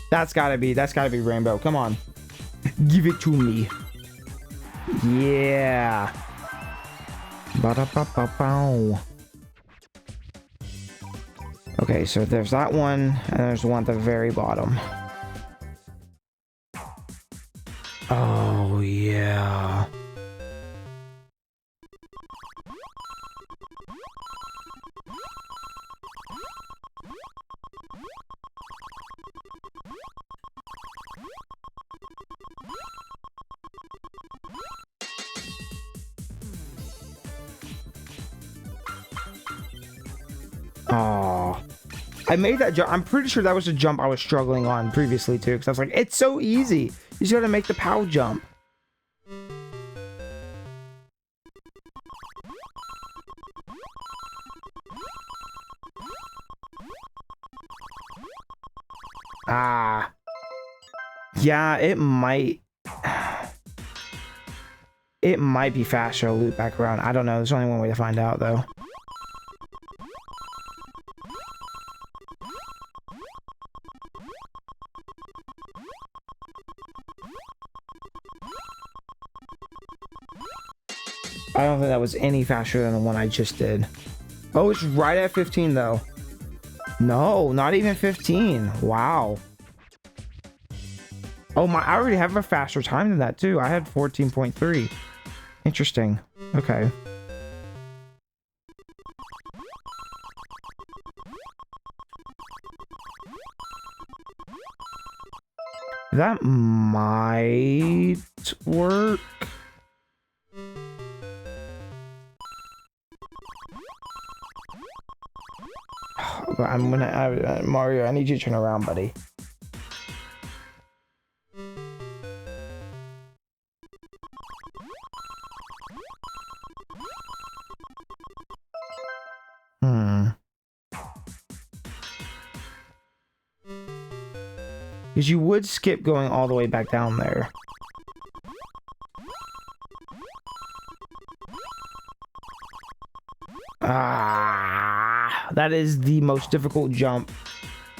That's gotta be Rainbow. Come on. Give it to me. Yeah. Ba-da-ba-ba-bow. Okay, so there's that one, and there's one at the very bottom. Oh, yeah. Oh, I made that jump. I'm pretty sure that was a jump I was struggling on previously too, because I was like, it's so easy. You just gotta make the POW jump. Ah. Yeah, it might. It might be faster to loop back around. I don't know. There's only one way to find out, though. I don't think that was any faster than the one I just did. Oh, it's right at 15, though. No, not even 15. Wow. Oh my, I already have a faster time than that, too. I had 14.3. Interesting. Okay. That might work. But I'm gonna, Mario, I need you to turn around, buddy. Because you would skip going all the way back down there. Ah, that is the most difficult jump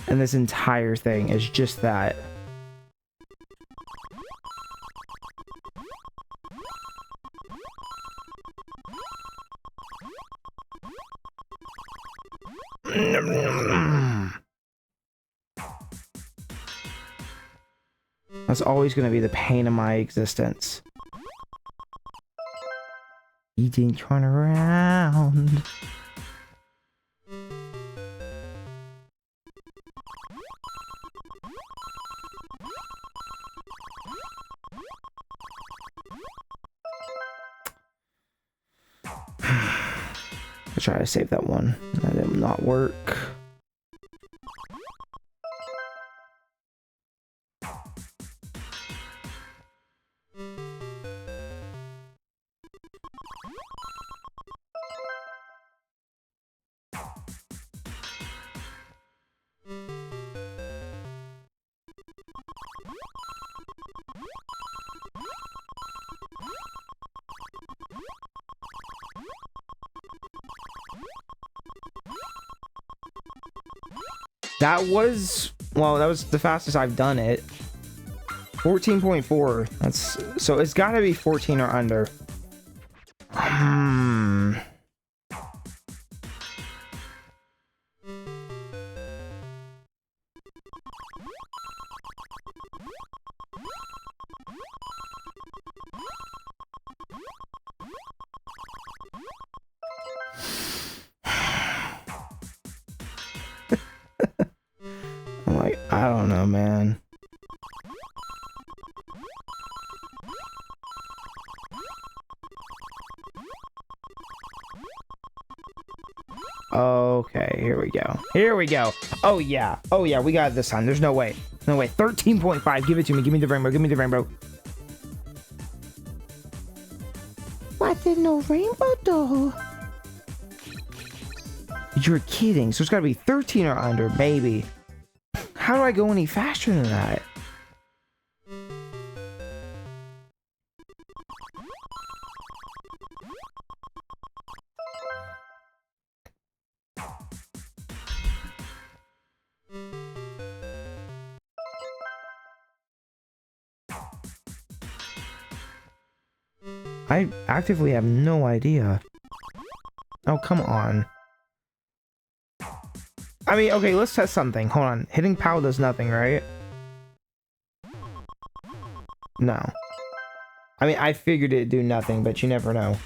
in this entire thing, is just that. That's always going to be the pain of my existence. You didn't turn around. I'll try to save that one. That did not work. That was, well, that was the fastest I've done it. 14.4. That's, so it's got to be 14 or under. I'm like, I don't know, man. Okay, here we go. Here we go. Oh yeah. Oh yeah, we got it this time. There's no way. No way. 13.5. Give it to me. Give me the rainbow. Give me the rainbow. What did no rainbow do? You're kidding. So it's got to be 13 or under, baby. How do I go any faster than that? I actively have no idea. Oh, come on. I mean, okay, let's test something. Hold on. Hitting POW does nothing, right? No. I mean, I figured it'd do nothing, but you never know.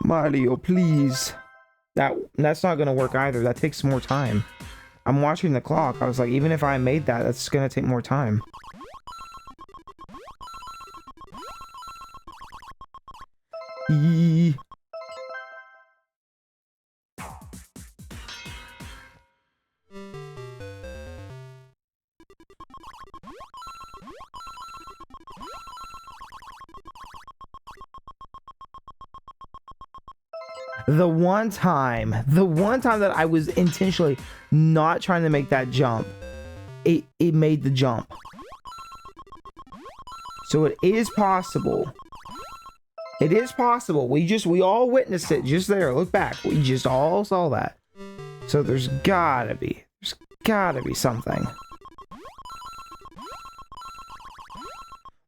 Mario, please. That's not gonna work either. That takes more time. I'm watching the clock. I was like, even if I made that, that's gonna take more time. Eee. The one time that I was intentionally not trying to make that jump, it made the jump. So it is possible. It is possible. We all witnessed it just there. Look back. We just all saw that. So there's gotta be something.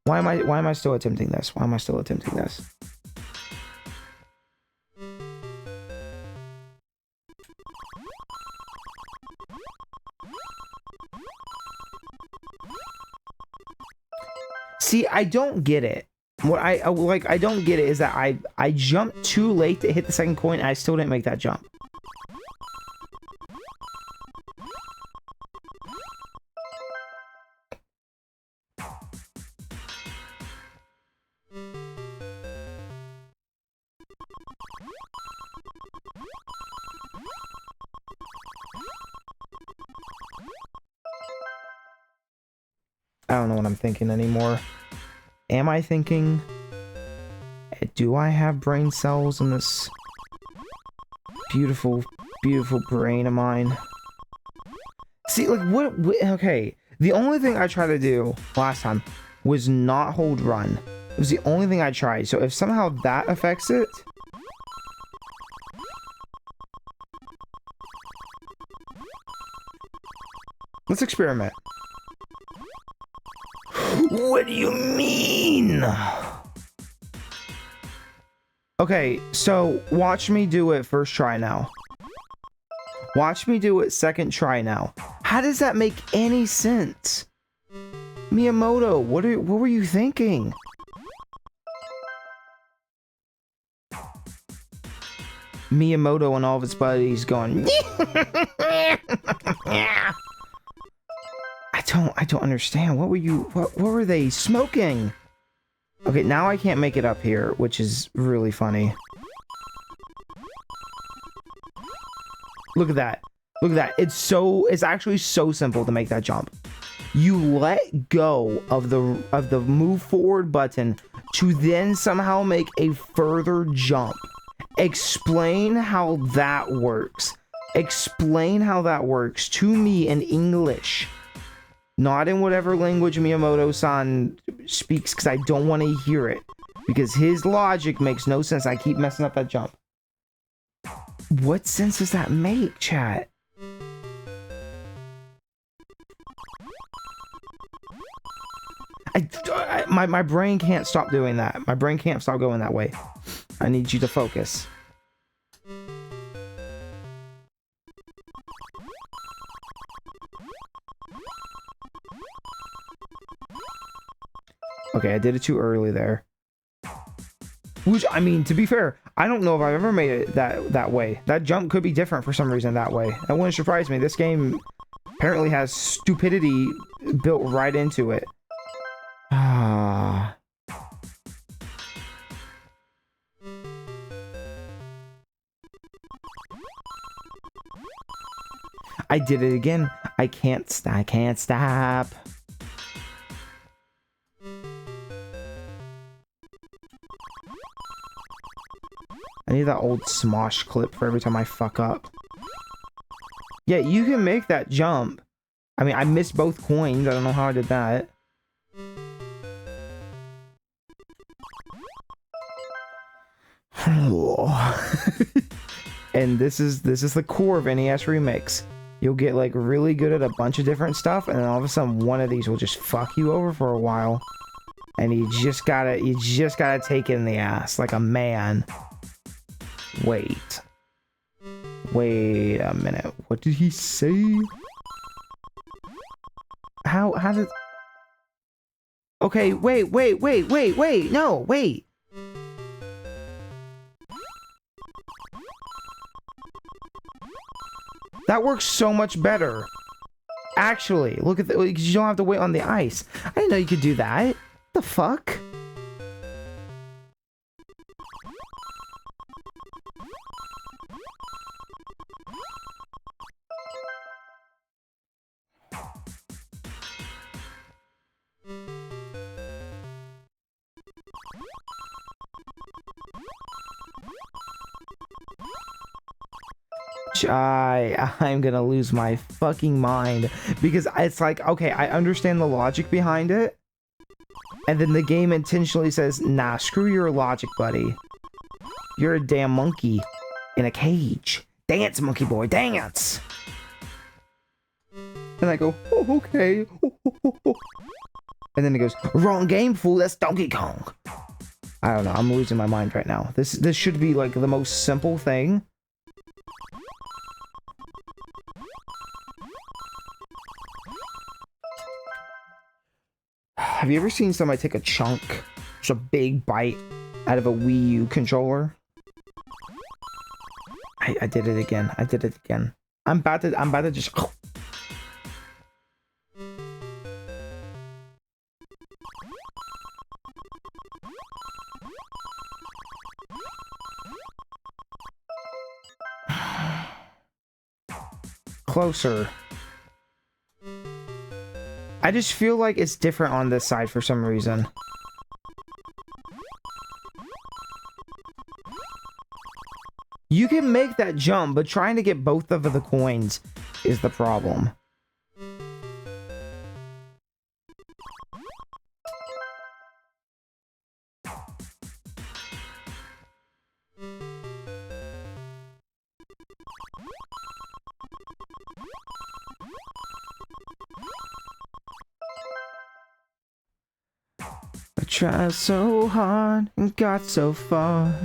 Why am I still attempting this? Why am I still attempting this? See, I don't get it. What I don't get it is that I jumped too late to hit the second coin and I still didn't make that jump. I don't know what I'm thinking anymore. Am I thinking? Do I have brain cells in this beautiful, beautiful brain of mine? See, like, what okay. The only thing I tried to do last time was not hold run. It was the only thing I tried. So if somehow that affects it... Let's experiment. What do you mean? Okay, so watch me do it first try now. Watch me do it second try now. How does that make any sense? Miyamoto, what were you thinking? Miyamoto and all of his buddies going I don't understand. What were they smoking? Okay, now I can't make it up here, which is really funny. Look at that. Look at that. It's actually so simple to make that jump. You let go of the move forward button to then somehow make a further jump. Explain how that works. Explain how that works to me in English. Not in whatever language Miyamoto-san speaks, because I don't want to hear it. Because his logic makes no sense. I keep messing up that jump. What sense does that make, chat? My brain can't stop doing that. My brain can't stop going that way. I need you to focus. Okay, I did it too early there. Which, I mean, to be fair, I don't know if I've ever made it that way. That jump could be different for some reason that way. That wouldn't surprise me. This game apparently has stupidity built right into it. Ah. I did it again. I can't stop. I need that old Smosh clip for every time I fuck up. Yeah, you can make that jump. I mean, I missed both coins. I don't know how I did that. And this is the core of NES Remix. You'll get like really good at a bunch of different stuff, and then all of a sudden one of these will just fuck you over for a while. And you just gotta take it in the ass like a man. Wait a minute. What did he say? How did... Okay, wait. No, wait. That works so much better. Actually, look at the, you don't have to wait on the ice. I didn't know you could do that. The fuck? I'm gonna lose my fucking mind because it's like, okay, I understand the logic behind it, and then the game intentionally says, nah, screw your logic, buddy. You're a damn monkey in a cage. Dance, monkey boy, dance! And I go, oh, okay. And then it goes, wrong game, fool, that's Donkey Kong. I don't know, I'm losing my mind right now. This should be like the most simple thing. Have you ever seen somebody take a chunk, just a big bite, out of a Wii U controller? I did it again. I did it again. I'm about to just. Closer. I just feel like it's different on this side for some reason. You can make that jump, but trying to get both of the coins is the problem. I tried so hard and got so far.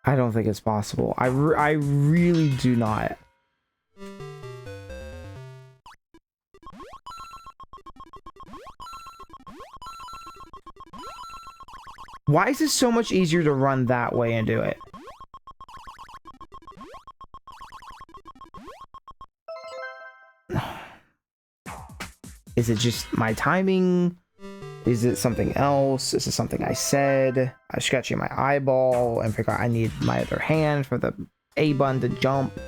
I don't think it's possible. I really do not. Why is it so much easier to run that way and do it? Is it just my timing? Is it something else? Is it something I said? I'm scratching my eyeball and figure out I need my other hand for the A button to jump.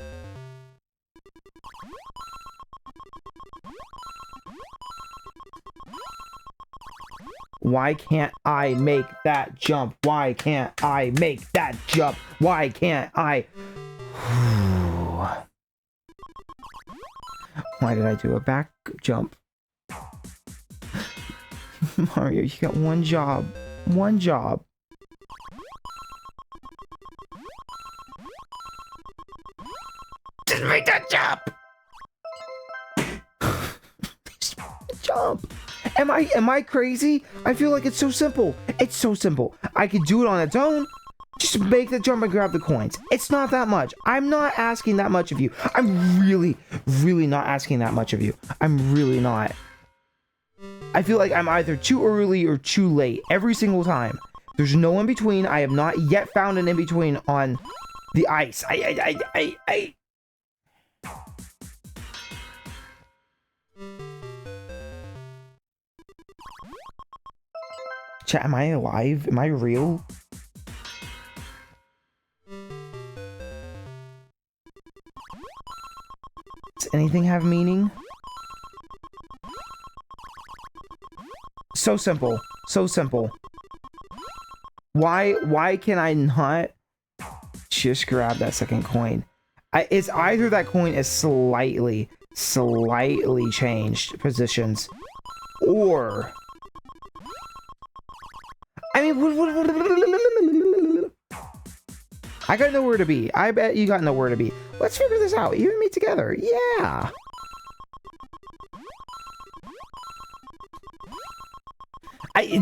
Why can't I make that jump? Why can't I make that jump? Why can't I? Why did I do a back jump? Mario, you got one job. One job. Just make that jump! Jump! Am I crazy? I feel like it's so simple. It's so simple. I could do it on its own. Just make the jump and grab the coins. It's not that much. I'm not asking that much of you. I'm really, really not asking that much of you. I'm really not. I feel like I'm either too early or too late every single time. There's no in between. I have not yet found an in between on the ice. Chat, am I alive? Am I real? Does anything have meaning? So simple. So simple. Why can I not just grab that second coin? It's either that coin is slightly changed positions, or I mean, I got nowhere to be. I bet you got nowhere to be. Let's figure this out. You and me together. Yeah.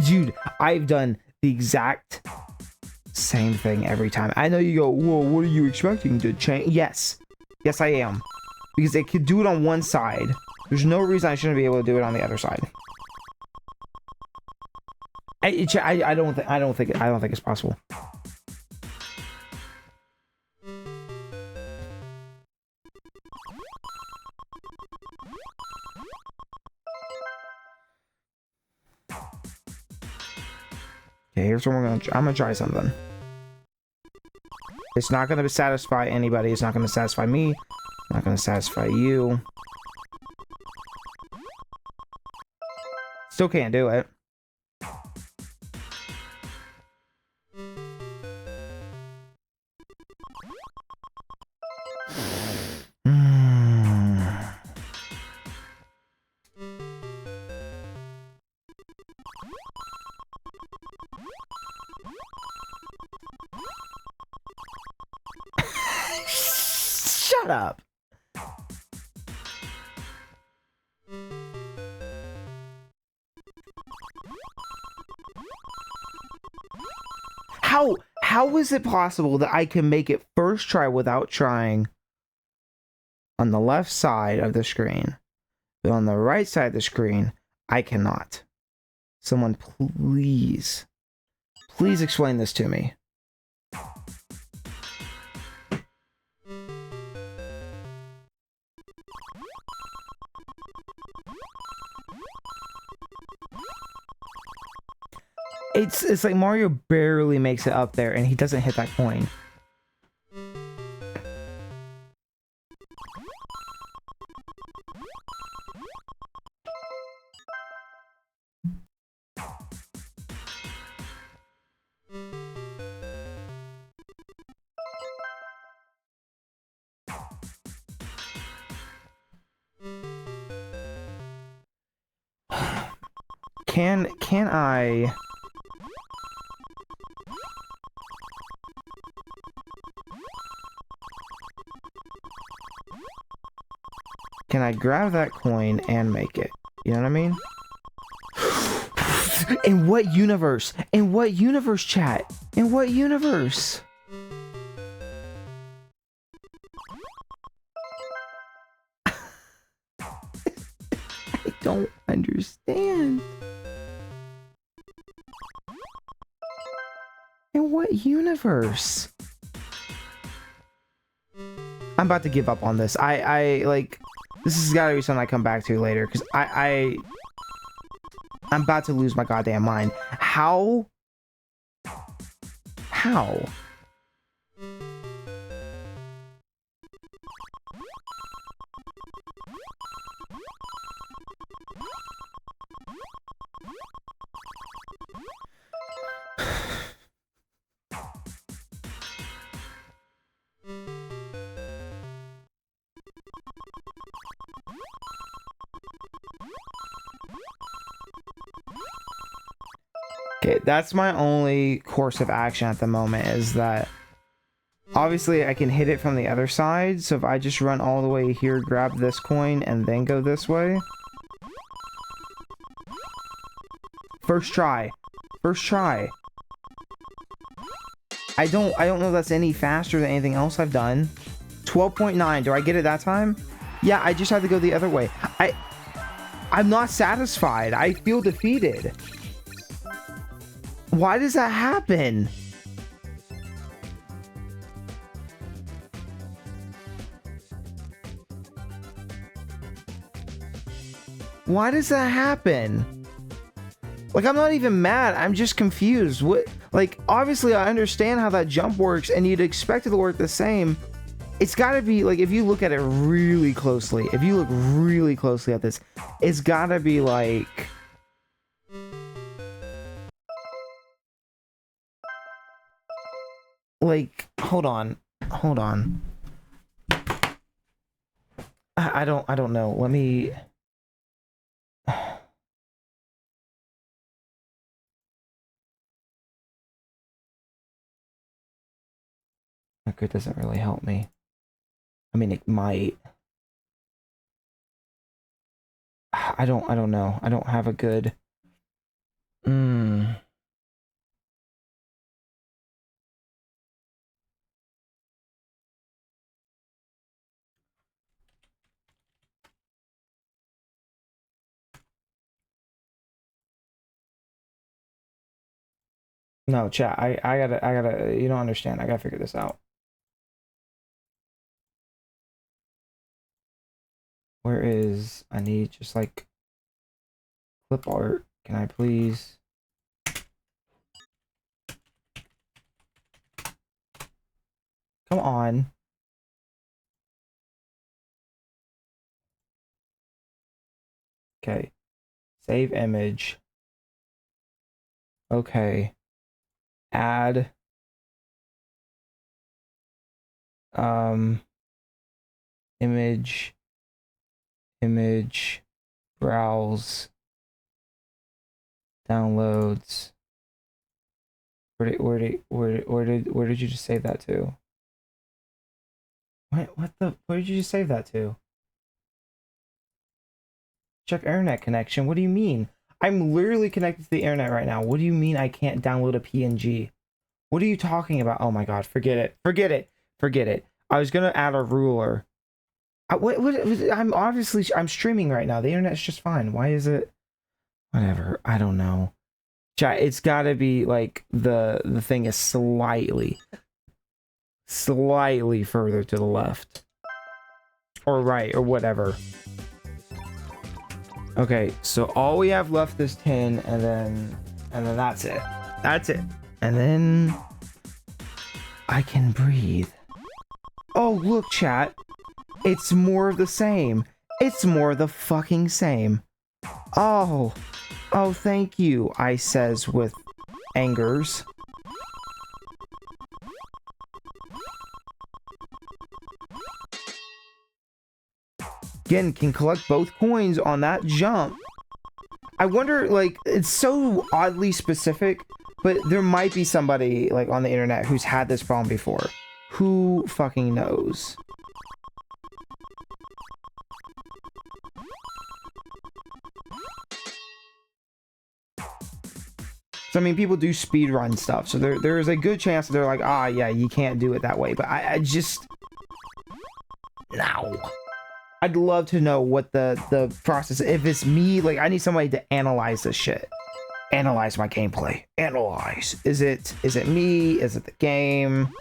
Dude, I've done the exact same thing every time. I know you go, whoa, what are you expecting to change? Yes. Yes, I am. Because it could do it on one side. There's no reason I shouldn't be able to do it on the other side. I don't think it's possible. Okay, here's what I'm gonna try something. It's not gonna satisfy anybody. It's not gonna satisfy me. Not gonna satisfy you. Still can't do it. Shut up. How is it possible that I can make it first try without trying on the left side of the screen, but on the right side of the screen, I cannot? Someone please explain this to me. It's like Mario barely makes it up there and he doesn't hit that coin. Can I... Can I grab that coin and make it? You know what I mean? In what universe? In what universe, chat? In what universe? I don't understand. In what universe? I'm about to give up on this. I like... This has got to be something I come back to later, because I'm about to lose my goddamn mind. How? How? Okay, that's my only course of action at the moment, is that obviously I can hit it from the other side, so if I just run all the way here, grab this coin, and then go this way. First try. First try. I don't know if that's any faster than anything else I've done. 12.9. Do I get it that time? Yeah, I just had to go the other way. I'm not satisfied. I feel defeated. Why does that happen? Why does that happen? Like, I'm not even mad. I'm just confused. What? Like, obviously, I understand how that jump works, and you'd expect it to work the same. It's got to be, like, if you look at it really closely, if you look really closely at this, it's got to be, like... Like, hold on. Hold on. I don't know. Let me... It doesn't really help me. I mean, it might. I don't know. I don't have a good... No, chat. I gotta. You don't understand. I gotta figure this out. Where is? I need just like clip art. Can I please? Come on. Okay. Save image. Okay. Add. Image. Image. Browse. Downloads. Where did you just save that to? Where did you just save that to? Check internet connection. What do you mean? I'm literally connected to the internet right now. What do you mean I can't download a PNG? What are you talking about? Oh my god, forget it. Forget it. Forget it. I was gonna add a ruler. I'm streaming right now. The internet's just fine. Why is it? Whatever. I don't know. Chat, it's gotta be like the thing is slightly further to the left. Or right, or whatever. Okay, so all we have left is 10, and then that's it. That's it. And then I can breathe. Oh, look, chat. It's more of the same. It's more of the fucking same. Oh. Oh, thank you, I says with angers. Again, can collect both coins on that jump. I wonder, like, it's so oddly specific, but there might be somebody, like, on the internet who's had this problem before. Who fucking knows? So, I mean, people do speedrun stuff, so there's a good chance that they're like, ah, yeah, you can't do it that way, but I just... No. I'd love to know what the process, if it's me, like, I need somebody to analyze this shit. Analyze my gameplay. Analyze. Is it me? Is it the game?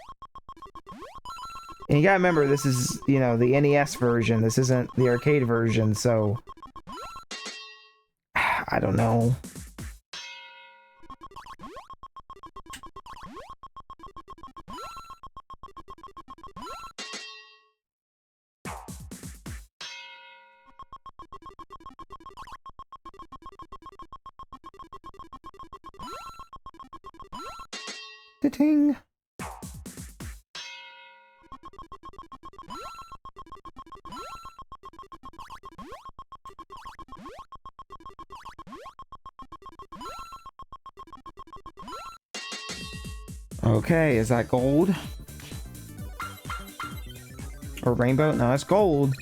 And you gotta remember, this is, you know, the NES version. This isn't the arcade version, so... I don't know. Ting. Okay, is that gold? Or rainbow? No, it's gold.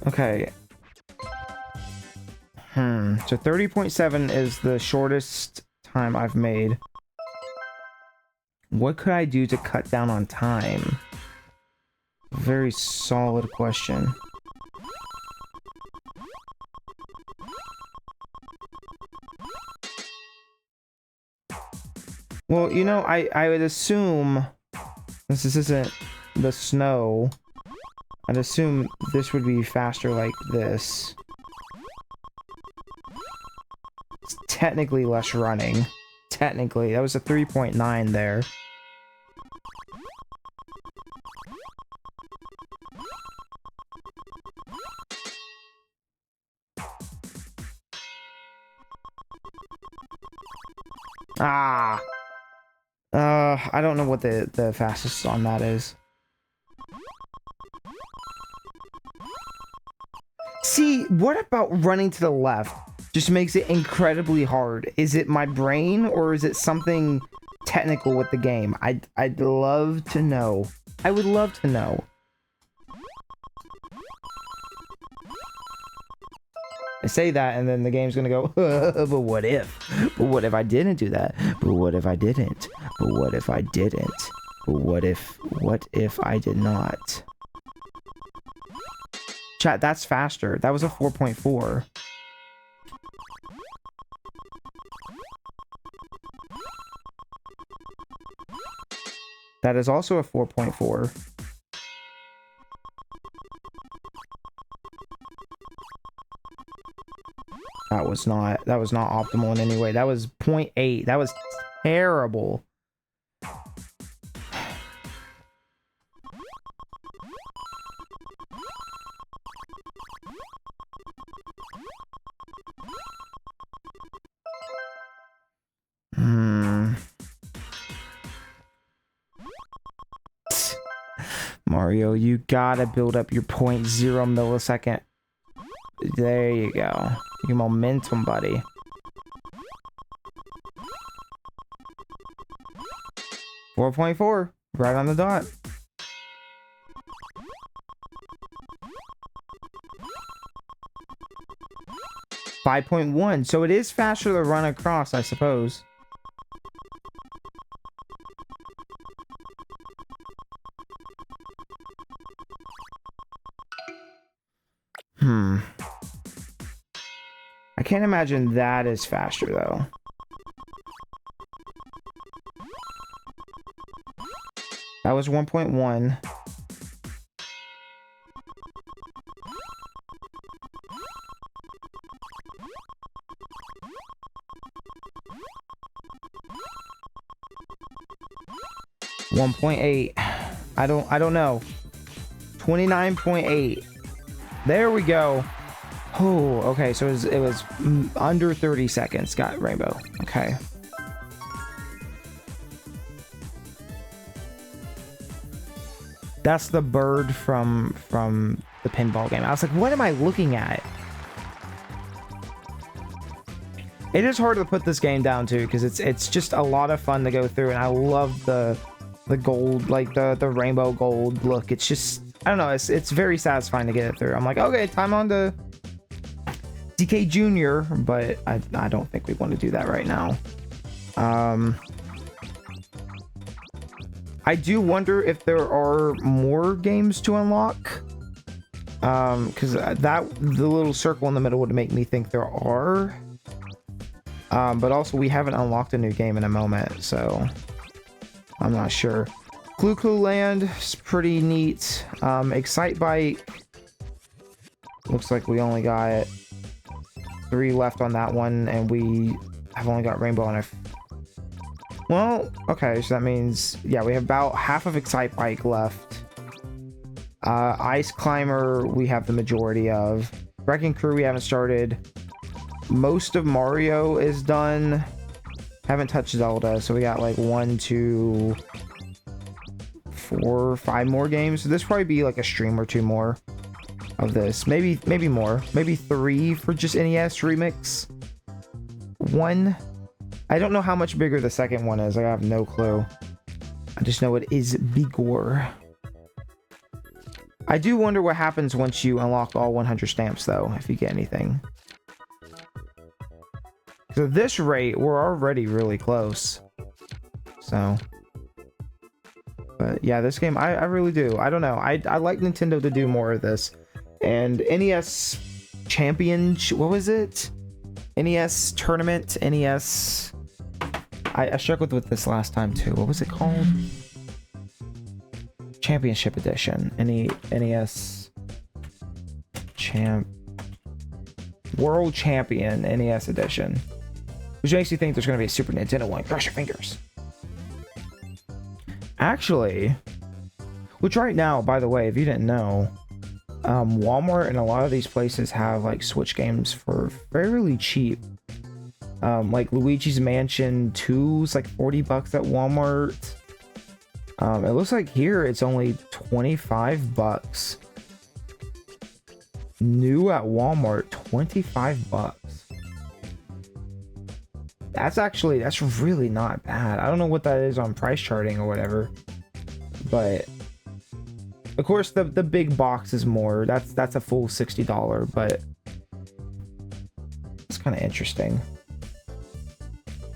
Okay. So 30.7 is the shortest time I've made. What could I do to cut down on time? Very solid question. Well, you know, I would assume, since this isn't the snow, I'd assume this would be faster like this. It's technically less running. Technically, that was a 3.9 there. Ah! I don't know what the fastest on that is. See, what about running to the left just makes it incredibly hard? Is it my brain, or is it something technical with the game? I'd love to know. I would love to know. I say that, and then the game's gonna go, but what if? But what if I didn't do that? But what if I didn't? But what if I didn't? But what if I did not? Chat, that's faster. That was a 4.4. That is also a 4.4. That was not optimal in any way. That was 0.8. That was terrible. Mario, you gotta build up your 0.0 millisecond. There you go. Your momentum, buddy. .4, right on the dot. .5, so it is faster to run across, I suppose. I can't imagine that is faster, though. That was 1.1. .8. I don't know. 29.8. There we go. Oh, okay. So it was under 30 seconds. Got Rainbow. Okay. That's the bird from the pinball game. I was like, what am I looking at? It is hard to put this game down too, because it's just a lot of fun to go through, and I love the gold, like the rainbow gold look. It's just, I don't know, it's very satisfying to get it through. I'm like, okay, time on to DK Jr., but I don't think we want to do that right now. I do wonder if there are more games to unlock, because the little circle in the middle would make me think there are. But also we haven't unlocked a new game in a moment, so I'm not sure. Clue Clue Land is pretty neat. Excite Bike, looks like we only got 3 left on that one, and we have only got Rainbow on it. Well, okay, so that means, yeah, we have about half of Excite Bike left. Ice Climber, we have the majority of. Wrecking Crew, we haven't started. Most of Mario is done. Haven't touched Zelda, so we got like 1, 2, 4, 5 more games. So this probably be like a stream or 2 more of this. Maybe more. Maybe 3 for just NES Remix. 1. I don't know how much bigger the second one is. I have no clue. I just know it is bigger. I do wonder what happens once you unlock all 100 stamps, though, if you get anything. So at this rate, we're already really close. So, but yeah, this game, I really do. I don't know. I like Nintendo to do more of this. And NES Champion, what was it? NES Tournament, NES... I struggled with this last time too. What was it called? Championship Edition. NES World Champion NES Edition. Which makes you think there's going to be a Super Nintendo one. Cross your fingers. Actually, which right now, by the way, if you didn't know, Walmart and a lot of these places have like Switch games for fairly cheap. Like Luigi's Mansion 2 is like $40 at Walmart. It looks like here it's only $25. New at Walmart, $25. That's really not bad. I don't know what that is on price charting or whatever, but of course the big box is more. That's a full $60, but it's kind of interesting.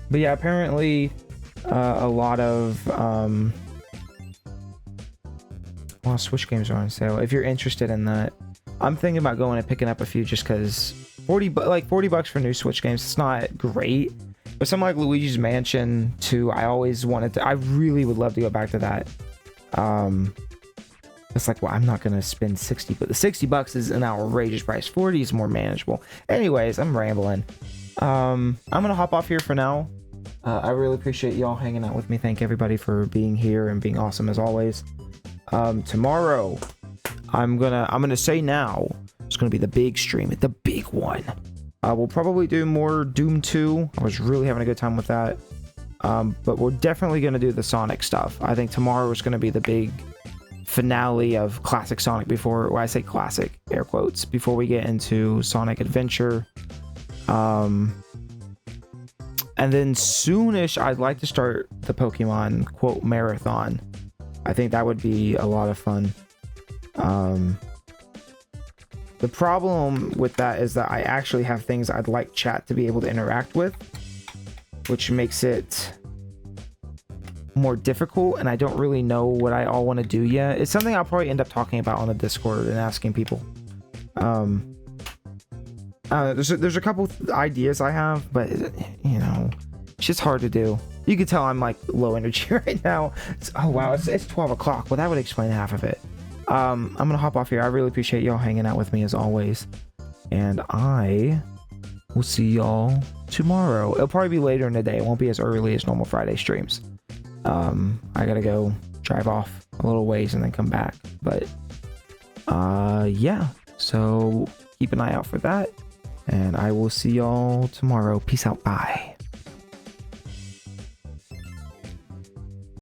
But yeah, apparently a lot of Switch games are on sale. If you're interested in that, I'm thinking about going and picking up a few just because $40 for new Switch games, it's not great. But something like Luigi's Mansion 2, I always wanted to, I really would love to go back to that. It's like, well, I'm not gonna spend 60, but the $60 is an outrageous price. 40 is more manageable. Anyways, I'm rambling. I'm gonna hop off here for now. I really appreciate y'all hanging out with me. Thank everybody for being here and being awesome as always. Tomorrow, I'm gonna say now, it's gonna be the big stream, the big one. We'll probably do more Doom 2. I was really having a good time with that. But we're definitely gonna do the Sonic stuff. I think tomorrow is gonna be the big finale of classic Sonic before, well, I say classic, air quotes, before we get into Sonic Adventure. And then soonish, I'd like to start the Pokemon, quote, marathon. I think that would be a lot of fun. The problem with that is that I actually have things I'd like chat to be able to interact with, which makes it more difficult, and I don't really know what I all want to do yet. It's something I'll probably end up talking about on the Discord and asking people. There's a couple ideas I have, but you know, it's just hard to do. You can tell I'm like low energy right now. Oh wow, it's 12 o'clock. Well, that would explain half of it. I'm gonna hop off here. I really appreciate y'all hanging out with me as always, and I will see y'all tomorrow. It'll probably be later in the day. It won't be as early as normal Friday streams. I gotta go drive off a little ways and then come back, but yeah, so keep an eye out for that, and I will see y'all tomorrow. Peace out. Bye.